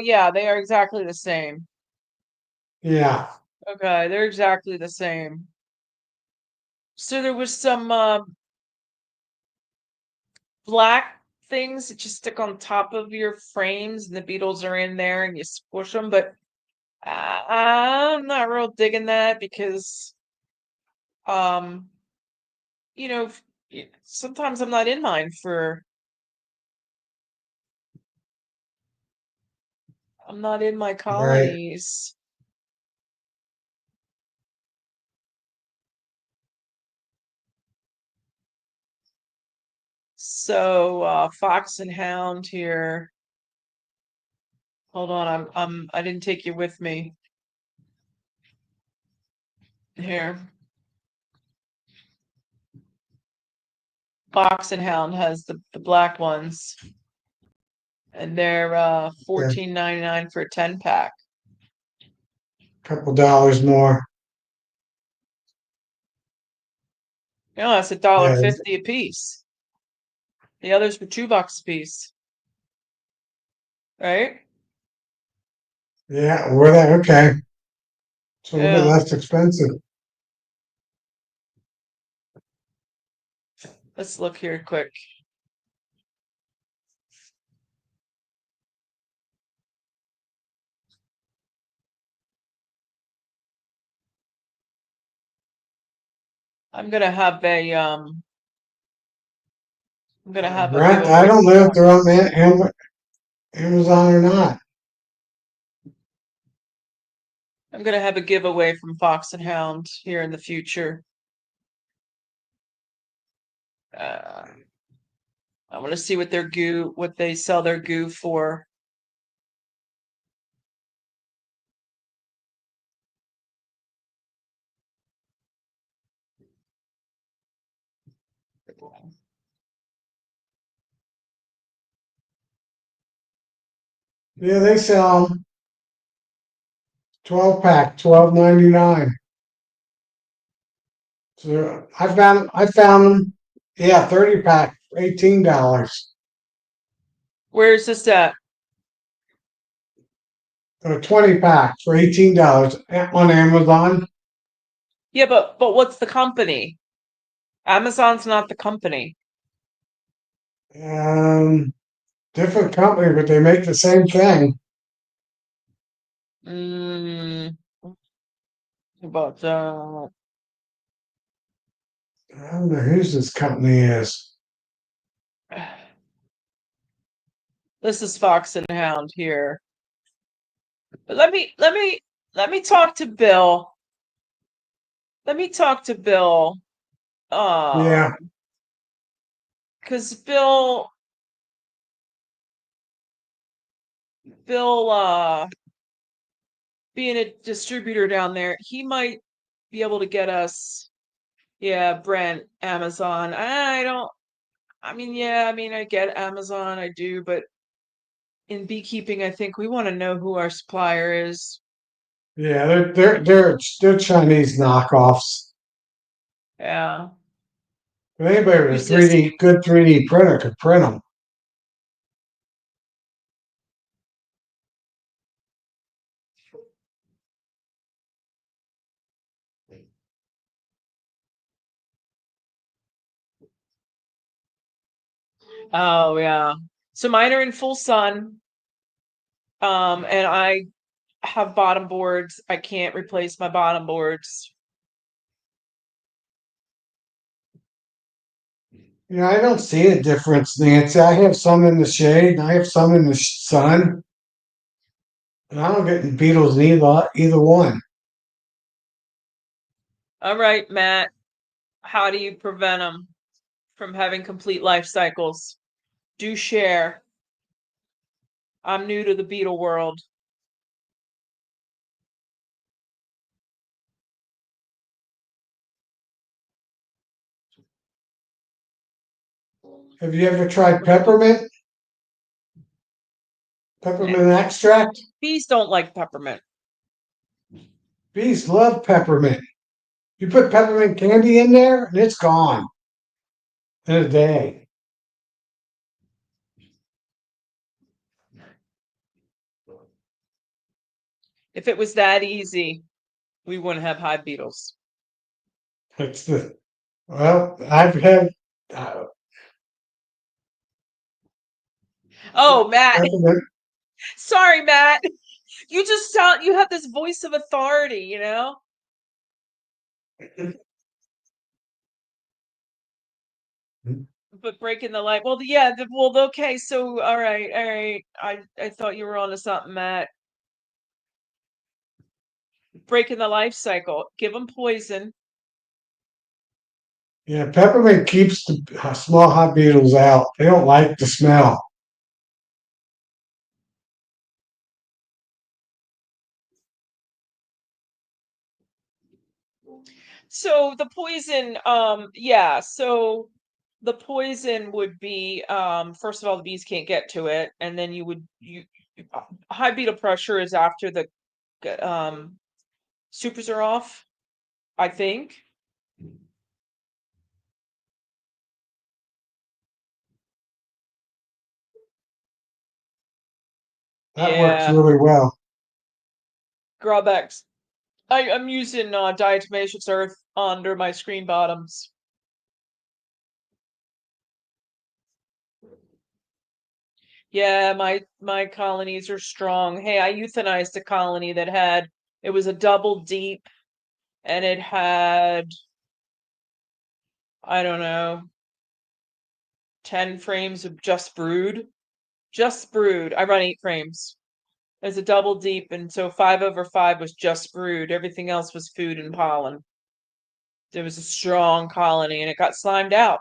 yeah, they are exactly the same. Yeah. Okay, they're exactly the same. So there was some black things that you stick on top of your frames, and the beetles are in there, and you squish them. But I'm not real digging that because, um, you know, sometimes I'm not in mine for. I'm not in my Right. colonies. So fox and hound here. Hold on, I didn't take you with me. Here. Fox and hound has the black ones. And they're $14.99 for a 10-pack. Couple dollars more. No, that's $1.50 Yeah. a piece. The others were $2 a piece. Right? Yeah, were they okay? It's a little bit Yeah. less expensive. Let's look here quick. I'm gonna have a Brent, I giveaway don't from know if Fox. they're on Amazon or not. I'm gonna have a giveaway from Fox and Hound here in the future. I want to see what they sell their goo for. Yeah, they sell 'em. 12 pack, $12.99. So I found them. Yeah, 30 pack, $18. Where is this at? Or 20 pack for $18 on Amazon. Yeah, but what's the company? Amazon's not the company. Um, Different company, but they make the same thing. Mm, but I don't know whose this company is. this is Fox and Hound here. But let me talk to Bill. Let me talk to Bill. Yeah, Because Bill being a distributor down there, he might be able to get us. Yeah, Brent, Amazon. I don't. I mean, yeah, I mean, I get Amazon, I do, but in beekeeping, I think we want to know who our supplier is. yeah, they're Chinese knockoffs. Yeah. But anybody with a Who's this? 3D printer could print them. Oh, yeah. So mine are in full sun. And I have bottom boards. I can't replace my bottom boards. Yeah, I don't see a difference, Nancy. I have some in the shade and I have some in the sun. And I don't get beetles in either one. All right, Matt. How do you prevent them from having complete life cycles? Do share. I'm new to the beetle world. Have you ever tried peppermint? Peppermint extract? Bees don't like peppermint. Bees love peppermint. You put peppermint candy in there and it's gone in a day. If it was that easy, we wouldn't have hive beetles. It's the, well, I've had Oh, Matt. peppermint. Sorry, Matt. You just sound, you have this voice of authority, you know? But breaking the light. Well, yeah, well, okay, so all right, all right. I thought you were onto something, Matt. Breaking the life cycle. Give them poison. Yeah, peppermint keeps the small hot beetles out. They don't like the smell. So the poison, yeah, so the poison would be, first of all, the bees can't get to it, and then high beetle pressure is after the supers are off, I think. That works Yeah, really well. drawbacks. I'm using diatomaceous earth under my screen bottoms. Yeah, my colonies are strong. Hey, I euthanized a colony that had, it was a double deep, and it had, I don't know, 10 frames of just brood. Just brood. I run 8 frames. There's a double deep, and so 5/5 was just brood. Everything else was food and pollen. There was a strong colony, and it got slimed out.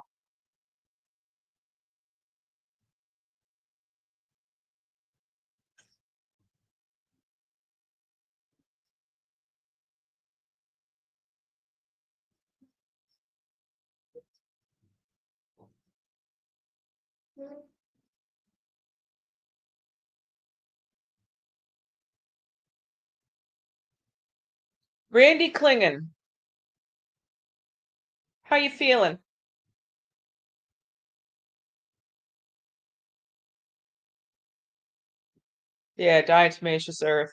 Randy Klingen, how you feeling? Yeah, diatomaceous earth.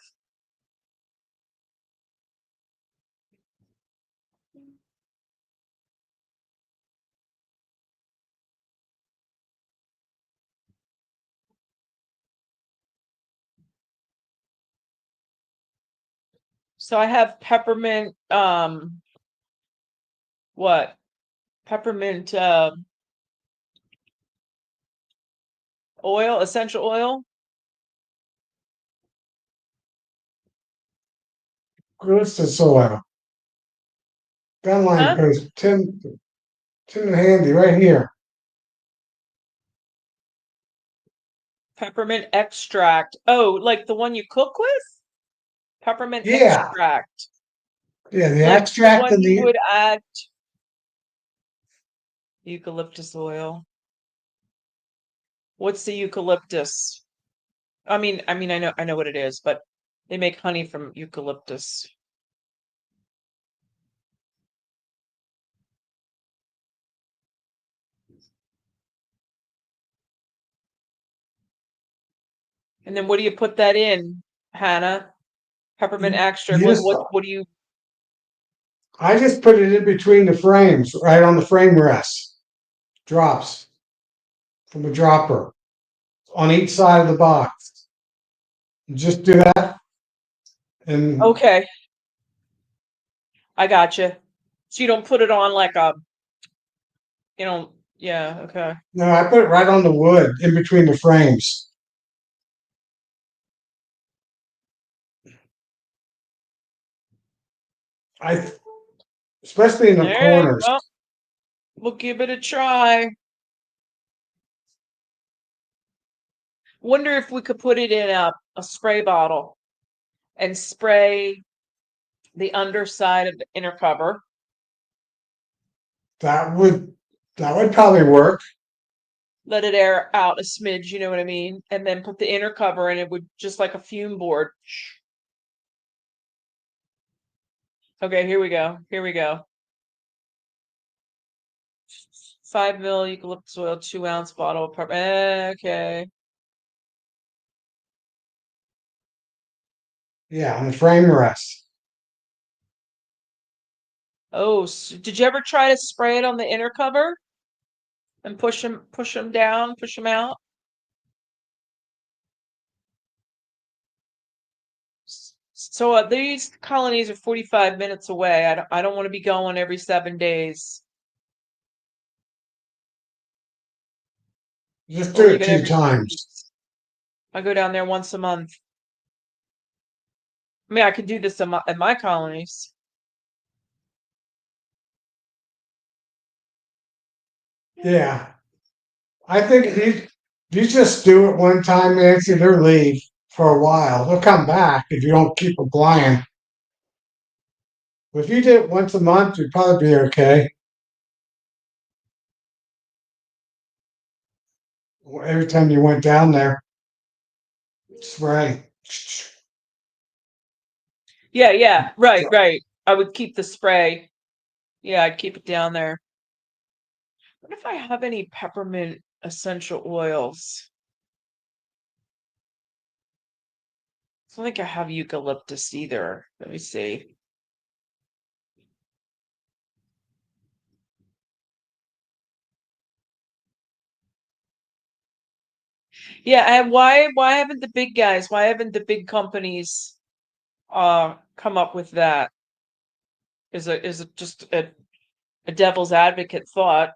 So I have peppermint, what? Peppermint oil, essential oil. Goes to soil. Gun line Huh? post, tin handy right here. Peppermint extract. Oh, like the one you cook with? Peppermint Yeah, extract. yeah, the Like the extract one and you the would add eucalyptus oil. What's the eucalyptus? I know what it is, but they make honey from eucalyptus. And then what do you put that in, Hannah? Peppermint extract. you just What do you? I just put it in between the frames, right on the frame rest. Drops from a dropper on each side of the box. Just do that, and Okay, I got you. So you don't put it on like a, yeah, okay. no, I put it right on the wood in between the frames. I, especially in All the right, corners. well, we'll give it a try. Wonder if we could put it in a spray bottle and spray the underside of the inner cover. That would probably work. Let it air out a smidge, you know what I mean? And then put the inner cover and it would just like a fume board. Okay, here we go. Here we go. 5 ml eucalyptus oil, 2-ounce bottle of okay. Yeah, on the frame rest. Oh, did you ever try to spray it on the inner cover and push them down, push them out? So these colonies are 45 minutes away. I don't want to be going every 7 days. Just Or do it even 2 every 2 times. weeks. I go down there once a month. I mean, I could do this at my colonies. Yeah. I think if you just do it one time, Nancy, they'll leave for a while. They'll come back if you don't keep applying. But if you did it once a month, you'd probably be okay. Every time you went down there, spray. Yeah, right. I would keep the spray. Yeah, I'd keep it down there. What if I have any peppermint essential oils? I don't think I have eucalyptus either. Let me see. Yeah, and why haven't the big guys, why haven't the big companies come up with that? Is it just a devil's advocate thought?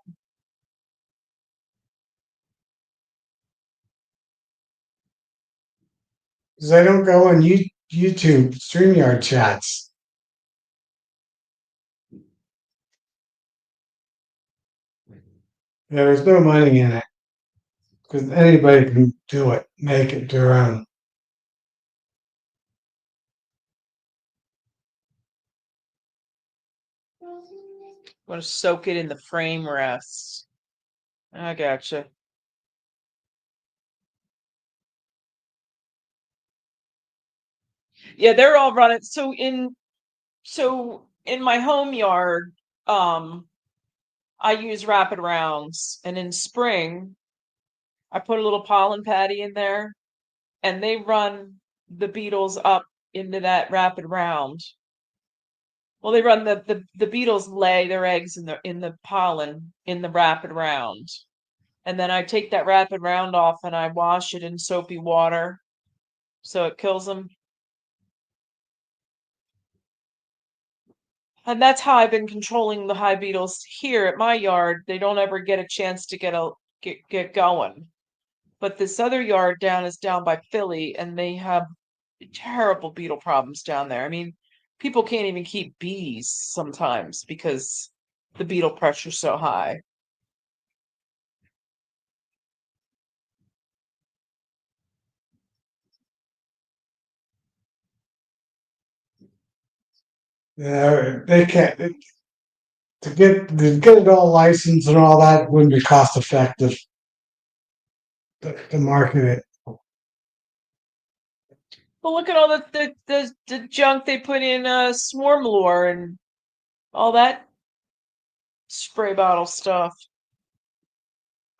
They don't go on YouTube StreamYard chats. There's no money in it because anybody can do it, make it their own. Want to soak it in the frame rest. I gotcha. Yeah, they're all running. So in my home yard, I use rapid rounds, and in spring, I put a little pollen patty in there, and they run the beetles up into that rapid round. Well, they run the beetles lay their eggs in the pollen in the rapid round. And then I take that rapid round off and I wash it in soapy water so it kills them. And that's how I've been controlling the hive beetles here at my yard. They don't ever get a chance to get going. But this other yard down is down by Philly, and they have terrible beetle problems down there. I mean, people can't even keep bees sometimes because the beetle pressure's so high. Yeah, they can't to get it all licensed and all that wouldn't be cost effective to market it. Well, look at all the junk they put in swarm lure and all that spray bottle stuff.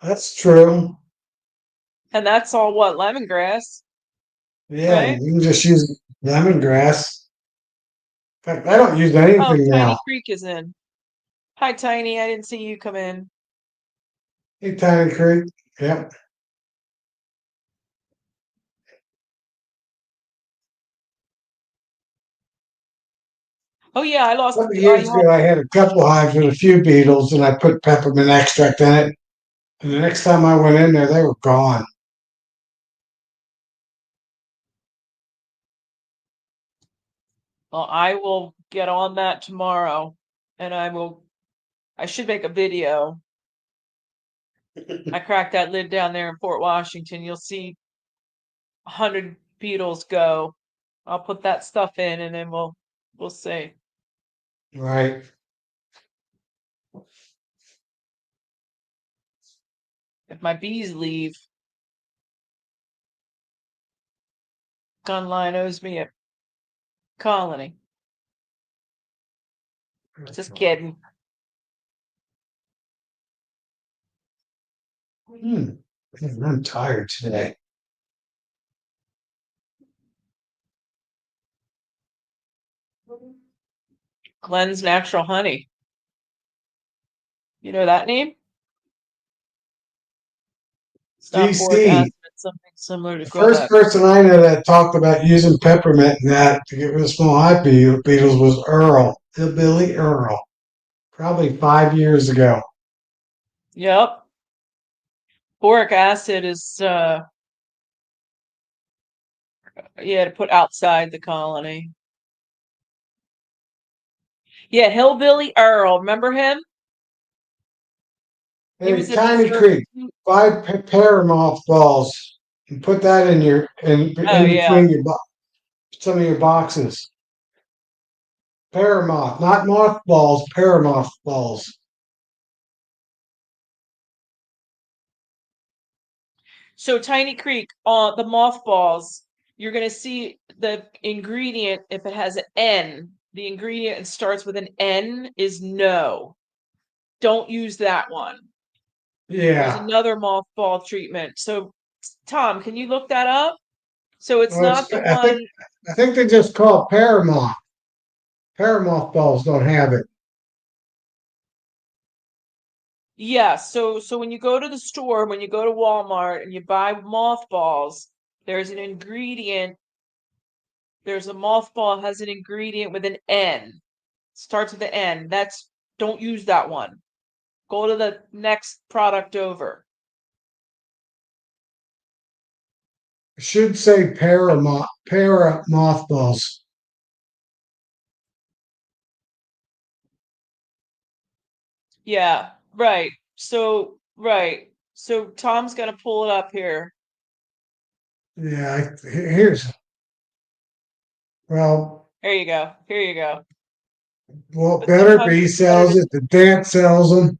That's true. And that's all what, lemongrass, Yeah, right? you can just use lemongrass. In fact, I don't use Oh, anything Tiny now. Creek is in. Hi, Tiny. I didn't see you come in. Hey, Tiny Creek. Yep. Oh yeah, I A lost. couple of years Have. ago, I had a couple hives with a few beetles, and I put peppermint extract in it. And the next time I went in there, they were gone. Well, I will get on that tomorrow, and I should make a video. I cracked that lid down there in Fort Washington. You'll see 100 beetles go. I'll put that stuff in and then we'll see. Right. If my bees leave, Gunline owes me a colony. Just kidding. Man, I'm tired today. Glenn's Natural Honey. You know that name? It's not boric DC, acid, it's something similar to the first Grovex. person I know that talked about using peppermint and that to get rid of small hive beetles was Earl, Hillbilly Earl, probably 5 years ago. Yep. Boric acid is to put outside the colony. Yeah, Hillbilly Earl. Remember him? He Hey, was a Tiny Creek, conservative. buy pear mothballs and put that in Oh in yeah. between some of your boxes. Paramoth, not mothballs, paramothballs. So Tiny Creek, the mothballs, you're gonna see the ingredient if it has an N. The ingredient starts with an N is no. Don't use that one. There's Yeah. another mothball treatment. So Tom, can you look that up? So it's Well, not the I think one. they just call it paramoth. Paramoth balls don't have it. Yeah, so when you go to the store, when you go to Walmart and you buy mothballs, there's an ingredient. There's a mothball has an ingredient with an N. Starts with an N. Don't use that one. Go to the next product over. It should say para mothballs. Yeah, right. Right. So Tom's gonna pull it up here. Yeah, here's well, There you go. Here you go. But Better sometimes Bee it's better sells to. it. The dance sells them,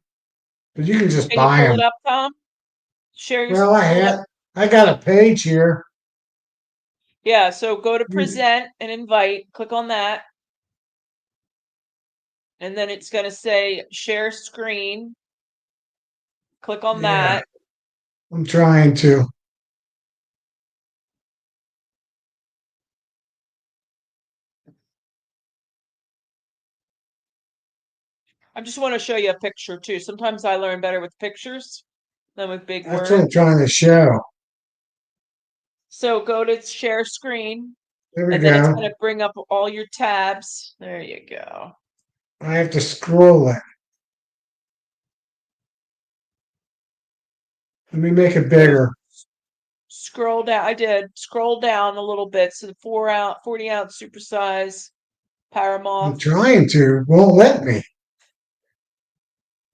but you can just Can you buy pull them. it up, Tom? Share your Well, pull it up. I got a page here. Yeah, so go to You- present and invite, click on that, and then it's gonna say share screen. Click on Yeah, that. I'm trying to. I just want to show you a picture too. Sometimes I learn better with pictures than with big That's what I'm words. trying to show. So go to share screen, There we and then it's going go. to bring up all your tabs. There you go. I have to scroll it. Let me make it So bigger. scroll down. I did scroll down a little bit. So the 40-ounce supersize I'm Paramoth. trying to. It won't let me.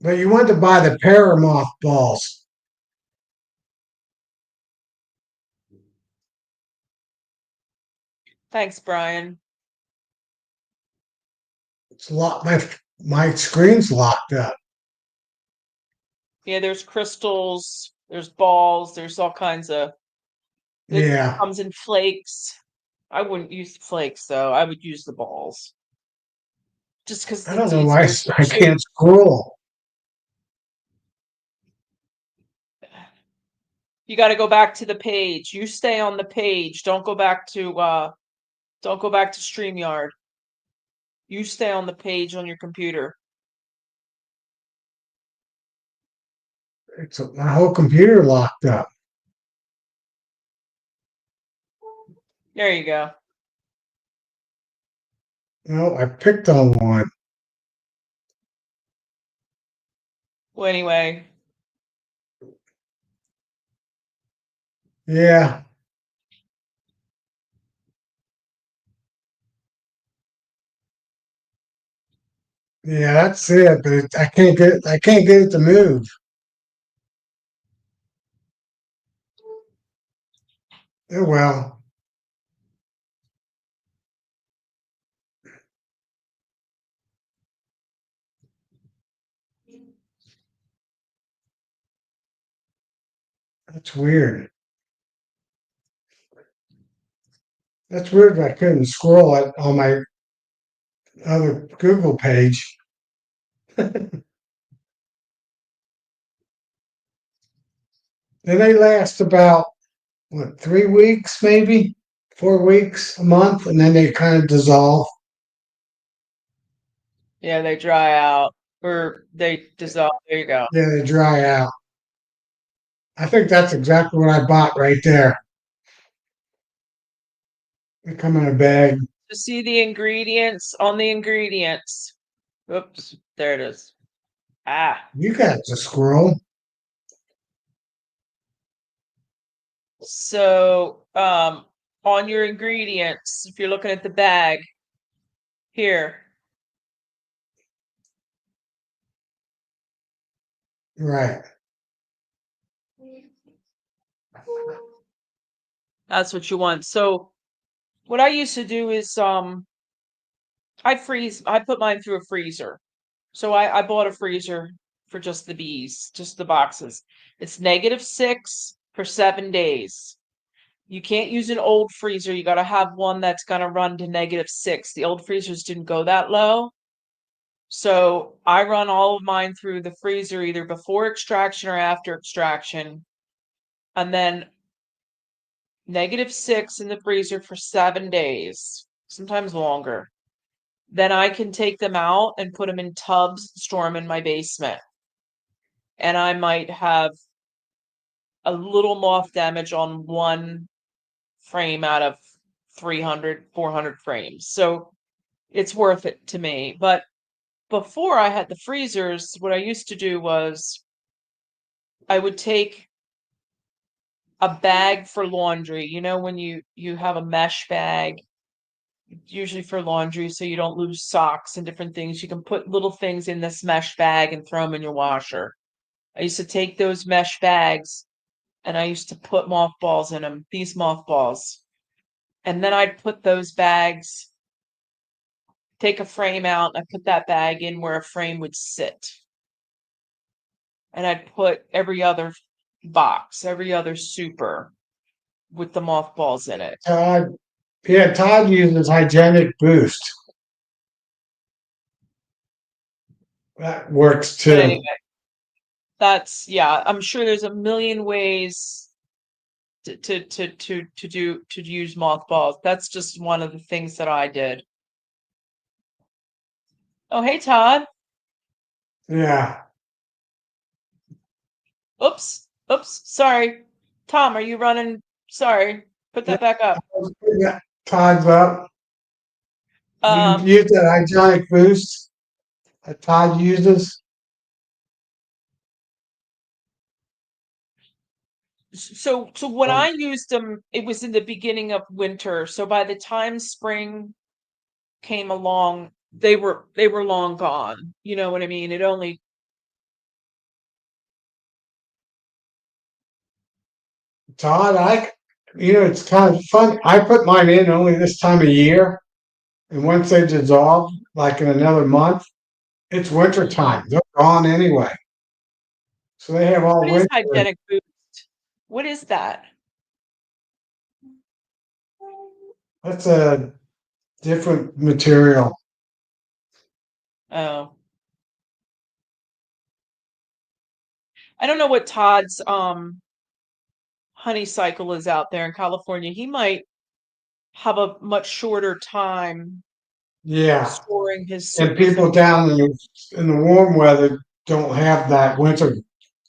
But you want to buy the paramoth balls. Thanks, Brian. It's locked. My screen's locked up. Yeah, there's crystals, there's balls, there's all kinds of. It Yeah. comes in flakes. I wouldn't use the flakes though. I would use the balls. Just because I don't it's know why easier to I chew. can't scroll. You got to go back to the page. You stay on the page. Don't go back to StreamYard. You stay on the page on your computer. My whole computer locked up. There you go. No, I picked on one. Well, anyway, Yeah. Yeah, that's it. But I can't get it to move. Well, that's weird. That's weird. I couldn't scroll it on my other Google page. And they last about what 3 weeks, maybe 4 weeks, a month, and then they kind of dissolve. Yeah, they dry out or they dissolve. There you go. Yeah, they dry out. I think that's exactly what I bought right there. They come in a bag. To see the ingredients on the ingredients. Oops, there it is. Ah, You got to scroll. so on your ingredients, if you're looking at the bag here, Right. that's what you want. So what I used to do is I put mine through a freezer. So I bought a freezer for just the bees, just the boxes. It's -6 for 7 days. You can't use an old freezer. You got to have one that's going to run to -6. The old freezers didn't go that low. So I run all of mine through the freezer either before extraction or after extraction. And then -6 in the freezer for 7 days, sometimes longer. Then I can take them out and put them in tubs, store them in my basement. And I might have a little moth damage on one frame out of 300, 400 frames. So it's worth it to me. But before I had the freezers, what I used to do was I would take a bag for laundry. You know, when you have a mesh bag, usually for laundry, so you don't lose socks and different things. You can put little things in this mesh bag and throw them in your washer. I used to take those mesh bags and I used to put mothballs in them, these mothballs. And then I'd put those bags, take a frame out, and I put that bag in where a frame would sit. And I'd put every other box, every other super with the mothballs in it. Todd, yeah, Todd uses hygienic boost. That works But too. anyway, that's yeah, I'm sure there's a million ways to use mothballs. That's just one of the things that I did. Oh, hey Todd. Yeah. Oops. Oops. Sorry. Tom, are you running? Sorry. Put Yeah, that back up. I was putting that Todd's up. Do you Um, use that hygienic boost that Todd uses? so when I used them, it was in the beginning of winter. So by the time spring came along, they were long gone. You know what I mean? It only Todd, it's kind of fun. I put mine in only this time of year, and once they dissolve, like in another month, it's winter time. They're gone anyway. So they have all what is winter. hygienic boost? What is that? That's a different material. Oh, I don't know what Todd's honey cycle is out there in California. He might have a much shorter time Yeah. storing his And supers people and down in the warm weather don't have that winter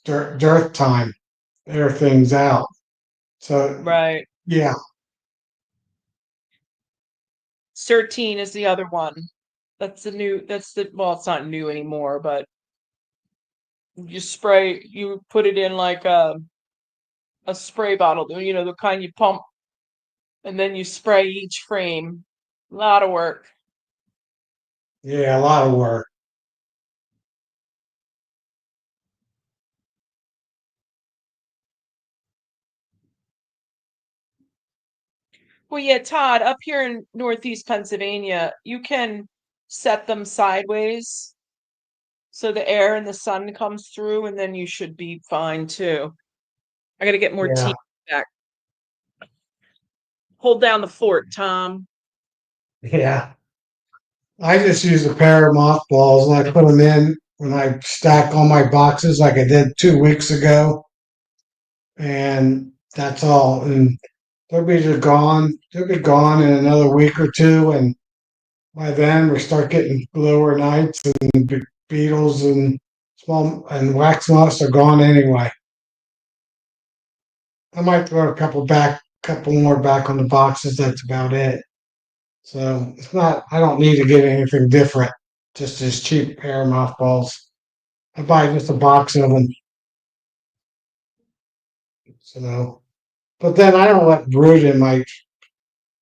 dearth time, air things out. So right. yeah, 13 is the other one. That's the well, it's not new anymore, but you put it in like a spray bottle, the kind you pump, and then you spray each frame. A lot of work. yeah, a lot of work. Well, yeah, Todd, up here in Northeast Pennsylvania, you can set them sideways so the air and the sun comes through, and then you should be fine too. I gotta get more tea Yeah, back. Hold down the fort, Tom. yeah. I just use a pair of mothballs and I put them in when I stack all my boxes like I did 2 weeks ago. And that's all. And they'll be gone in another week or two. And by then we start getting lower nights and beetles and small and wax moths are gone anyway. I might throw couple more back on the boxes. That's about it. So it's not, I don't need to get anything different. Just this cheap pair of mothballs. I buy just a box of them. So, but then I don't let brood in my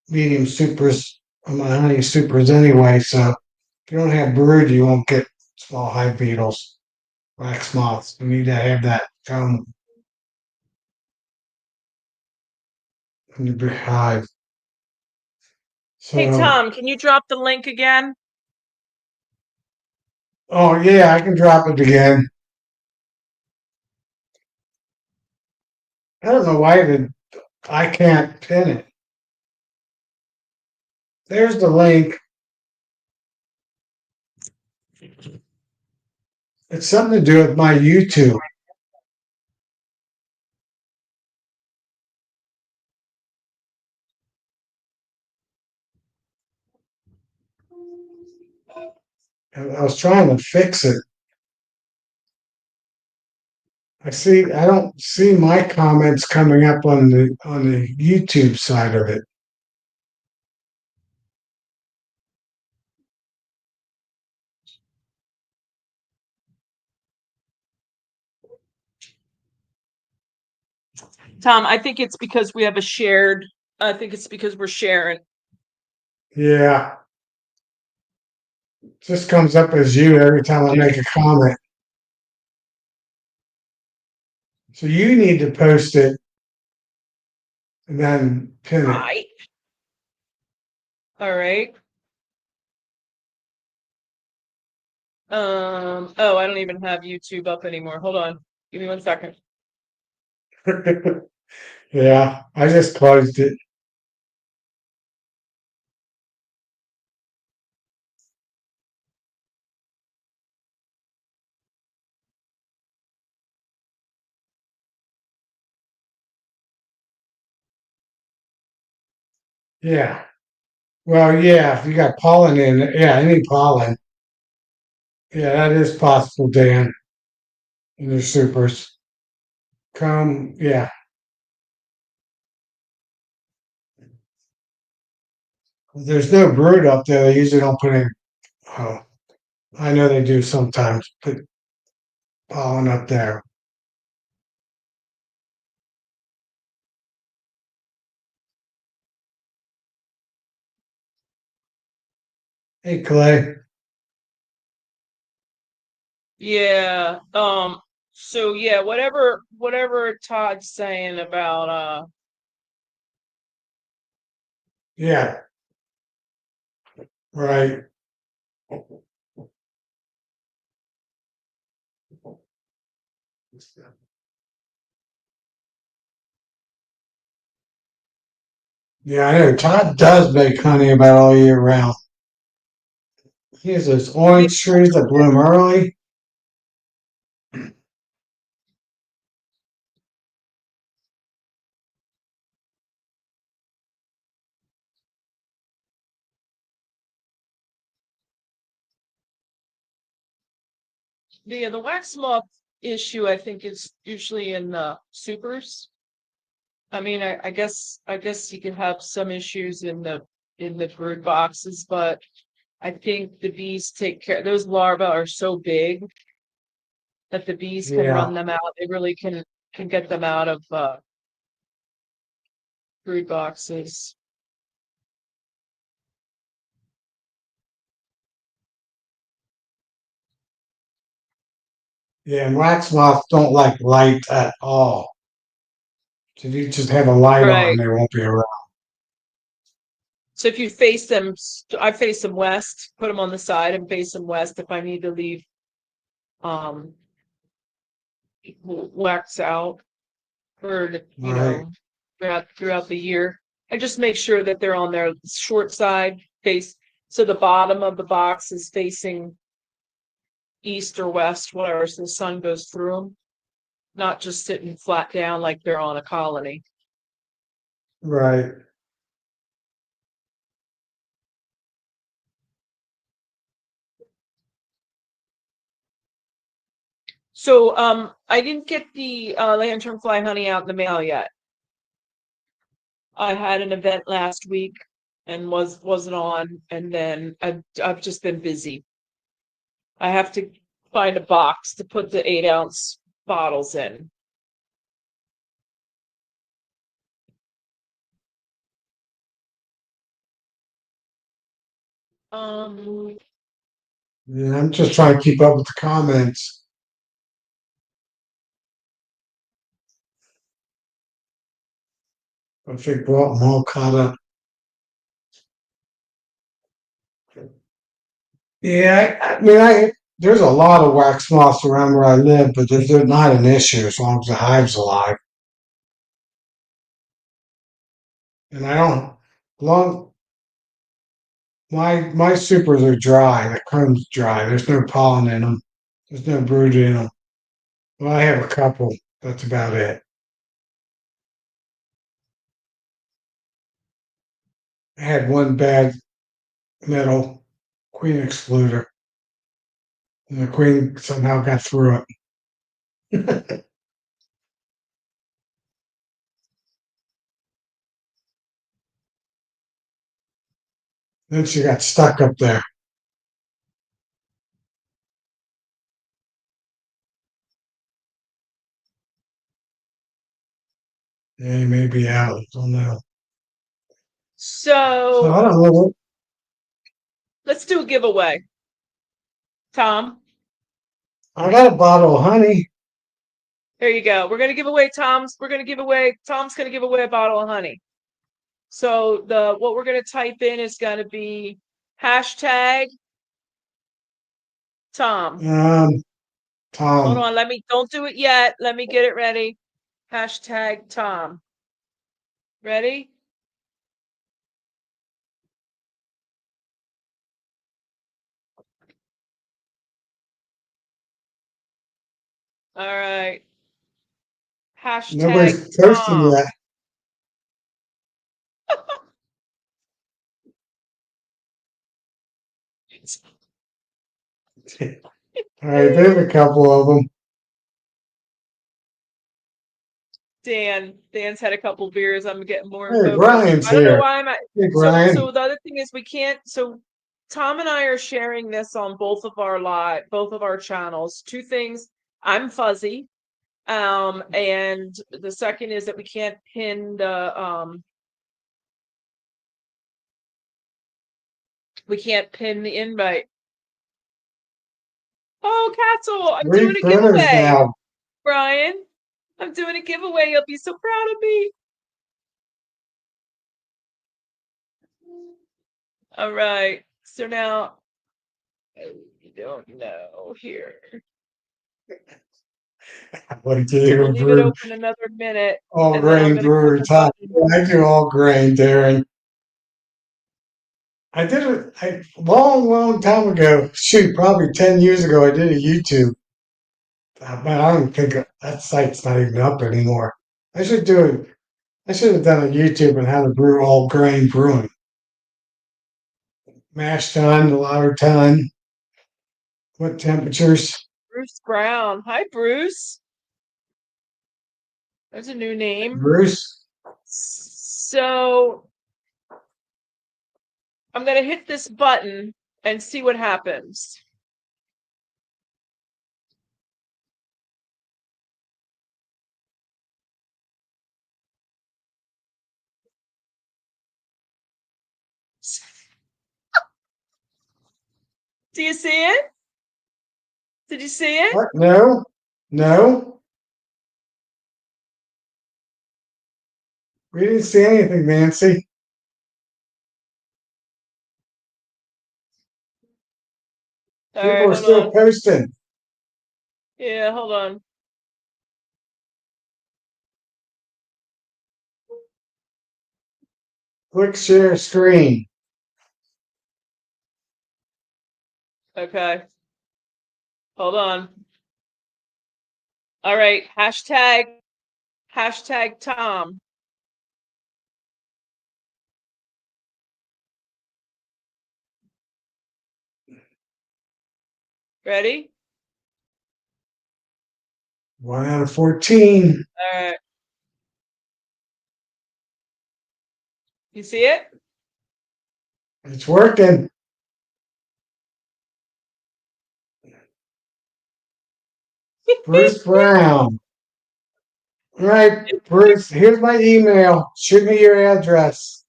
medium supers or my honey supers anyway. So if you don't have brood, you won't get small hive beetles, wax moths. You need to have that comb in your big hive. Hey, So, Tom, can you drop the link again? oh yeah, I can drop it again. I don't know why I can't pin it. There's the link. It's something to do with my YouTube. I was trying to fix it. I don't see my comments coming up on the YouTube side of it. Tom, I think it's because we have a shared, I think it's because we're sharing. Yeah. Just comes up as you every time I make a comment. So you need to post it and then pin it. Right. All right. Oh, I don't even have YouTube up anymore. Hold on. Give me 1 second. Yeah, I just closed it. Yeah. Well, yeah, if you got pollen in it, yeah, any pollen. Yeah, that is possible, Dan, in your supers. Yeah. If there's no brood up there, they usually don't put any. Oh, I know they do sometimes put pollen up there. Hey, Clay. Yeah. So yeah, whatever Todd's saying about Yeah, right. Yeah, I know. Todd does make honey about all year round. He has those yeah, orange trees that bloom early. the wax moth issue I think is usually in the supers. I mean, I guess you can have some issues in the brood boxes, but I think the bees take care. Those larvae are so big that the bees can Yeah, run them out. They really can get them out of brood boxes. yeah, and wax moths don't like light at all. So if you just have a light on, Right. they won't be around. So if you face them, I face them west, put them on the side and face them west if I need to leave wax out for Right. throughout the year. I just make sure that they're on their short side face, so the bottom of the box is facing east or west, whatever, so the sun goes through them, not just sitting flat down like they're on a colony. Right. So I didn't get the lanternfly honey out in the mail yet. I had an event last week and wasn't on, and then I've just been busy. I have to find a box to put the 8-ounce bottles in. Yeah, I'm just trying to keep up with the comments. I think well, I'm all caught up. Yeah, I mean, there's a lot of wax moths around where I live, but they're not an issue as long as the hive's alive. And I don't long my supers are dry. The comb's dry. There's no pollen in them. There's no brood in them. Well, I have a couple. That's about it. I had one bad metal queen excluder, and the queen somehow got through it. Then she got stuck up there. Yeah, he may be out. I don't know. So I So don't know what. let's do a giveaway. Tom, I got a bottle of honey. there you go. We're gonna give away Tom's. Tom's gonna give away a bottle of honey. So what we're gonna type in is gonna be hashtag Tom. Hold Tom. on, don't do it yet. Let me get it ready. Hashtag Tom. Ready? All right. Hashtag Nobody's posting Tom. yet. All right, there's a couple of them. Dan's had a couple beers. I'm getting more Hey, focused. Brian's I don't know here. why I'm at. Hey, So Brian. the other thing is we can't. So Tom and I are sharing this on both of our channels. Two things. I'm fuzzy. And the second is that we can't pin the invite. Oh, Castle, I'm Three doing a printers giveaway, now. Brian. I'm doing a giveaway. You'll be so proud of me. All right. So now I don't know here. What do you We'll leave it brew? open another minute, All and then I'm grain gonna click brewery a time. button. I do all grain, Darren. I did it a long time ago. Shoot, probably 10 years ago. I did a YouTube, but I don't think that site's not even up anymore. I should do it. I should have done a YouTube on how to brew all grain brewing. Mash tun, the lauter tun, what temperatures? Bruce Brown. Hi, Bruce. There's a new name. Bruce. So I'm gonna hit this button and see what happens. Do you see it? Did you see it? What? No, no. We didn't see anything, Nancy. All People right, are hold still on. posting. Yeah, hold on. Click share screen. Okay. Hold on. All right. Hashtag Tom. Ready? 1 out of 14. All right. You see it? It's working. Bruce Brown. All right, Bruce, here's my email. Shoot me your address.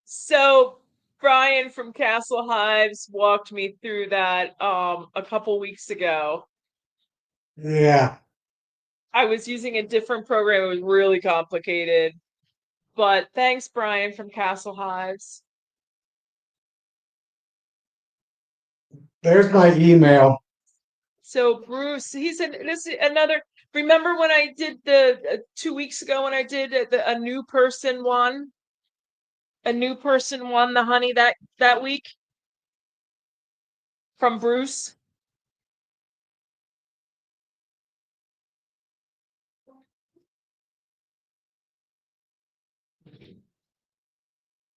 So Brian from Castle Hives walked me through that a couple weeks ago. Yeah. I was using a different program. It was really complicated. But thanks, Brian from Castle Hives. There's my email. So Bruce, this is another. Remember when I did the 2 weeks ago when I did a new person one? A new person won the honey that week from Bruce.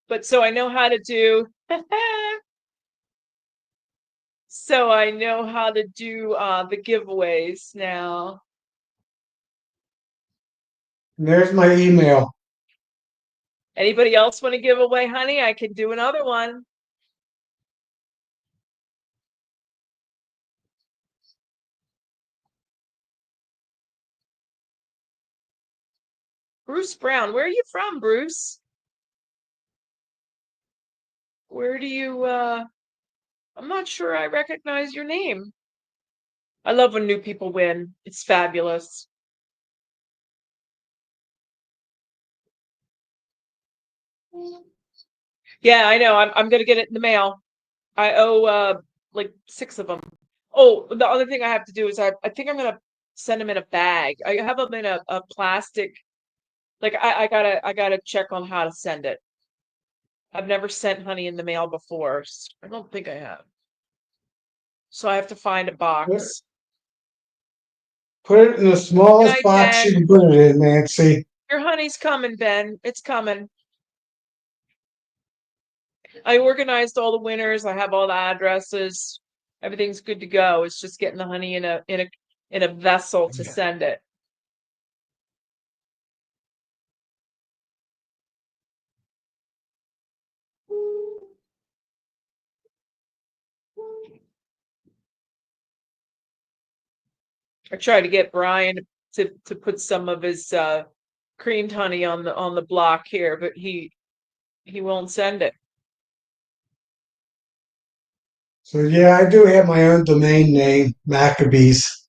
But so I know how to do. So I know how to do the giveaways now. There's my email. Anybody else want to give away honey? I can do another one. Bruce Brown, where are you from, Bruce? Where do you I'm not sure I recognize your name. I love when new people win. It's fabulous. Yeah, I know. I'm gonna get it in the mail. I owe like 6 of them. Oh, the other thing I have to do is I think I'm gonna send them in a bag. I have them in a plastic. Like I gotta check on how to send it. I've never sent honey in the mail before. I don't think I have. So I have to find a box. Put it in the Good smallest night, box you Ben. can put it in, Nancy. Your honey's coming, Ben. It's coming. I organized all the winners. I have all the addresses. Everything's good to go. It's just getting the honey in a vessel to send it. I tried to get Brian to put some of his creamed honey on the block here, but he won't send it. So yeah, I do have my own domain name, Maccabees.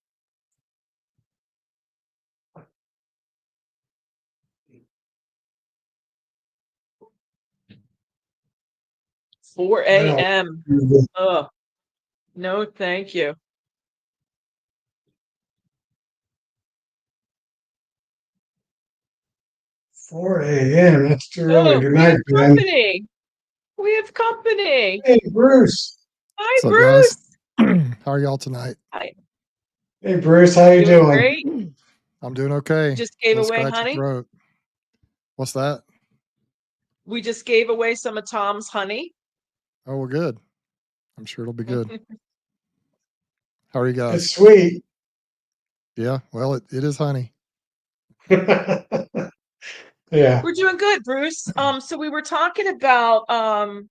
Four I don't a.m. use it. Oh, no, thank you. 4 a.m. That's too early. Oh, Good we night, have Ben. company. We have company. Hey, Bruce. Hi, What's up, guys? Bruce. How are y'all tonight? Hi. Hey, Bruce. How you Doing doing? great. I'm doing okay. Just gave Little away scratchy honey. throat. What's that? We just gave away some of Tom's honey. Oh, well, good. I'm sure it'll be good. How are you guys? It's sweet. Yeah, well, it is honey. Yeah. We're doing good, Bruce. So we were talking about the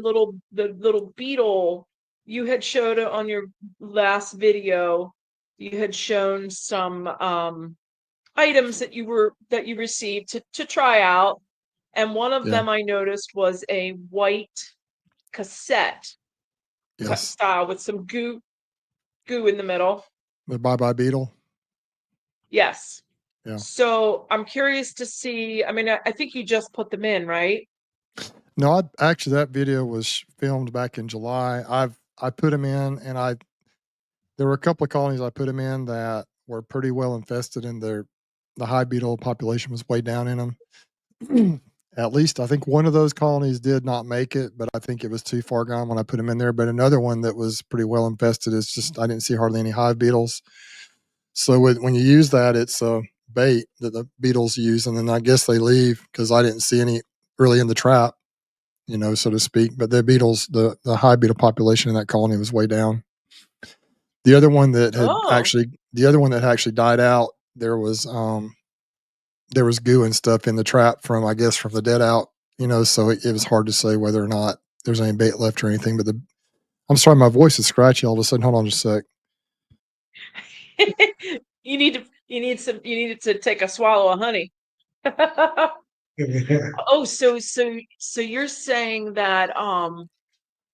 little beetle you had showed on your last video. You had shown some items that you received to try out, and one of Yeah. them I noticed was a white cassette Yes. style with some goo in the middle. The bye-bye Beetle. Yes. Yeah. So I'm curious to see. I mean, I think you just put them in, right? No, actually that video was filmed back in July. I put them in, and there were a couple of colonies I put them in that were pretty well infested, and the hive beetle population was way down in them. At least I think one of those colonies did not make it, but I think it was too far gone when I put them in there. But another one that was pretty well infested is just I didn't see hardly any hive beetles. So when you use that, it's a bait that the beetles use, and then I guess they leave because I didn't see any really in the trap, so to speak. But the beetles, the hive beetle population in that colony was way down. The other one that actually died out, there was goo and stuff in the trap from the dead out, so it was hard to say whether or not there's any bait left or anything. But I'm sorry, my voice is scratchy all of a sudden. Hold on just a sec. You need to take a swallow of honey. Oh, so you're saying that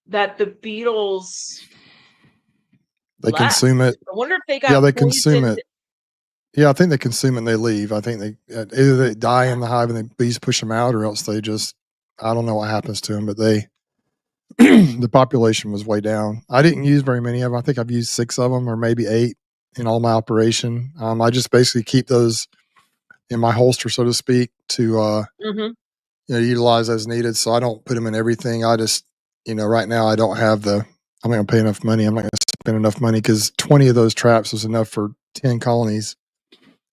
that the beetles They left. consume it. I wonder if they got Yeah, they poisoned. consume it. Yeah, I think they consume it and they leave. I think either they die in the hive and the bees push them out, or else they just, I don't know what happens to them, but the population was way down. I didn't use very many of them. I think I've used 6 of them or maybe 8 in all my operation. I just basically keep those in my holster, so to speak, to utilize as needed. So I don't put them in everything. I just, right now I don't have I'm not going to pay enough money. I'm not going to spend enough money because 20 of those traps was enough for 10 colonies.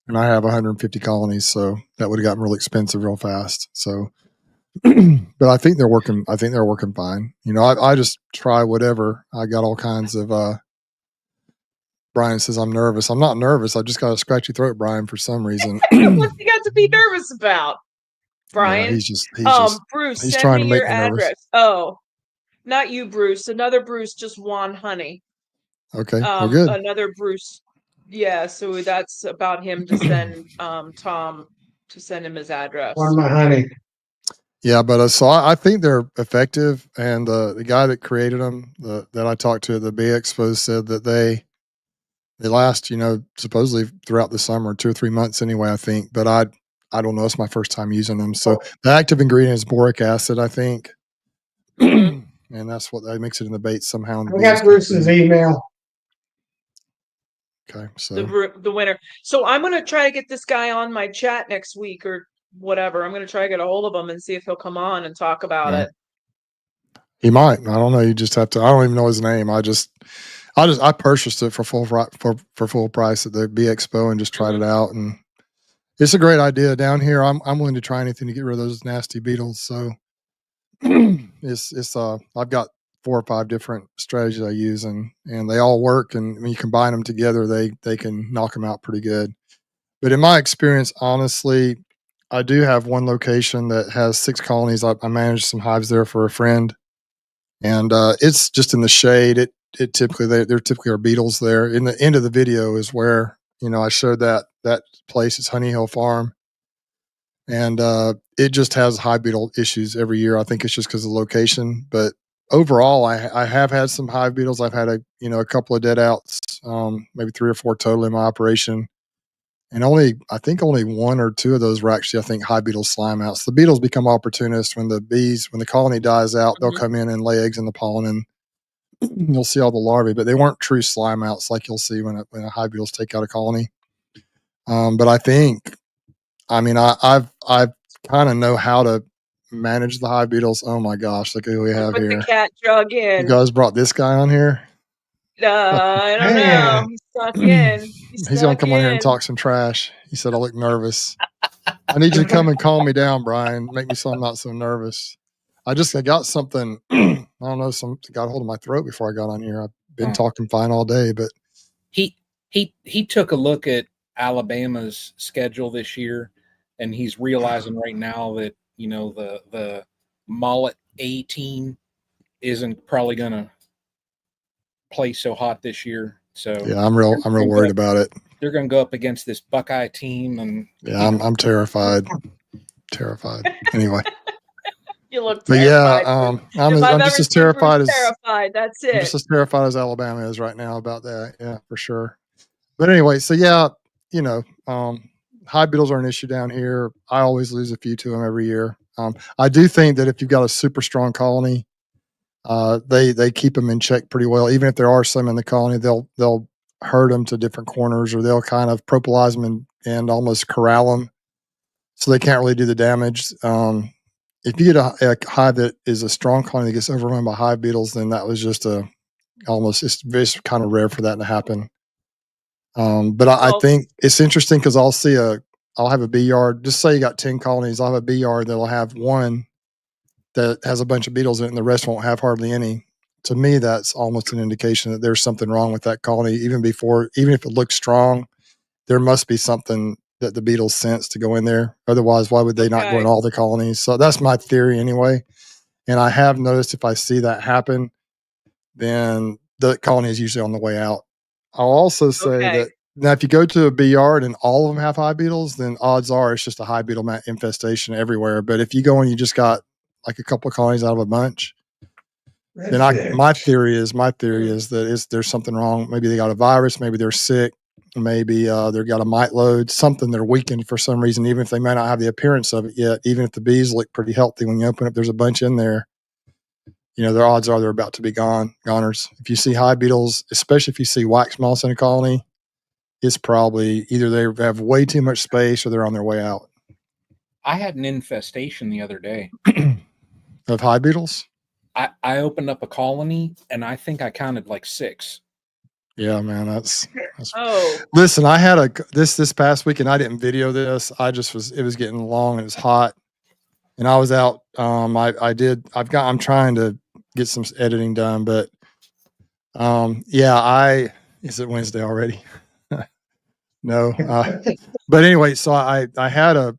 And I have 150 colonies, so that would have gotten real expensive real fast. So, but I think they're working. I think they're working fine. I just try whatever. I got all kinds of. Brian says I'm nervous. I'm not nervous. I just got a scratchy throat, Brian, for some reason. What's he got to be nervous about, Brian? Yeah, Bruce, he's send trying me to make your me nervous. address. Oh, not you, Bruce. Another Bruce just won honey. Okay, well, good. Another Bruce. Yeah, so that's about him to send Tom to send him his address. On my honey. Yeah, but so I think they're effective, and the guy that created them, that I talked to at the Bee Expo, said that they last, supposedly throughout the summer, 2 or 3 months anyway, I think. But I don't know. It's my first time using them. So the active ingredient is boric acid, I think, and that's what they mix it in the bait somehow. I got Bruce's email. Okay, so the winner. So I'm gonna try to get this guy on my chat next week or whatever. I'm gonna try to get a hold of him and see if he'll come on and talk about it. He might. I don't know. You just have to. I don't even know his name. I purchased it for full price at the Bee Expo and just tried it out, and it's a great idea down here. I'm willing to try anything to get rid of those nasty beetles. So I've got 4 or 5 different strategies I use, and they all work. And when you combine them together, they can knock them out pretty good. But in my experience, honestly, I do have one location that has 6 colonies. I manage some hives there for a friend, and it's just in the shade. It typically there typically are beetles there. In the end of the video is where I showed that place. It's Honey Hill Farm, and it just has high beetle issues every year. I think it's just because of the location, but overall, I have had some hive beetles. I've had a couple of dead outs, maybe 3 or 4 total in my operation. And I think only 1 or 2 of those were actually, I think, high beetle slime outs. The beetles become opportunists when the colony dies out. They'll come in and lay eggs in the pollen, and you'll see all the larvae, but they weren't true slime outs like you'll see when a high beetles take out a colony. But I think, I've kind of know how to manage the hive beetles. Oh my gosh, look who we have here. The cat drug in. You guys brought this guy on here? I don't know. He's stuck in. He's gonna come on here and talk some trash. He said I look nervous. I need you to come and calm me down, Brian. Make me so I'm not so nervous. I got something. I don't know. Something got a hold of my throat before I got on here. I've been talking fine all day, but he took a look at Alabama's schedule this year, and he's realizing right now that the mullet A team isn't probably going to play so hot this year. So yeah, I'm real worried about it. They're going to go up against this Buckeye team, and yeah, I'm terrified. Terrified. Anyway. You look terrified. But yeah, I'm just as terrified as That's it. I'm just as terrified as Alabama is right now about that. Yeah, for sure. But anyway, so yeah, high beetles are an issue down here. I always lose a few to them every year. I do think that if you've got a super strong colony, they keep them in check pretty well. Even if there are some in the colony, they'll herd them to different corners, or they'll kind of propolize them and almost corral them, so they can't really do the damage. If you get a hive that is a strong colony that gets overrun by hive beetles, then that was just it's kind of rare for that to happen. But I Well, think it's interesting because I'll have a bee yard. Just say you got 10 colonies, I'll have a bee yard that'll have one that has a bunch of beetles in it and the rest won't have hardly any. To me, that's almost an indication that there's something wrong with that colony. Even if it looks strong, there must be something that the beetles sense to go in there. Otherwise, why would they not go in okay. all the colonies? So that's my theory anyway. And I have noticed if I see that happen, then the colony is usually on the way out. I'll also say Okay. that now, if you go to a bee yard and all of them have hive beetles, then odds are it's just a hive beetle infestation everywhere. But if you go and you just got like a couple of colonies out of a bunch, then my theory is that there's something wrong. Maybe they got a virus, maybe they're sick, maybe they've got a mite load, something they're weakened for some reason, even if they may not have the appearance of it yet. Even if the bees look pretty healthy, when you open up, there's a bunch in there. Their odds are they're about to be goners. If you see hive beetles, especially if you see wax moths in a colony, it's probably either they have way too much space or they're on their way out. I had an infestation the other day of hive beetles. I opened up a colony and I think I counted like 6. Yeah, man, that's Oh, listen, I had this past week and I didn't video this. It was getting long and it was hot and I was out. I'm trying to get some editing done, but is it Wednesday already? No. But anyway, so I had a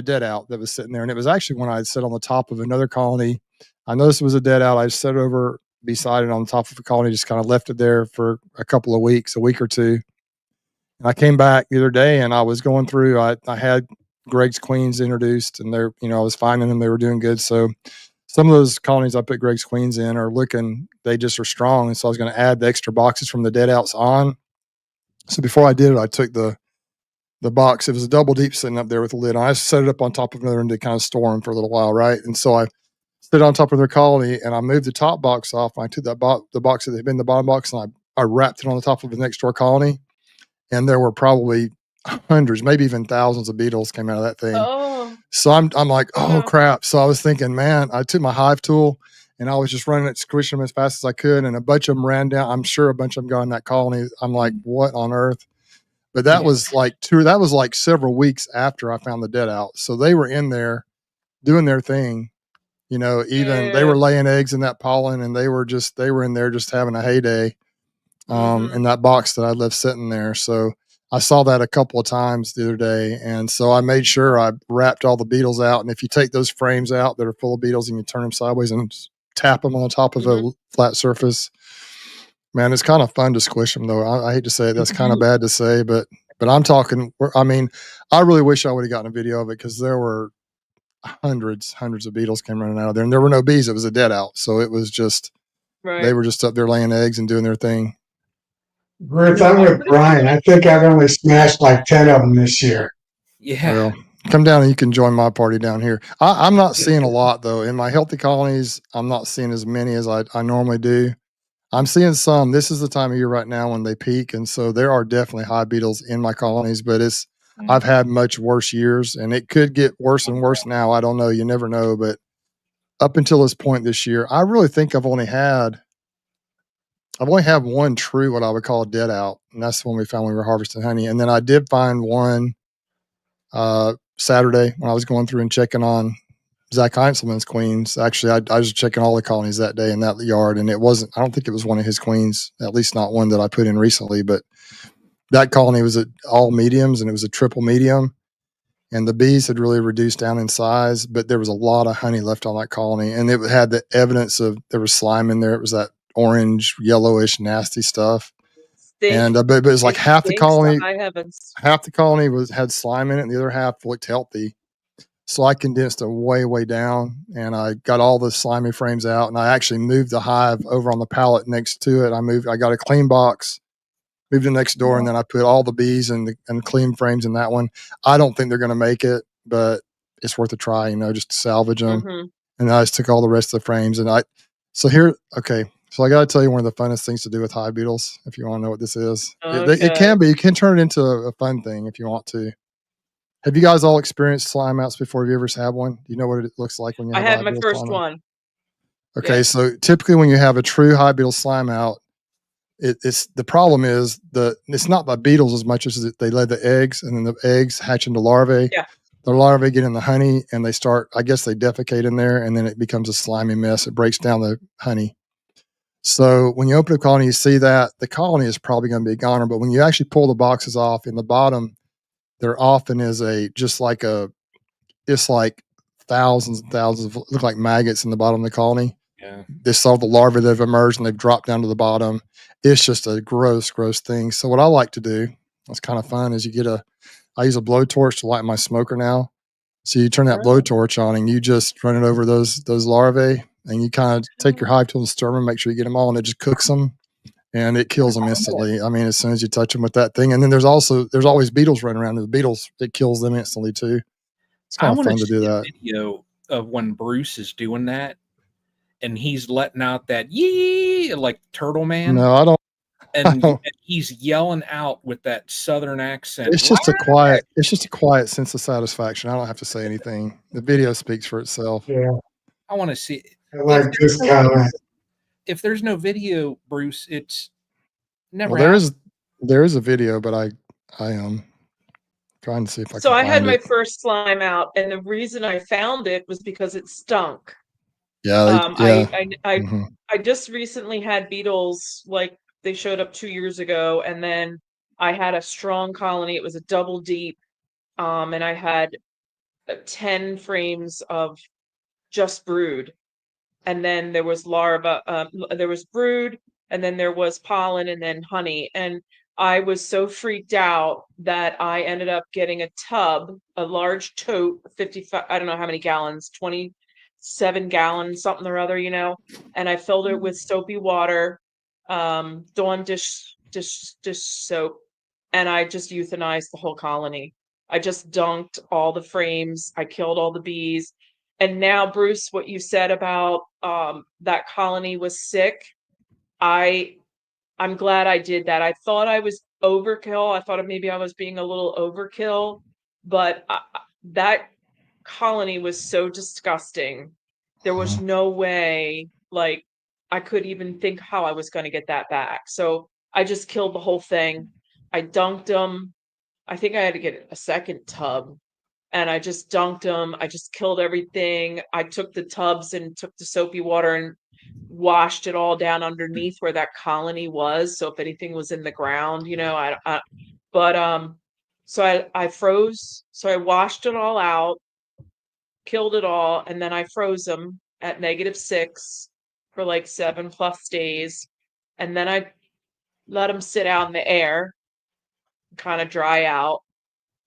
dead out that was sitting there, and it was actually when I had sat on the top of another colony. I noticed it was a dead out. I sat over beside it on the top of a colony, just kind of left it there for a couple of weeks, a week or two. And I came back the other day and I was going through, I had Greg's Queens introduced and I was finding them. They were doing good. So some of those colonies I put Greg's Queens in they just are strong. And so I was going to add the extra boxes from the dead outs on. So before I did it, I took the box. It was a double deep sitting up there with a lid. I set it up on top of another one to kind of store them for a little while, right? And so I stood on top of their colony and I moved the top box off. And I took the box that had been the bottom box and I wrapped it on the top of the next door colony. And there were probably hundreds, maybe even thousands of beetles came out of that thing. oh, So I'm like, oh wow. crap. So I was thinking, man, I took my hive tool and I was just running it, squishing them as fast as I could. And a bunch of them ran down. I'm sure a bunch of them got in that colony. I'm like, what on earth? But that was like several weeks after I found the dead out. So they were in there doing their thing. Even they were laying eggs in that pollen and they were in there just having a heyday in that box that I left sitting there. So I saw that a couple of times the other day. And so I made sure I wrapped all the beetles out. And if you take those frames out that are full of beetles and you turn them sideways and tap them on the top of a flat surface, man, it's kind of fun to squish them though. I hate to say it. That's kind of bad to say, but I'm talking, I really wish I would have gotten a video of it because there were hundreds of beetles came running out of there and there were no bees. It was a dead out. So it was just, they were just up there laying eggs and doing their thing. Ruth, I'm with Brian. I think I've only smashed like 10 of them this year. Yeah. Well, come down and you can join my party down here. I'm not seeing a lot though. In my healthy colonies, I'm not seeing as many as I normally do. I'm seeing some. This is the time of year right now when they peak. And so there are definitely hive beetles in my colonies, but I've had much worse years and it could get worse and worse now. I don't know. You never know. But up until this point this year, I really think I've only had one true, what I would call a dead out. And that's when we found we were harvesting honey. And then I did find one Saturday when I was going through and checking on Zach Heinzelman's queens. Actually, I was checking all the colonies that day in that yard. And I don't think it was one of his queens, at least not one that I put in recently. But that colony was at all mediums and it was a triple medium. And the bees had really reduced down in size, but there was a lot of honey left on that colony. And it had the evidence of there was slime in there. It was that orange, yellowish, nasty stuff. And but it was like half the colony had slime in it, and the other half looked healthy. So I condensed it way down, and I got all the slimy frames out, and I actually moved the hive over on the pallet next to it. I got a clean box, moved it next door, and then I put all the bees and clean frames in that one. I don't think they're going to make it, but it's worth a try, just to salvage them. Mhm. And I just took all the rest of the frames so I got to tell you one of the funnest things to do with hive beetles, if you want to know what this is. It Okay. can be, you can turn it into a fun thing if you want to. Have you guys all experienced slime outs before? Have you ever had one? Do you know what it looks like when you I have a had hive my beetle first slime out? one. Okay, Yeah. so typically when you have a true hive beetle slime out, it's the problem is it's not by beetles as much as they lay the eggs, and then the eggs hatch into larvae. Yeah. The larvae get in the honey and they start, I guess they defecate in there, and then it becomes a slimy mess. It breaks down the honey. So when you open a colony, you see that the colony is probably going to be a goner, but when you actually pull the boxes off, in the bottom, there often is it's like thousands and thousands of, look like maggots in the bottom of the colony. Yeah. They saw the larvae that have emerged and they've dropped down to the bottom. It's just a gross thing. So what I like to do, it's kind of fun, is I use a blowtorch to light my smoker now. So you turn that blowtorch on and you just run it over those larvae, and you kind of take your hive tool and stir them, make sure you get them all, and it just cooks them and it kills them instantly. I mean, as soon as you touch them with that thing. And then there's always beetles running around, and the beetles, it kills them instantly too. It's I kind of want fun to to do see a that. video of when Bruce is doing that, and he's letting out that yee like Turtle Man. No, I don't. And he's yelling out with that Southern accent. It's just a quiet sense of satisfaction. I don't have to say anything. The video speaks for itself. Yeah, I want to see. I like this comment. If there's no video, Bruce, it's never. Well, there is a video, but I am trying to see if I So can I had find my it. first slime out, and the reason I found it was because it stunk. Yeah, I just recently had beetles, like they showed up 2 years ago, and then I had a strong colony. It was a double deep, and I had 10 frames of just brood, and then there was larva, there was brood, and then there was pollen, and then honey. And I was so freaked out that I ended up getting a tub, a large tote, 55, I don't know how many gallons, 27 gallons, something or other, and I filled it with soapy water, Dawn dish soap, and I just euthanized the whole colony. I just dunked all the frames. I killed all the bees. And now, Bruce, what you said about that colony was sick, I'm glad I did that. I thought I was overkill. I thought maybe I was being a little overkill, but that colony was so disgusting. There was no way, like, I could even think how I was going to get that back. So I just killed the whole thing. I dunked them. I think I had to get a second tub, and I just dunked them. I just killed everything. I took the tubs and took the soapy water and washed it all down underneath where that colony was. So if anything was in the ground, so I froze. So I washed it all out, killed it all, and then I froze them at -6 for like 7+ days. And then I let them sit out in the air, kind of dry out.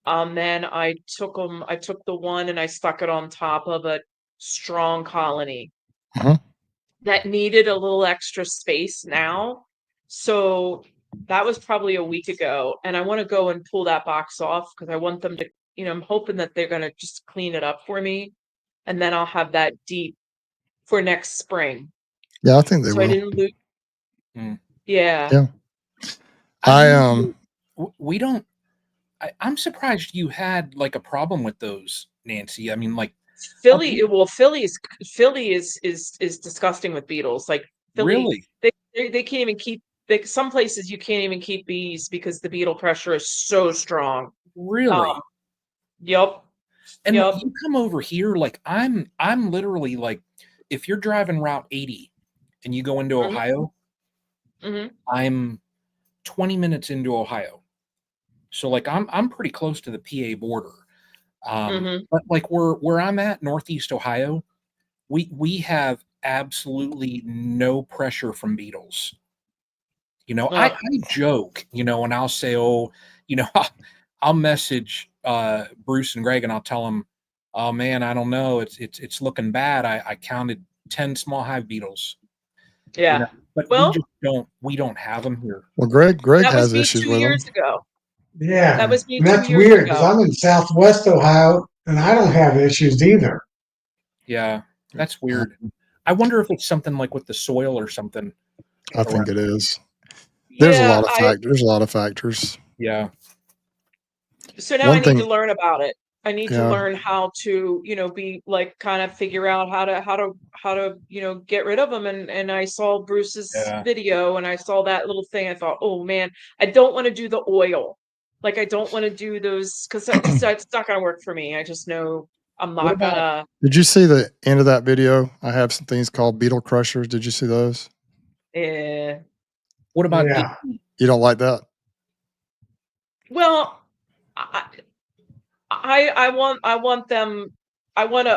Then I took the one and I stuck it on top of a strong colony that needed a little extra space now. So that was probably a week ago. And I want to go and pull that box off because I want them to, I'm hoping that they're going to just clean it up for me. And then I'll have that deep for next spring. Yeah, I think they So will. I didn't lose. Yeah. Yeah. We don't. I'm surprised you had like a problem with those, Nancy. I mean, like Philly is disgusting with beetles. Like Philly, really, they can't even keep. Some places you can't even keep bees because the beetle pressure is so strong. really. Yep. And when you come over here, like I'm literally like, if you're driving Route 80 and you go into Ohio, I'm 20 minutes into Ohio. So like I'm pretty close to the PA border. But like where I'm at, Northeast Ohio, we have absolutely no pressure from beetles. I joke, and I'll say, I'll message Bruce and Greg and I'll tell them, oh man, I don't know, it's looking bad. I counted 10 small hive beetles. Yeah. But we don't have them here. Well, Greg has was me issues 2 with them. years ago. Yeah, That was me and 2 that's years weird because ago. I'm in Southwest Ohio, and I don't have issues either. Yeah, that's weird. I wonder if it's something like with the soil or something. I think it is. There's a Yeah, lot of factors. There's a lot of factors. Yeah. so now I One need to thing, learn about it. I need to yeah. learn how to, be like kind of figure out how to, get rid of them. And I saw Bruce's Yeah. video and I saw that little thing. I thought, oh man, I don't want to do the oil. Like I don't want to do those because that's not gonna work for me. I just know I'm What not about gonna. Did you see the end of that video? I have some things called beetle crushers. Did you see those? Eh. what about Yeah. You don't like that? Well, I I want them. I want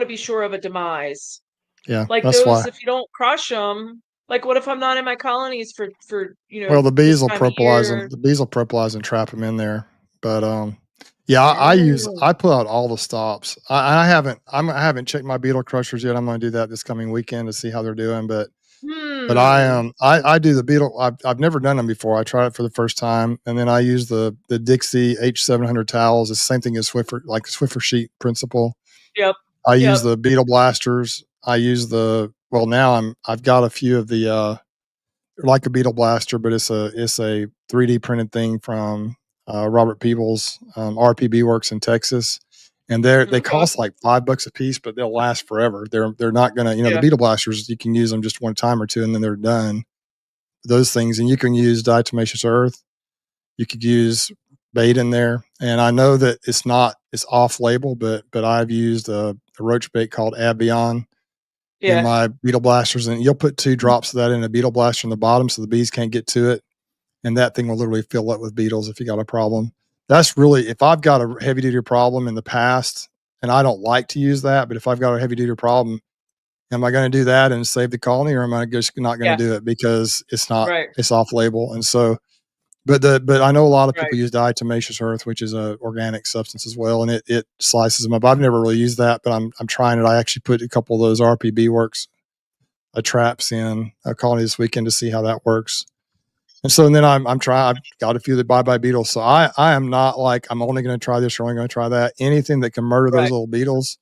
to be sure of a demise. Yeah, Like that's those, why. if you don't crush them, like what if I'm not in my colonies for Well, the bees this will time of propolis them. year? The bees will propolis and trap them in there. But yeah, Oh, I put out all the stops. I haven't checked my beetle crushers yet. I'm going to do that this coming weekend to see how they're doing. But hmm. I do the beetle. I've never done them before. I tried it for the first time, and then I use the Dixie H700 towels. It's the same thing as Swiffer, like the Swiffer sheet principle. Yep. I use Yep. the beetle blasters. I use well now I've got a few of the like a beetle blaster, but it's a 3D printed thing from Robert Peebles, RPB Works in Texas, and they Okay. cost like $5 a piece, but they'll last forever. They're not gonna, the Yeah. beetle blasters, you can use them just one time or two, and then they're done. Those things, and you can use diatomaceous earth. You could use bait in there, and I know that it's off label, but I've used a roach bait called Avion in Yeah. my beetle blasters, and you'll put 2 drops of that in a beetle blaster in the bottom so the bees can't get to it, and that thing will literally fill up with beetles if you got a problem. That's really, if I've got a heavy duty problem in the past, and I don't like to use that, but if I've got a heavy duty problem, am I going to do that and save the colony, or am I just not going to Yeah. do it because Right. it's off label? And so, but I know a lot of Right. people use diatomaceous earth, which is a organic substance as well, and it slices them up. I've never really used that, but I'm trying it. I actually put a couple of those RPB Works traps in a colony this weekend to see how that works. And so then I'm trying. I've got a few of the bye beetles. So I am not like I'm only going to try this or only going to try that. Anything that can murder those Right. little beetles,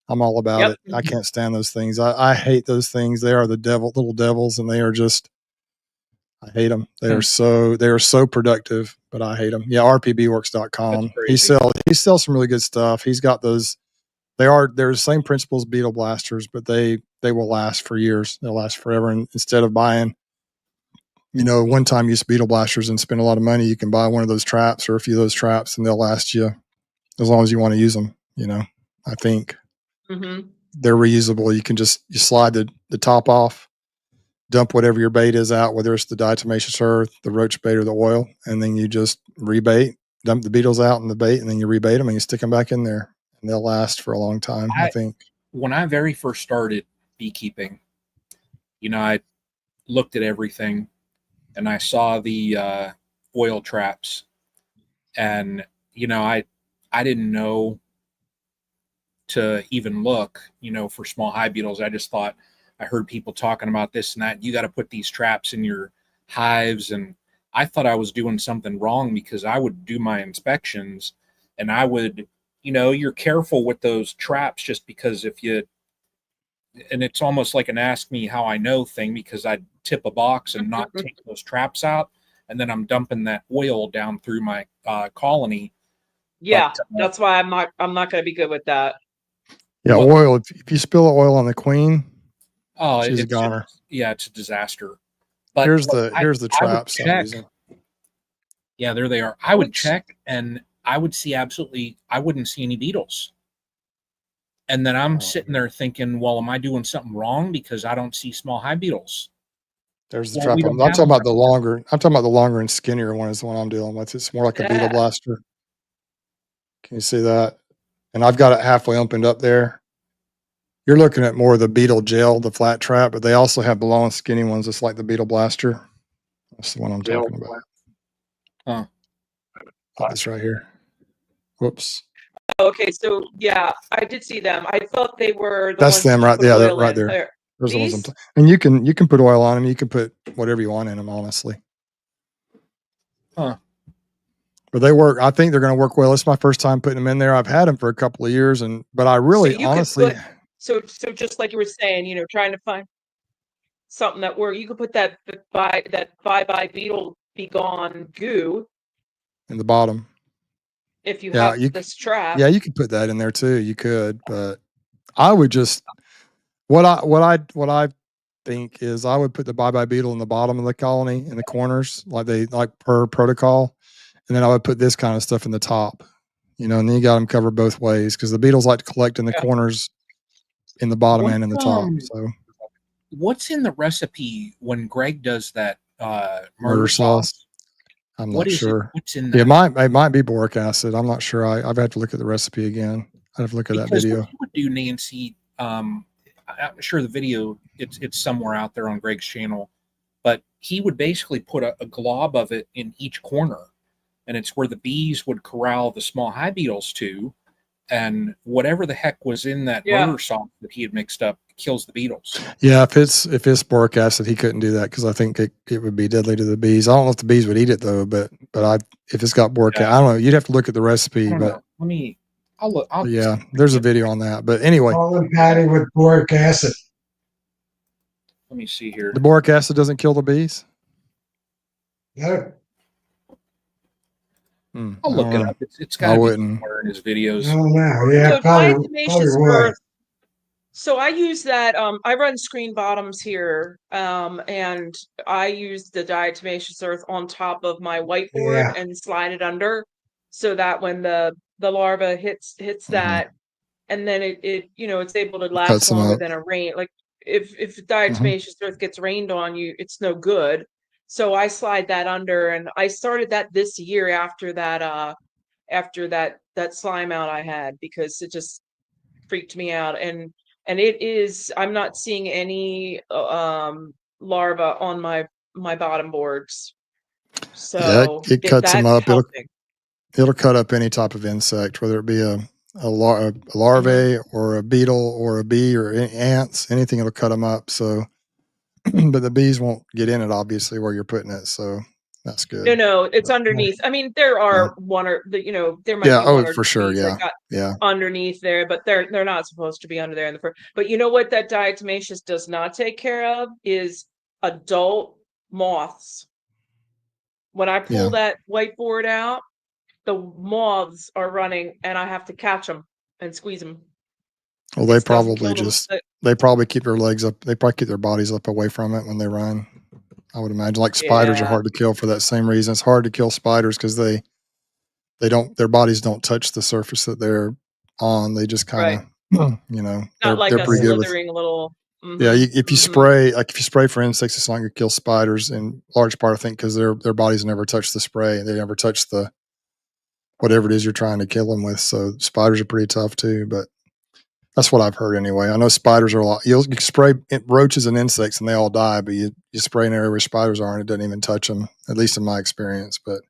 I'm all about Yep. it. I can't stand those things. I hate those things. They are the little devils, and they are just. I hate them. They are so productive, but I hate them. Yeah, That's rpbworks.com. crazy. He sells some really good stuff. He's got those. They're the same principles beetle blasters, but they will last for years. They'll last forever. And instead of buying, one time use beetle blasters and spend a lot of money, you can buy one of those traps or a few of those traps, and they'll last you as long as you want to use them. I think Mm-hmm. they're reusable. You can you slide the top off, dump whatever your bait is out, whether it's the diatomaceous earth, the roach bait, or the oil, and then you just rebait, dump the beetles out in the bait, and then you rebait them and you stick them back in there, and they'll last for a long time, I think. When I very first started beekeeping, I looked at everything and I saw the oil traps, and I didn't know to even look, for small hive beetles. I just thought, I heard people talking about this and that. You got to put these traps in your hives, and I thought I was doing something wrong because I would do my inspections, and I would, you're careful with those traps just because and it's almost like an ask me how I know thing, because I'd tip a box and not take those traps out, and then I'm dumping that oil down through my colony. Yeah. But That's why I'm not going to be good with that. Yeah, Well, oil. If you spill oil on the queen, oh, she's a goner. it's a disaster. But Here's the I would traps I'm check. using. Yeah, there they are. I would check, and I would see I wouldn't see any beetles. And then I'm sitting there thinking, well, am I doing something wrong because I don't see small hive beetles? There's the Well, trap. we I'm don't have talking them. about the longer. I'm talking about the longer and skinnier one is the one I'm dealing with. It's more like a beetle Yeah. blaster. Can you see that? And I've got it halfway opened up there. You're looking at more of the beetle gel, the flat trap, but they also have the long and skinny ones. It's like the beetle blaster. That's the one I'm talking about. Huh. This right here. Whoops. Okay. So yeah, I did see them. I thought they were the That's ones them that you right put there. oil Right in. there. Those are the ones I'm These? and you can put oil on them. You can put whatever you want in them, honestly. Huh. But they work. I think they're going to work well. It's my first time putting them in there. I've had them for a couple of years, but I So really, you could honestly, put so just like you were saying, trying to find something that works. You could put that bye Beetle Be Gone goo in the bottom. if you Yeah, have this trap. yeah, you could put that in there too. You could, but I would just what I think is I would put the bye beetle in the bottom of the colony in the corners, like per protocol, and then I would put this kind of stuff in the top. And then you got them covered both ways because the beetles like to collect in the Yeah. corners, in the bottom What, and in the top. So what's in the recipe when Greg does that murder sauce. I'm What not is sure. it? What's in It that? might be boric acid. I'm not sure. I've had to look at the recipe again. I'd have to look at that Because video. what he would do, Nancy, I'm sure the video it's somewhere out there on Greg's channel, but he would basically put a glob of it in each corner, and it's where the bees would corral the small hive beetles to, and whatever the heck was in that murder sauce that he had mixed up kills the beetles. Yeah, if it's boric acid, he couldn't do that because I think it would be deadly to the bees. I don't know if the bees would eat it though, but if it's got boric acid, I don't know. You'd have to look at the recipe, but I'll look. yeah, there's a video on that. But anyway, All in patty with boric acid. Let me see here. The boric acid doesn't kill the bees. No. I'll look it up. It's got to be somewhere in his videos. Oh no, yeah, So probably would. So I use that. I run screen bottoms here, and I use the diatomaceous earth on top of my whiteboard and slide it under, so that when the larva hits that, and then it's able to last longer than a rain. Like if diatomaceous earth gets rained on you, it's no good. So I slide that under, and I started that this year after that slime out I had, because it just freaked me out. And it is, I'm not seeing any larva on my bottom boards. So it cuts them that's up. helping. It'll cut up any type of insect, whether it be a larvae or a beetle or a bee or ants, anything. It'll cut them up. So, but the bees won't get in it, obviously, where you're putting it. So that's good. No, it's underneath. I mean, there are one or there might be one or for sure. bees that got underneath there, but they're not supposed to be under there in the first. But you know what that diatomaceous does not take care of is adult moths. When I pull that whiteboard out, the moths are running, and I have to catch them and squeeze them. Well, they probably keep their legs up. They probably keep their bodies up away from it when they run. I would imagine, like spiders are hard to kill for that same reason. It's hard to kill spiders because their bodies don't touch the surface that they're on. They just kind of, not like they're a pretty slithering good with, little. Yeah, if you spray for insects, it's not going to kill spiders in large part, I think, because their bodies never touch the spray and they never touch the whatever it is you're trying to kill them with. So spiders are pretty tough too, but that's what I've heard anyway. I know spiders are a lot. You spray roaches and insects and they all die, but you spray an area where spiders are and it doesn't even touch them, at least in my experience. But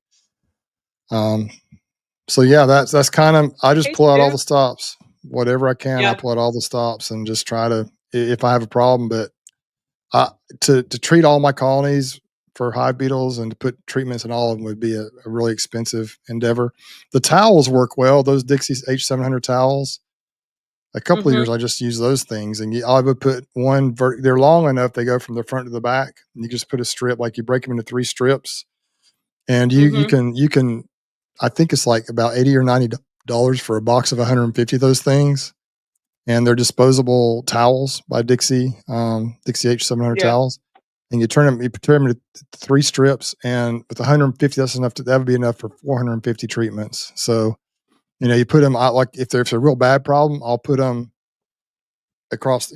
so yeah, that's kind of, I just pull out all the stops, whatever I can. I pull out all the stops and just try to, if I have a problem. But to treat all my colonies for hive beetles and to put treatments in all of them would be a really expensive endeavor. The towels work well. Those Dixie's H700 towels. A couple of years, I just use those things, and I would put one. They're long enough; they go from the front to the back. And you just put a strip, like you break them into 3 strips, and you can. I think it's like about $80 or $90 for a box of 150 of those things, and they're disposable towels by Dixie, Dixie H700 towels. And you turn them into 3 strips, and with 150, that's enough. That would be enough for 450 treatments. So. You put them out, like if there's a real bad problem, I'll put them across,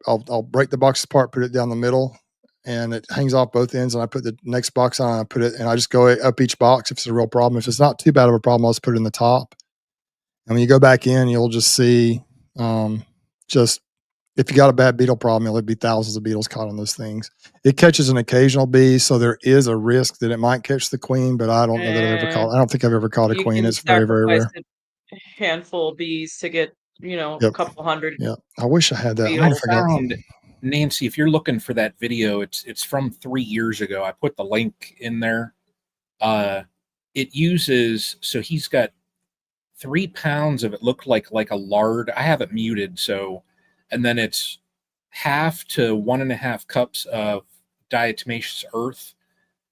I'll break the box apart, put it down the middle, and it hangs off both ends. And I put the next box on, I put it, and I just go up each box if it's a real problem. If it's not too bad of a problem, I'll just put it in the top. And when you go back in, you'll just see, just if you got a bad beetle problem, there'll be thousands of beetles caught on those things. It catches an occasional bee, so there is a risk that it might catch the queen, but I don't know that I've ever caught. I don't think I've ever caught a queen. It's very, very rare. Handful of bees to get a couple hundred. Yeah, I wish I had that. I found, Nancy, if you're looking for that video, it's from 3 years ago. I put the link in there. it uses, so he's got 3 pounds of it looked like a lard. I have it muted, so, and then it's half to 1.5 cups of diatomaceous earth,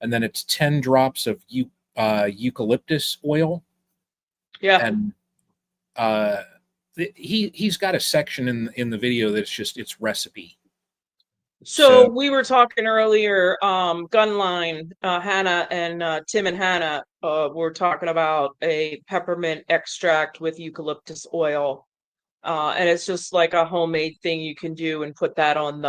and then it's 10 drops of eucalyptus oil. Yeah. And he's got a section in the video that's just its recipe. So we were talking earlier, Gunline, Hannah and Tim and Hannah were talking about a peppermint extract with eucalyptus oil. And it's just like a homemade thing you can do and put that on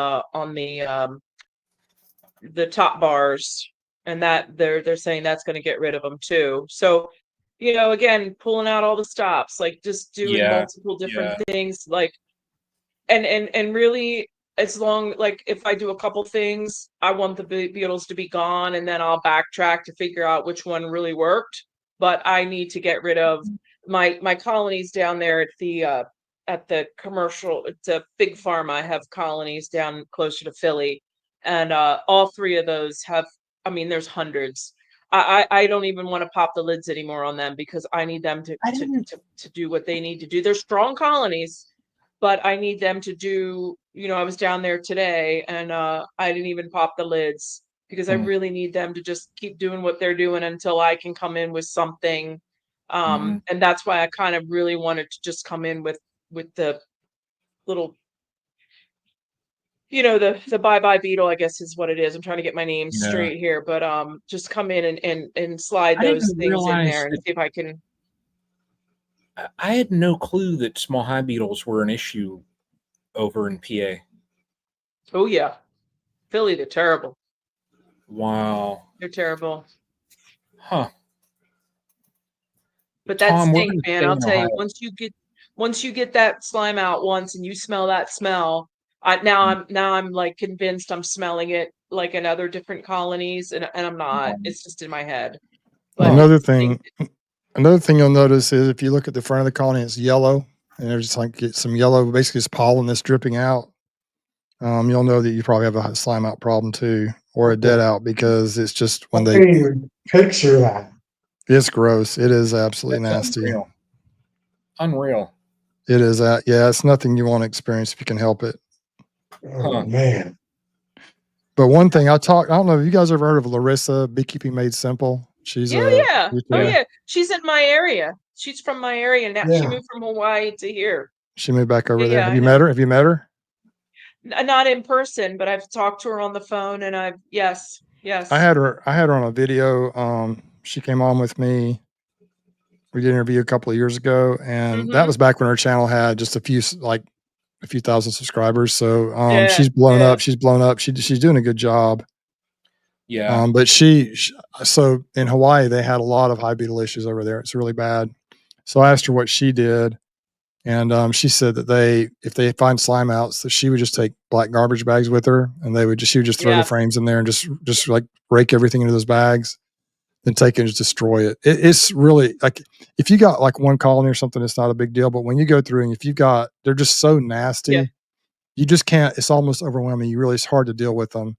the top bars, and that they're saying that's going to get rid of them too. So, again, pulling out all the stops, like just doing multiple different things, like and really, as long, like, if I do a couple things, I want the beetles to be gone, and then I'll backtrack to figure out which one really worked. But I need to get rid of my colonies down there at the commercial. It's a big farm. I have colonies down closer to Philly, and all three of those have. I mean, there's hundreds. I don't even want to pop the lids anymore on them, because I need them to do what they need to do. They're strong colonies, but I need them to do, I was down there today, and I didn't even pop the lids, because I really need them to just keep doing what they're doing until I can come in with something. And that's why I kind of really wanted to just come in with the little, the bye-bye beetle, I guess is what it is. I'm trying to get my name straight here, but just come in and slide those things in there and see if I can. I had no clue that small hive beetles were an issue over in PA. Oh yeah, Philly, they're terrible. Wow, they're terrible. Huh. But that stinks, man. I'll tell you, once you get that slime out once, and you smell that smell, now I'm like convinced I'm smelling it like in other different colonies, and I'm not. It's just in my head. But another thing you'll notice is if you look at the front of the colony, it's yellow, and there's like some yellow, basically it's pollen that's dripping out. You'll know that you probably have a slime out problem too, or a dead out, because it's just when I can't even picture that. It's gross. It is absolutely nasty. Unreal. It is yeah, it's nothing you want to experience if you can help it. Oh man. But one thing I don't know if you guys ever heard of Larissa, Beekeeping Made Simple. She's yeah. Oh yeah. She's in my area. She's from my area now. Yeah. She moved from Hawaii to here. She moved back over there. Yeah, Have you met her? Have you met her? Not in person, but I've talked to her on the phone, and yes. I had her on a video. She came on with me. We did an interview a couple of years ago, and that was back when her channel had just a few thousand subscribers. So she's blown up. She's blown up. She's doing a good job. Yeah. But so in Hawaii, they had a lot of hive beetle issues over there. It's really bad. So I asked her what she did, and she said that if they find slime outs, that she would just take black garbage bags with her, and she would just throw the frames in there and just like rake everything into those bags, then take it and just destroy it. It's really like, if you got like one colony or something, it's not a big deal. But when you go through, and if you've got, they're just so nasty, you just can't. It's almost overwhelming. It's hard to deal with them,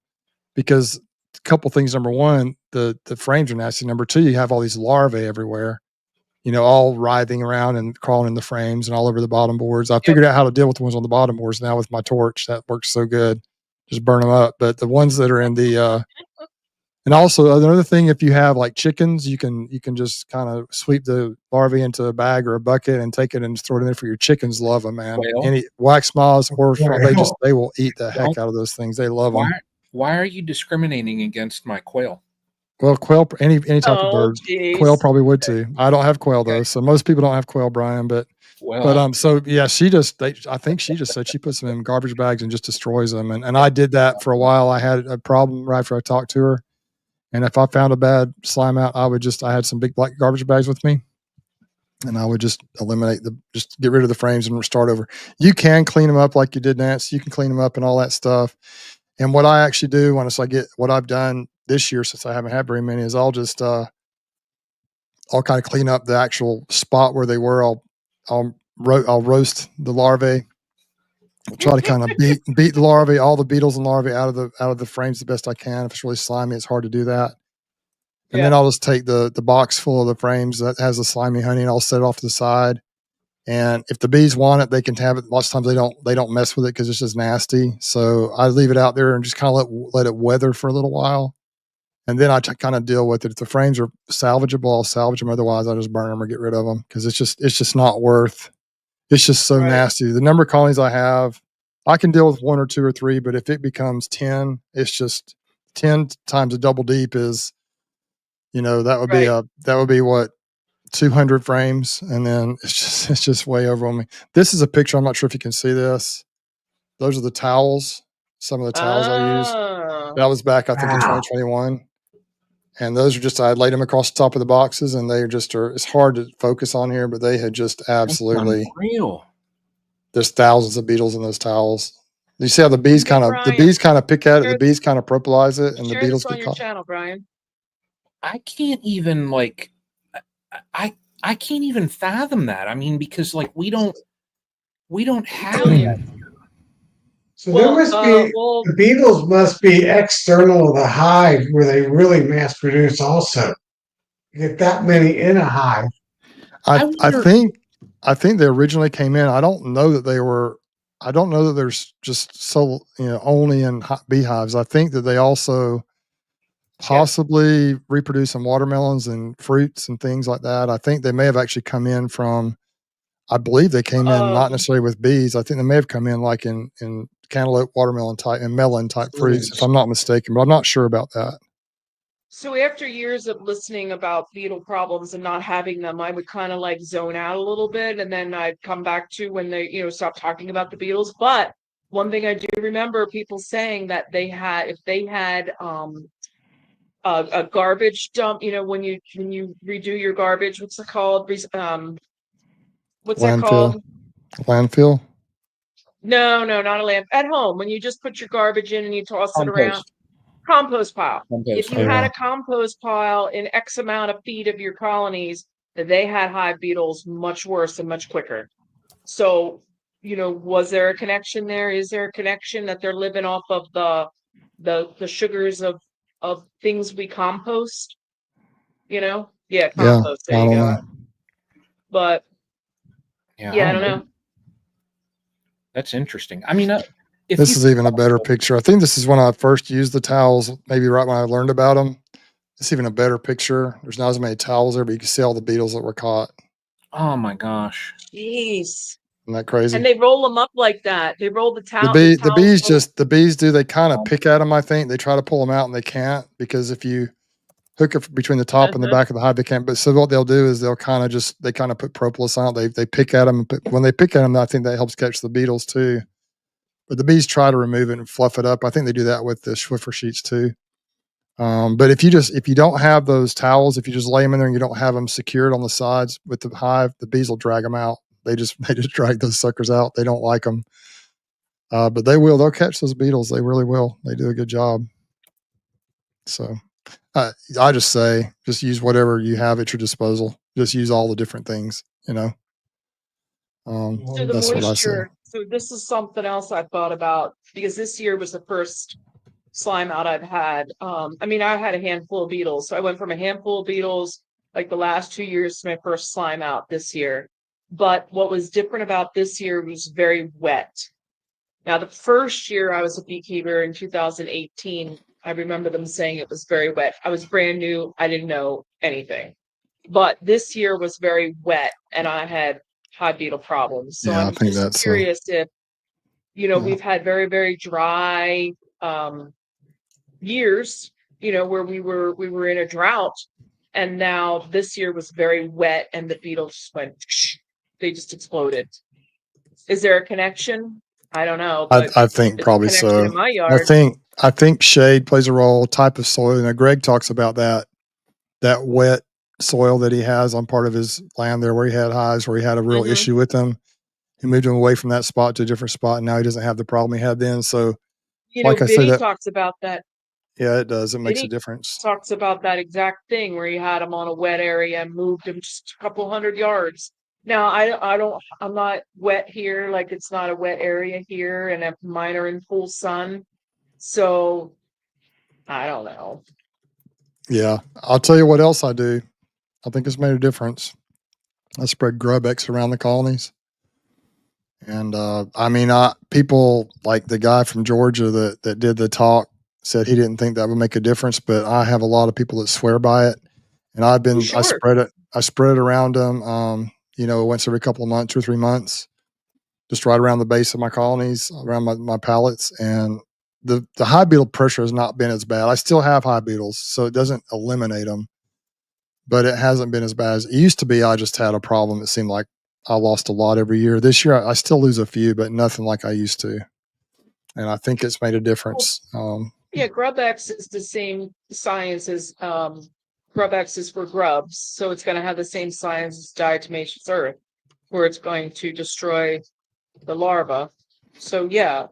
because a couple things. Number one, the frames are nasty. Number two, you have all these larvae everywhere, all writhing around and crawling in the frames and all over the bottom boards. I figured out how to deal with the ones on the bottom boards now with my torch. That works so good. Just burn them up. But the ones that are in the, and also another thing, if you have like chickens, you can just kind of sweep the larvae into a bag or a bucket and take it and just throw it in there for your chickens. Love them, man. Any wax moths, they will eat the heck out of those things. They love them. Why are you discriminating against my quail? Well, quail, any type of bird, quail probably would too. I don't have quail though, so most people don't have quail, Brian. But so yeah, I think she just said she puts them in garbage bags and just destroys them. And I did that for a while. I had a problem right after I talked to her, and if I found a bad slime out, I had some big black garbage bags with me, and I would just just get rid of the frames and start over. You can clean them up like you did, Nance. You can clean them up and all that stuff. And what I actually do what I've done this year, since I haven't had very many, is I'll just I'll kind of clean up the actual spot where they were. I'll roast the larvae. I'll try to kind of beat the larvae, all the beetles and larvae out of the frames the best I can. If it's really slimy, it's hard to do that. And then I'll just take the box full of the frames that has the slimy honey, and I'll set it off to the side. And if the bees want it, they can have it. Lots of times they don't mess with it because it's just nasty. So I leave it out there and just kind of let it weather for a little while. And then I kind of deal with it. If the frames are salvageable, I'll salvage them. Otherwise, I just burn them or get rid of them because it's just not worth. It's just so Right. nasty. The number of colonies I have, I can deal with 1 or 2 or 3, but if it becomes 10, it's just 10 times a double deep is, that would be what, 200 frames, and then it's just way overwhelming. This is a picture. I'm not sure if you can see this. Those are the towels. Some of the towels I used. Oh, That was back, I think, in Wow. 2021. And those are just, I laid them across the top of the boxes, and they just are, it's hard to focus on here, but they had just absolutely, Real. there's thousands of beetles in those towels. You see how the Hey, bees kind Brian, of pick at it, the share- bees kind of propolize it, and the share beetles this on get your caught. channel, Brian. I can't even I can't even fathom that. I mean, because like we don't have Brilliant. that. So there must be, Well, the beetles must be external to the hive where they really mass produce also. You get that many in a hive. I wonder- think they originally came in. I don't know that they were. I don't know that there's just so only in beehives. I think that they also possibly reproduce in watermelons and fruits and things like that. I think they may have actually come in from. I believe they came in not necessarily with bees. I think they may have come in like in cantaloupe, watermelon type, and melon type fruits, if I'm not mistaken. But I'm not sure about that. so after years of listening about beetle problems and not having them, I would kind of like zone out a little bit, and then I'd come back to when they, stop talking about the beetles. But one thing I do remember people saying that if they had a garbage dump, when you redo your garbage, what's it called? What's that called? Landfill. No, not a lamp. At home, when you just put your garbage in and you toss it around. Compost. Compost pile. If Compost. you had a compost pile in X amount of feet of your colonies, that they had hive beetles much worse and much quicker. So, was there a connection there? Is there a connection that they're living off of the sugars of things we compost? Yeah, Yeah, compost. There I you don't go. know. But Yeah, I don't know. That's interesting. I mean, if This you is even a better picture. I think this is when I first used the towels, maybe right when I learned about them. It's even a better picture. There's not as many towels there, but you can see all the beetles that were caught. oh my gosh. Jeez. Isn't that crazy? And they roll them up like that. They roll the towel. The bees do. They kind of pick at them. I think they try to pull them out and they can't, because if you hook it between the top and the back of the hive, they can't. But so what they'll do is they'll kind of put propolis on it. They pick at them. When they pick at them, I think that helps catch the beetles too. But the bees try to remove it and fluff it up. I think they do that with the Swiffer sheets too. But if you don't have those towels, if you just lay them in there and you don't have them secured on the sides with the hive, the bees will drag them out. They just drag those suckers out. They don't like them. But they'll catch those beetles. They really will. They do a good job. So I just say, just use whatever you have at your disposal. Just use all the different things, So the that's what I say. moisture. So this is something else I thought about, because this year was the first slime out I've had. I had a handful of beetles. So I went from a handful of beetles like the last 2 years to my first slime out this year. But what was different about this year was very wet. Now, the first year I was a beekeeper in 2018, I remember them saying it was very wet. I was brand new. I didn't know anything. But this year was very wet and I had hive beetle problems. So Yeah, I I'm think just that's curious if, Yeah. we've had very, very dry years, where we were in a drought, and now this year was very wet and the beetles just went, they just exploded. Is there a connection? I don't know, but I think it's a probably connection so. in my I yard. think shade plays a role, type of soil. Greg talks about that wet soil that he has on part of his land there where he had hives, where he had a real Mhm. issue with them. He moved him away from that spot to a different spot, and now he doesn't have the problem he had then. So, like I say, Biddy that talks about that. yeah, it does. It makes a Biddy difference. talks about that exact thing where he had him on a wet area and moved him just a couple hundred yards. Now I'm not wet here, like it's not a wet area here, and if mine are in full sun. So I don't know. Yeah. I'll tell you what else I do. I think it's made a difference. I spread Grub-X around the colonies. And I mean, people like the guy from Georgia that did the talk said he didn't think that would make a difference, but I have a lot of people that swear by it. And Oh, I sure. spread it around them, once every couple of months, 2 or 3 months, just right around the base of my colonies, around my pallets. And the high beetle pressure has not been as bad. I still have high beetles, so it doesn't eliminate them, but it hasn't been as bad as it used to be. I just had a problem. It seemed like I lost a lot every year. This year, I still lose a few, but nothing like I used to. And I think it's made a Well, difference. yeah, GrubX is the same science as GrubX is for grubs, so it's going to have the same science as diatomaceous earth, where it's going to destroy the larva. So yeah,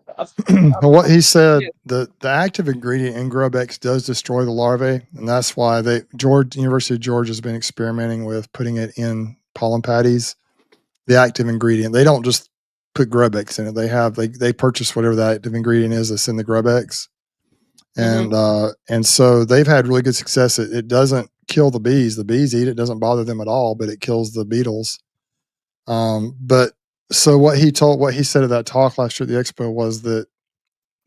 What he said, yeah. the active ingredient in Grub-X does destroy the larvae, and that's why University of Georgia has been experimenting with putting it in pollen patties. The active ingredient, they don't just put Grub-X in it. They purchase whatever the active ingredient is that's in the Grub-X. And so they've had really good success. It doesn't kill the bees. The bees eat it, doesn't bother them at all, but it kills the beetles. But so what he said at that talk last year at the expo was that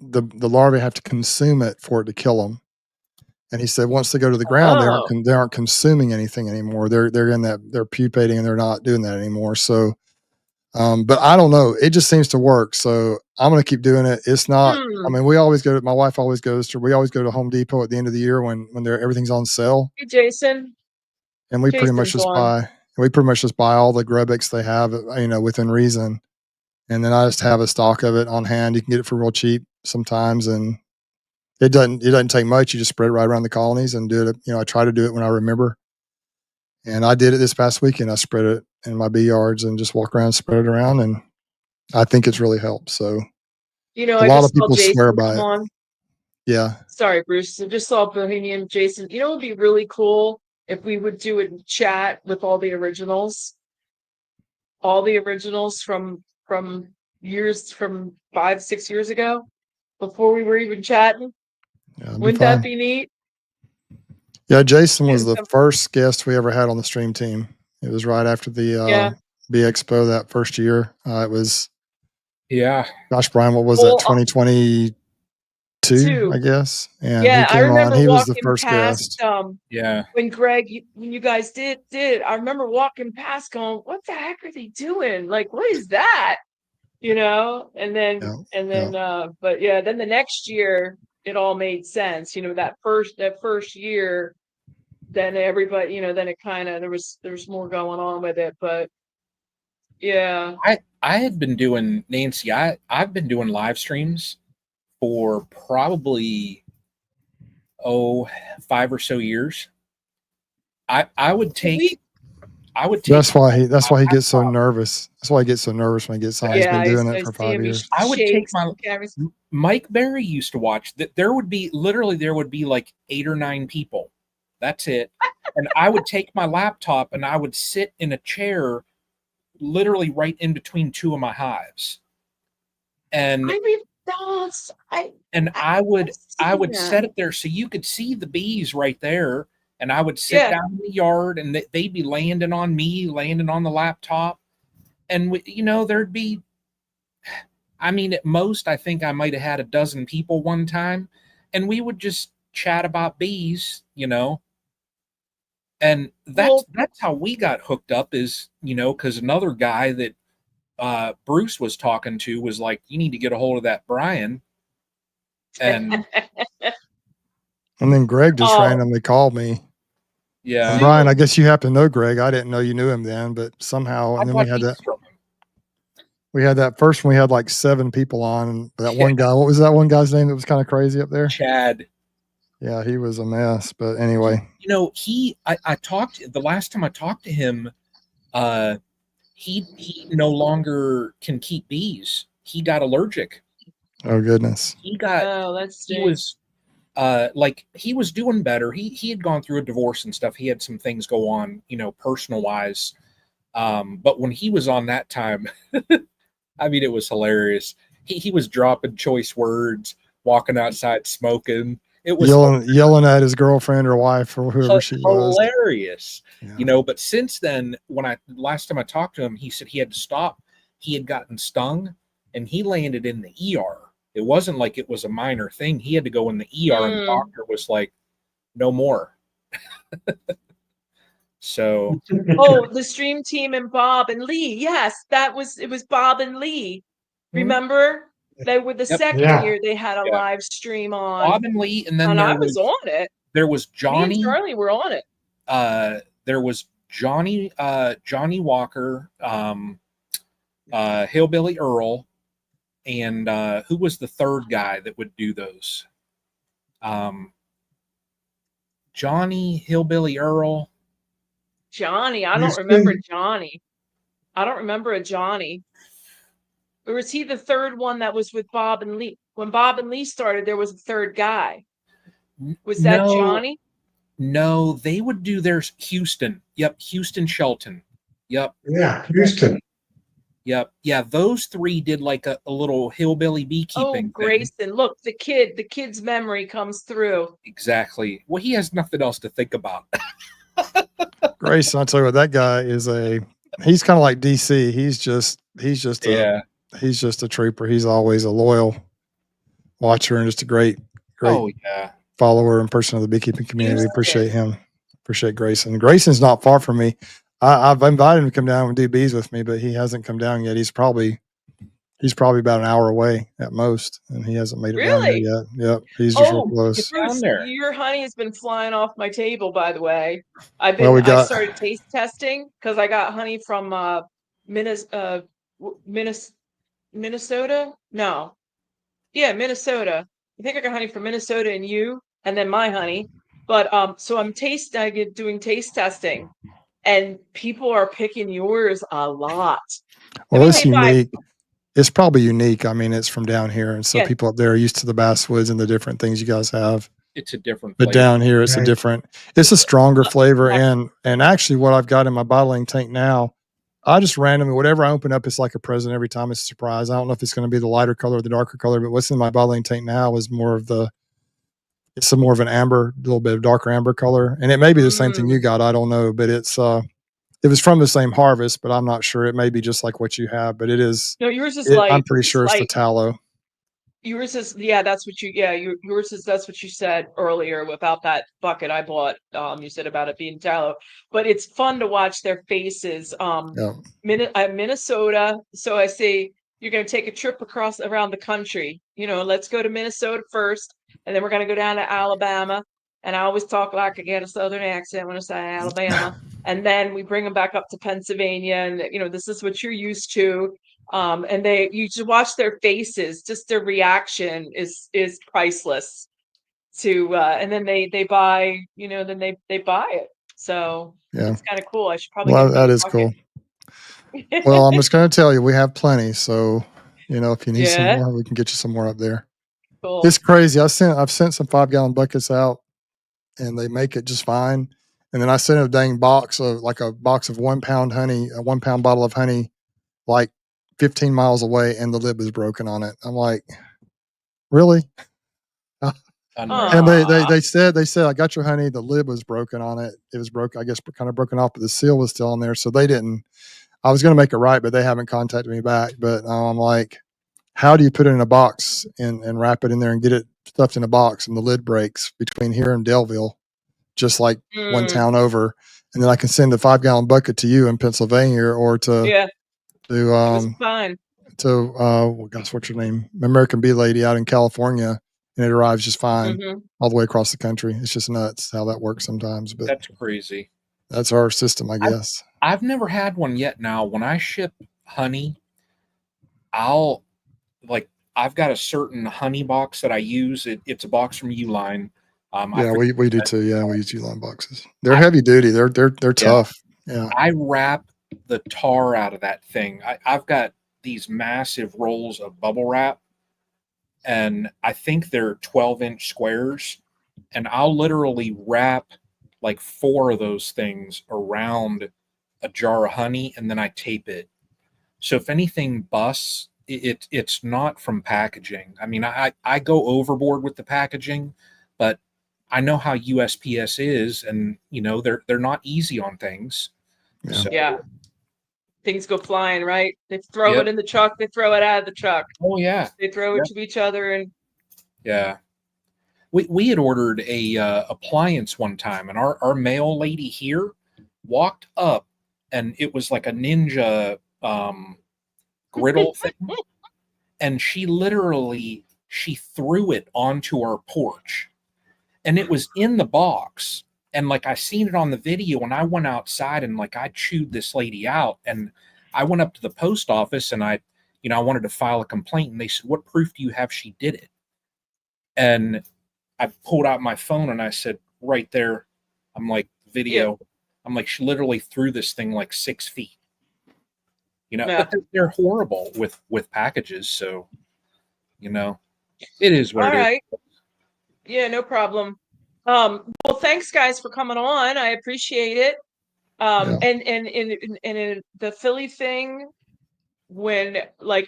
the larvae have to consume it for it to kill them. And he said once they go to the ground, Oh, they aren't consuming anything anymore. They're in that, they're pupating, and they're not doing that anymore. So but I don't know. It just seems to work. So I'm going to keep doing it. It's not, I hmm. mean, my wife always we always go to Home Depot at the end of the year when everything's on sale. Hey, Jason. And Jason's on. we pretty much just buy all the Grub-X they have, within reason. And then I just have a stock of it on hand. You can get it for real cheap sometimes. And it doesn't take much. You just spread it right around the colonies and do it. I try to do it when I remember. And I did it this past weekend. I spread it in my bee yards and just walk around, spread it around. And I think it's really helped. So a I lot of just saw people swear Jason by come it. on. Yeah. Sorry, Bruce. I just saw Bohemian Jason. It would be really cool if we would do a chat with all the originals from years from 5, 6 years ago, before we were even chatting. Yeah, it'd be Wouldn't that fun. be neat? Yeah, Jason was And the first guest we ever had on the stream team. It was right after the yeah. Bee Expo that first year. It was, Yeah. gosh, Brian, what was that? Well, 2022, I too. guess. And he Yeah, I came on. remember He was the walking first past guest. Yeah. when when you guys did, I remember walking past going, what the heck are they doing? Like, what is that? And then Yeah. Yeah. but yeah, then the next year it all made sense. That first year, then everybody, then it kind of there's more going on with it. But yeah. I had been doing, Nancy, I've been doing live streams for probably 5 or so years. I would take That's why he my gets so laptop. nervous. That's why he gets so nervous when he gets on. He's Yeah, been doing it I for see 5 him. He years. I would take shakes my the cameras. Mike Berry used to watch that. There would be like 8 or 9 people. That's it. And I would take my laptop and I would sit in a chair literally right in between two of my hives. And I mean, that's I would I've seen set that. it there so you could see the bees right there. And I would sit Yeah. down in the yard and they'd be landing on me, landing on the laptop. And there'd be, I mean, at most, I think I might have had a dozen people one time, and we would just chat about bees, and Well, that's how we got hooked up. Is because another guy that Bruce was talking to was like, "You need to get a hold of that Brian," and And then Greg just oh, randomly called me. And yeah, Brian, Zoom. I guess you happen to know Greg. I didn't know you knew him then, but somehow, I and then bought bees from him. we had that first one. We had like 7 people on. And that Yeah. one guy, what was that one guy's name that was kind of crazy up there? Chad. Yeah, he was a mess. But anyway, I talked the last time I talked to him. He no longer can keep bees. He got allergic. oh goodness. He was he was doing better. He had gone through a divorce and stuff. He had some things go on, personal wise. But when he was on that time, I mean, it was hilarious. He was dropping choice words, walking outside smoking. it was yelling at his girlfriend or wife or whoever she was. hilarious. Yeah. But since then, last time I talked to him, he said he had to stop. He had gotten stung and he landed in the ER. It wasn't like it was a minor thing. He had to go in the ER and the doctor was like, no more. So Oh, the stream team and Bob and Lee. Yes, it was Bob and Lee. Remember? They were the second Yeah. year they had a live stream on. Bob and Lee, and then And I was on it. there was Me and Johnny. Charlie were on it. There was Johnny Walker, Hillbilly Earl, and who was the third guy that would do those? Johnny, Hillbilly Earl. Johnny. I don't remember Johnny. I don't remember a Johnny. Or was he the third one that was with Bob and Lee? When Bob and Lee started, there was a third guy. Was that Johnny? No, they would do theirs. Houston. Yep. Houston Shelton. Yep. Yeah, Houston. Yep. Yeah, those three did like a little hillbilly beekeeping. Oh, Grayson. Look, the kid's memory comes through. Exactly. Well, he has nothing else to think about. Grayson, I'll tell you what, that guy is he's kind of like DC. He's just a trooper. He's always a loyal watcher and just a great follower and person of the beekeeping community. We appreciate him. Appreciate Grayson. Grayson's not far from me. I've invited him to come down and do bees with me, but he hasn't come down yet. He's probably about an hour away at most, and he hasn't made it down here yet. Yep, he's just real close. Bruce, your honey has been flying off my table, by the way. I started taste testing because I got honey from Minnesota. No, yeah, Minnesota. I think I got honey from Minnesota and then my honey. But so I'm doing taste testing, and people are picking yours a lot. Well, it's unique. It's probably unique. I mean, it's from down here, and so people up there are used to the basswoods and the different things you guys have. It's a different flavor. But down here, it's it's a stronger flavor. And actually, what I've got in my bottling tank now, I just randomly, whatever I open up, it's like a present every time. It's a surprise. I don't know if it's going to be the lighter color or the darker color, but what's in my bottling tank now is more of an amber, a little bit of darker amber color. And it may be the same thing you got. I don't know, but it was from the same harvest, but I'm not sure. It may be just like what you have, but it is. No, yours is I'm pretty sure it's the tallow. Yours is, that's what yours is, that's what you said earlier about that bucket I bought. You said about it being tallow, but it's fun to watch their faces. Minnesota. So I say, you're going to take a trip around the country, let's go to Minnesota first, and then we're going to go down to Alabama. And I always talk like I get a Southern accent when I say Alabama. And then we bring them back up to Pennsylvania, and this is what you're used to. And you just watch their faces, just their reaction is priceless. And then they buy, then they buy it. So it's kind of cool. I should probably. Well, that is cool. Well, I'm just going to tell you, we have plenty. So, if you need some more, we can get you some more up there. Cool. It's crazy. I've sent some 5-gallon buckets out, and they make it just fine. And then I sent a dang box of 1 pound honey, a 1 pound bottle of honey, like 15 miles away, and the lid was broken on it. I'm like, really? And they said, I got your honey. The lid was broken on it. It was broken, I guess, kind of broken off, but the seal was still on there. So they didn't. I was going to make it right, but they haven't contacted me back. But I'm like, how do you put it in a box and wrap it in there and get it stuffed in a box, and the lid breaks between here and Delville, just like one town over, and then I can send a 5-gallon bucket to you in Pennsylvania or to fine. Gosh, what's your name? American Bee Lady out in California, and it arrives just fine all the way across the country. It's just nuts how that works sometimes. But that's crazy. That's our system, I guess. I've never had one yet. Now, when I ship honey, I've got a certain honey box that I use. It's a box from Uline. We do too. Yeah, we use Uline boxes. They're heavy duty. They're tough. Yeah. I wrap the tar out of that thing. I've got these massive rolls of bubble wrap, and I think they're 12-inch squares, and I'll literally wrap like 4 of those things around a jar of honey, and then I tape it. So if anything busts, it's not from packaging. I mean, I go overboard with the packaging, but I know how USPS is, and you know they're not easy on things. Yeah. So, Yeah. Things go flying, right? They throw Yep. it in the truck, they throw it out of the truck. oh yeah, They throw it to each other and yeah. We had ordered a appliance one time, and our mail lady here walked up, and it was like a ninja griddle thing, and she threw it onto our porch, and it was in the box, and like I seen it on the video, and I went outside and like I chewed this lady out, and I went up to the post office, and I wanted to file a complaint, and they said, "What proof do you have she did it?" And I pulled out my phone and I said, "Right there." I'm like, video. I'm like, she literally threw this thing like 6 feet. Yeah. But they're horrible with packages, so it is what all it is. right. Yeah, no problem. Well, thanks guys for coming on. I appreciate it. Yeah. And in the Philly thing, when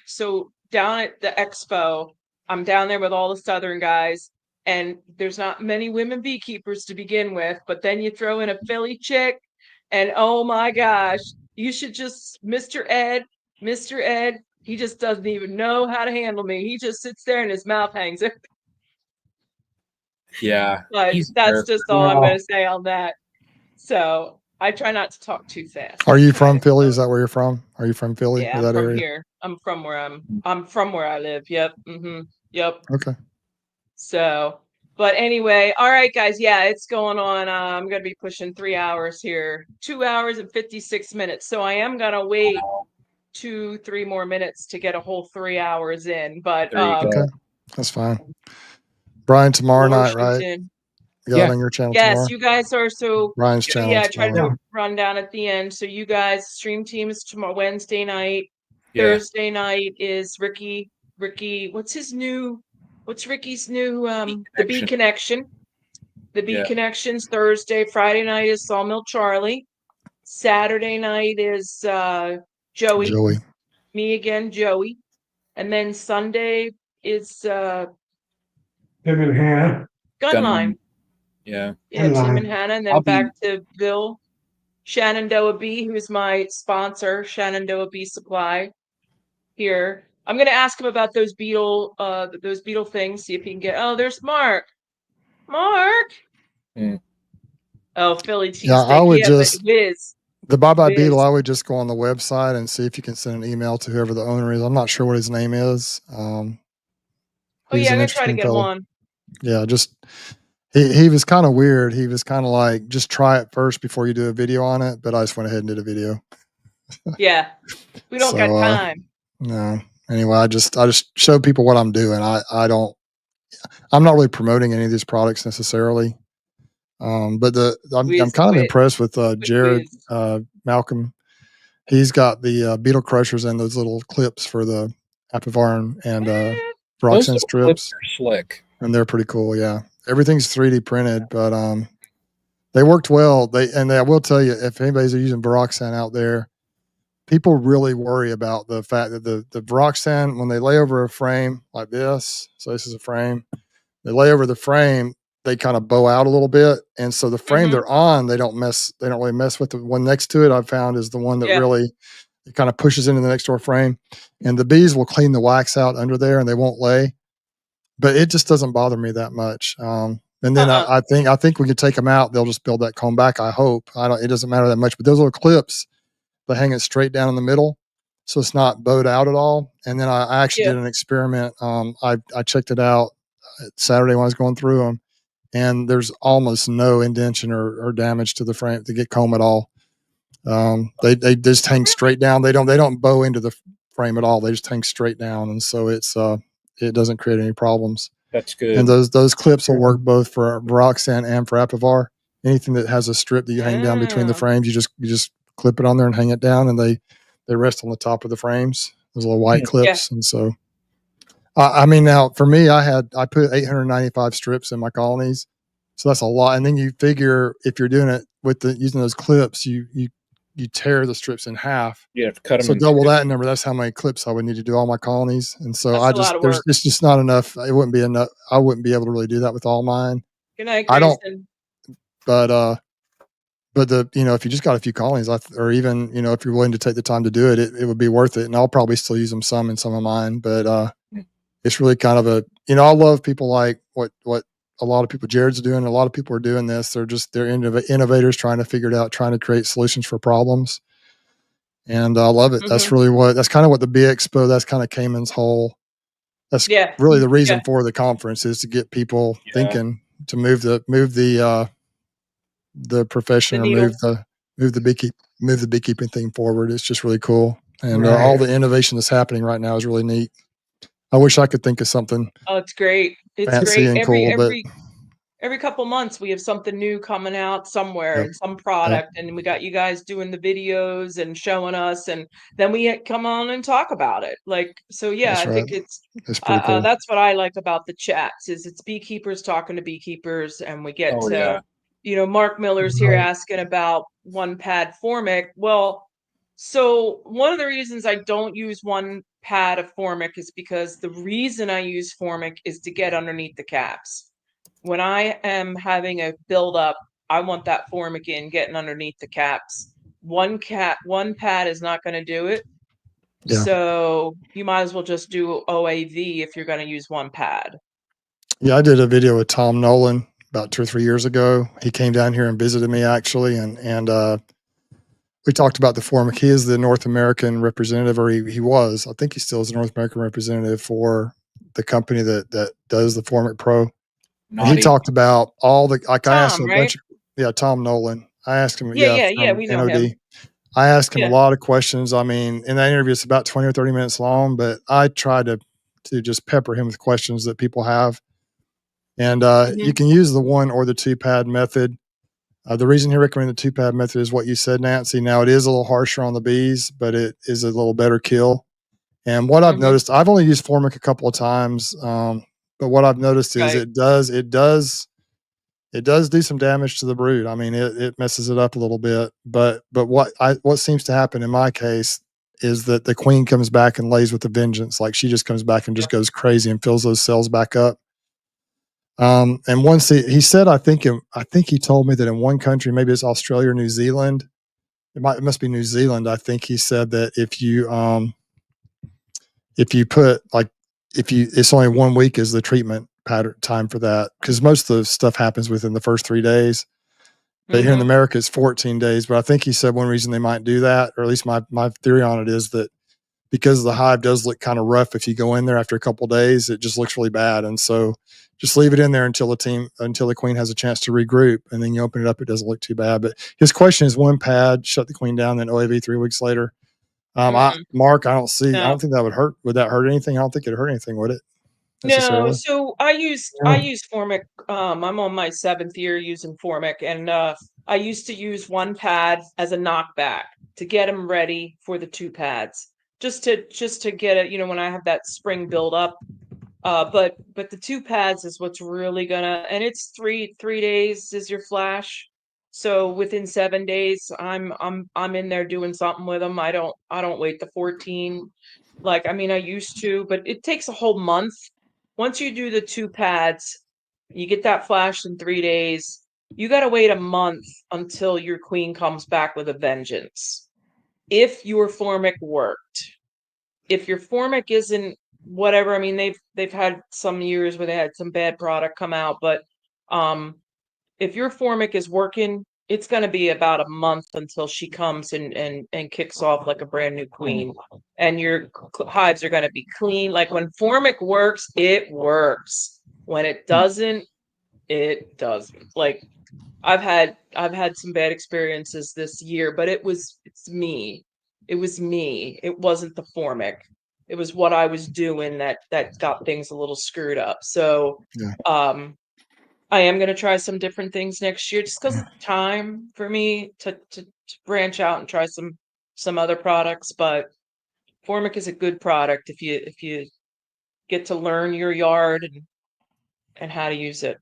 so down at the expo, I'm down there with all the Southern guys, and there's not many women beekeepers to begin with, but then you throw in a Philly chick, and oh my gosh, you should just Mr. Ed, he just doesn't even know how to handle me. He just sits there and his mouth hangs. Yeah. But He's that's there. just all I'm Wow. going to say on that. So I try not to talk too fast. Are you from Philly? Is that where you're from? Are you from Philly Yeah, or I'm that from area? here. I'm from where I live. Yep. Yep. Okay. So, but anyway, all right, guys. Yeah, it's going on. I'm going to be pushing 3 hours here, 2 hours and 56 minutes. So I am going to wait 2-3 more minutes to get a whole 3 hours in. But There you go. Okay. That's fine. Brian, tomorrow night, right? Washington. You got Yeah. it on your channel Yes, tomorrow? you guys are so. Brian's channel Yeah, I tried tomorrow. to run down at the end. So you guys, stream team is tomorrow, Wednesday night. Yeah. Thursday night is Ricky. What's Ricky's new? The Bee Connection. The Bee Yeah. Connections Thursday. Friday night is Sawmill Charlie. Saturday night is Joey. Joey. Me again, Joey. And then Sunday is Tim and Hannah. Gunline. Yeah. Yeah, Tim Gunline. and Hannah, and then I'll be- back to Bill. Shenandoah Bee, who's my sponsor, Shenandoah Bee Supply here. I'm going to ask him about those Beetle things, see if he can get. Oh, there's Mark. Mm. Oh, Philly cheesesteak. Yeah, I would but just Whiz. the Bye Bye Beetle. Whiz. I would just go on the website and see if you can send an email to whoever the owner is. I'm not sure what his name is. Oh he's yeah, an I'm gonna try to interesting get him fellow. on. Yeah, just he was kind of weird. He was kind of like, just try it first before you do a video on it. But I just went ahead and did a video. Yeah, we don't got So, time. No. Anyway, I just show people what I'm doing. I'm not really promoting any of these products necessarily. But I'm Whiz kind of quit. impressed with Jared Whiz. Malcolm. He's got the beetle crushers and those little clips for the Apivar and Those Roxanne little clips strips, are slick. and they're pretty cool. Yeah, everything's 3D printed, but they worked well. I will tell you, if anybody's using Roxanne out there, people really worry about the fact that the Roxanne, when they lay over a frame like this, so this is a frame, they lay over the frame, they kind of bow out a little bit. And so the frame they're on, they don't really mess with. The one next to it, I've found, is the one that really, it kind of pushes into the next door frame. And the bees will clean the wax out under there and they won't lay. But it just doesn't bother me that much. And then I think we could take them out. They'll just build that comb back, I hope. It doesn't matter that much. But those little clips, they hang it straight down in the middle, so it's not bowed out at all. And then I actually did an experiment. I checked it out Saturday when I was going through them, and there's almost no indentation or damage to the frame to get comb at all. They just hang straight down. They don't bow into the frame at all. They just hang straight down, and so it doesn't create any problems. That's good. And those clips will work both for Roxanne and for Apivar. Anything that has a strip that you hang down between the frames, you just clip it on there and hang it down, and they rest on the top of the frames. Those little white clips, and so. I mean, now for me, I put 895 strips in my colonies, so that's a lot. And then you figure if you're doing it with using those clips, you tear the strips in half. You have to cut them. So double that number. That's how many clips I would need to do all my colonies. And so it's just not enough. It wouldn't be enough. I wouldn't be able to really do that with all mine. Good night, I don't, Grayson. but if you just got a few colonies, or even, if you're willing to take the time to do it, it would be worth it. And I'll probably still use them some in some of mine, but it's really kind of I love people like what a lot of people, Jared's doing. A lot of people are doing this. They're innovators trying to figure it out, trying to create solutions for problems. And I love it. That's kind of what the Bee Expo, that's kind of Cayman's whole, that's Yeah. really the reason Yeah. for the conference, is to get people thinking, to move the profession, The or needle. move the beekeeping thing forward. It's just really cool. And Right. all the innovation that's happening right now is really neat. I wish I could think of something Oh, it's great. It's fancy great. and cool, but Every couple months we have something new coming out somewhere yep, in some yep, product, and we got you guys doing the videos and showing us, and then we come on and talk about it. Like, so yeah, that's I right. think it's It's pretty cool. that's what I like about the chats, is it's beekeepers talking to beekeepers, and we get Oh, to, yeah. Mark Miller's here Right. asking about one pad formic. Well, so one of the reasons I don't use one pad of formic is because the reason I use formic is to get underneath the caps. When I am having a buildup, I want that formic in, getting underneath the caps. One pad is not going to do it. Yeah. So you might as well just do OAV if you're going to use one pad. Yeah, I did a video with Tom Nolan about 2 or 3 years ago. He came down here and visited me, actually, and we talked about the formic. He is the North American representative, or he was. I think he still is the North American representative for the company that does the Formic Pro. And he talked about all the, like, I asked Tom, him a right? bunch of, Tom Nolan. I asked him, Yeah, from we know NOD. him. I asked him a Yeah. lot of questions. I mean, in that interview, it's about 20 or 30 minutes long, but I tried to just pepper him with questions that people have. And you can use the 1 or the 2 pad method. The reason he recommended the 2 pad method is what you said, Nancy. Now, it is a little harsher on the bees, but it is a little better kill. And what I've noticed, I've only used formic a couple of times, but what I've noticed is Right. it does do some damage to the brood. I mean, it messes it up a little bit. But what seems to happen in my case is that the queen comes back and lays with a vengeance. Like, she just comes back and just goes crazy and fills those cells back up. And once he said, I think he told me that in one country, maybe it's Australia or New Zealand, it must be New Zealand. I think he said that if you put, like, it's only 1 week is the treatment pattern time for that, because most of the stuff happens within the first 3 days. But here in America, it's 14 days. But I think he said one reason they might do that, or at least my theory on it, is that because the hive does look kind of rough if you go in there after a couple of days, it just looks really bad. And so just leave it in there until the queen has a chance to regroup, and then you open it up. It doesn't look too bad. But his question is 1 pad, shut the queen down, then OAV 3 weeks later. Mark, I don't think that would hurt. Would that hurt anything? I don't think it'd hurt anything, would it? No, so I use formic. I'm on my 7th year using formic, and I used to use 1 pad as a knockback to get them ready for the 2 pads, just to get it, when I have that spring build up. But the 2 pads is what's really gonna, and it's 3 days is your flash. So within 7 days, I'm in there doing something with them. I don't wait the 14. Like, I mean, I used to, but it takes a whole month. Once you do the 2 pads, you get that flash in 3 days. You got to wait a month until your queen comes back with a vengeance. If your formic worked. If your formic isn't whatever, I mean, they've had some years where they had some bad product come out, but if your formic is working, it's going to be about a month until she comes and kicks off like a brand new queen, and your hives are going to be clean. Like, when formic works, it works. When it doesn't, it doesn't. Like, I've had some bad experiences this year, but it's me. It was me. It wasn't the formic. It was what I was doing that got things a little screwed up. So, Yeah. I am going to try some different things next year, just because it's time for me to branch out and try some other products. But formic is a good product if you get to learn your yard and how to use it.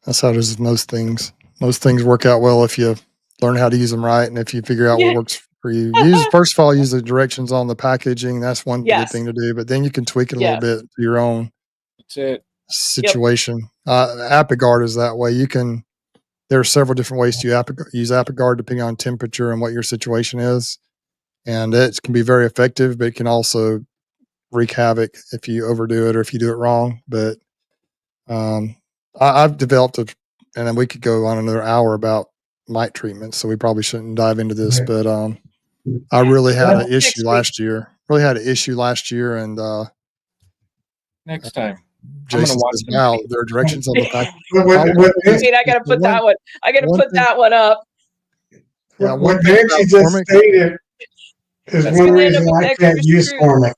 That's how it is with most things. Most things work out well if you learn how to use them right, and if you figure out what Yeah. works for you. First of all, use the directions on the packaging. That's one good Yes. thing to do. But then you can tweak it a little Yes. bit to your own. That's it. situation. Apigard is that way. There are several different ways to use Apigard depending on temperature and what your situation is. And it can be very effective, but it can also wreak havoc if you overdo it or if you do it wrong. But I've developed and then we could go on another hour about mite treatment, so we probably shouldn't dive into this. Right. But I really had an Next issue week. last year. Really had an issue last year, and Next time. Jason watch says, them "Wow, tape. there are directions on the pack." Wait, I gotta put that one. I gotta one put thing- that one up. Yeah, What one thing Nancy about just Formic, stated is That's one banana reason with I extra can't use fruit. Formic.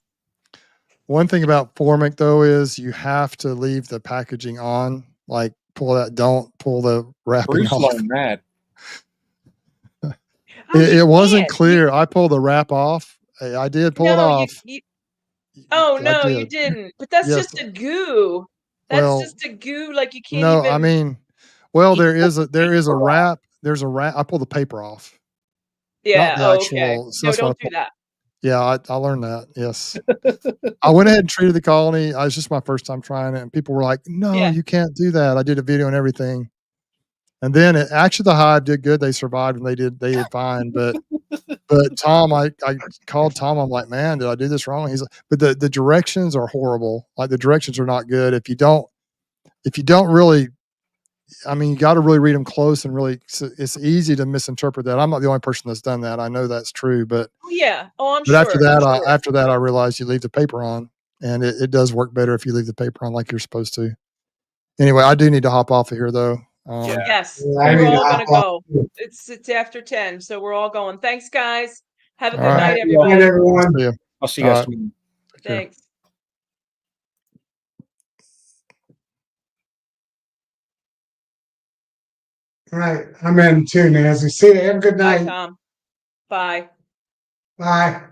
one thing about Formic though is you have to leave the packaging on. Like don't pull the wrapping Bruce off. learned that. Oh, It you wasn't can't. clear. I pulled the wrap off. I did pull it No, off. oh I no, you did. didn't. But that's Yes. just a goo. That's Well, just a goo. Like you can't no, even. I mean, well, there is a wrap. There's a wrap. I pulled the paper off. Yeah. Not the Oh, okay. actual. So No, that's what I don't do pulled. that. Yeah, I learned that. Yes. I went ahead and treated the colony. I was just my first time trying it, and people were like, "No, Yeah. you can't do that." I did a video and everything, and then actually the hive did good. They survived and they did fine. But Tom, I called Tom. I'm like, "Man, did I do this wrong?" He's like, "But the directions are horrible. Like the directions are not good. If you don't really, I mean, you got to really read them close and really. It's easy to misinterpret that. I'm not the only person that's done that. I know that's true, but." Oh, yeah. Oh, I'm But sure. I'm sure. after that, I realized you leave the paper on, and it does work better if you leave the paper on like you're supposed to. Anyway, I do need to hop off of here though. Yeah. Yes, I we're need to all gonna hop off go. too. It's after 10, so we're all going. Thanks, guys. Have a All good right. night, Good everybody. night, everyone. See ya. I'll see you All guys right. tomorrow. Take care. Thanks. All right, I'm in too, Nancy. See you. Have a good Bye, night. Tom. Bye. Bye.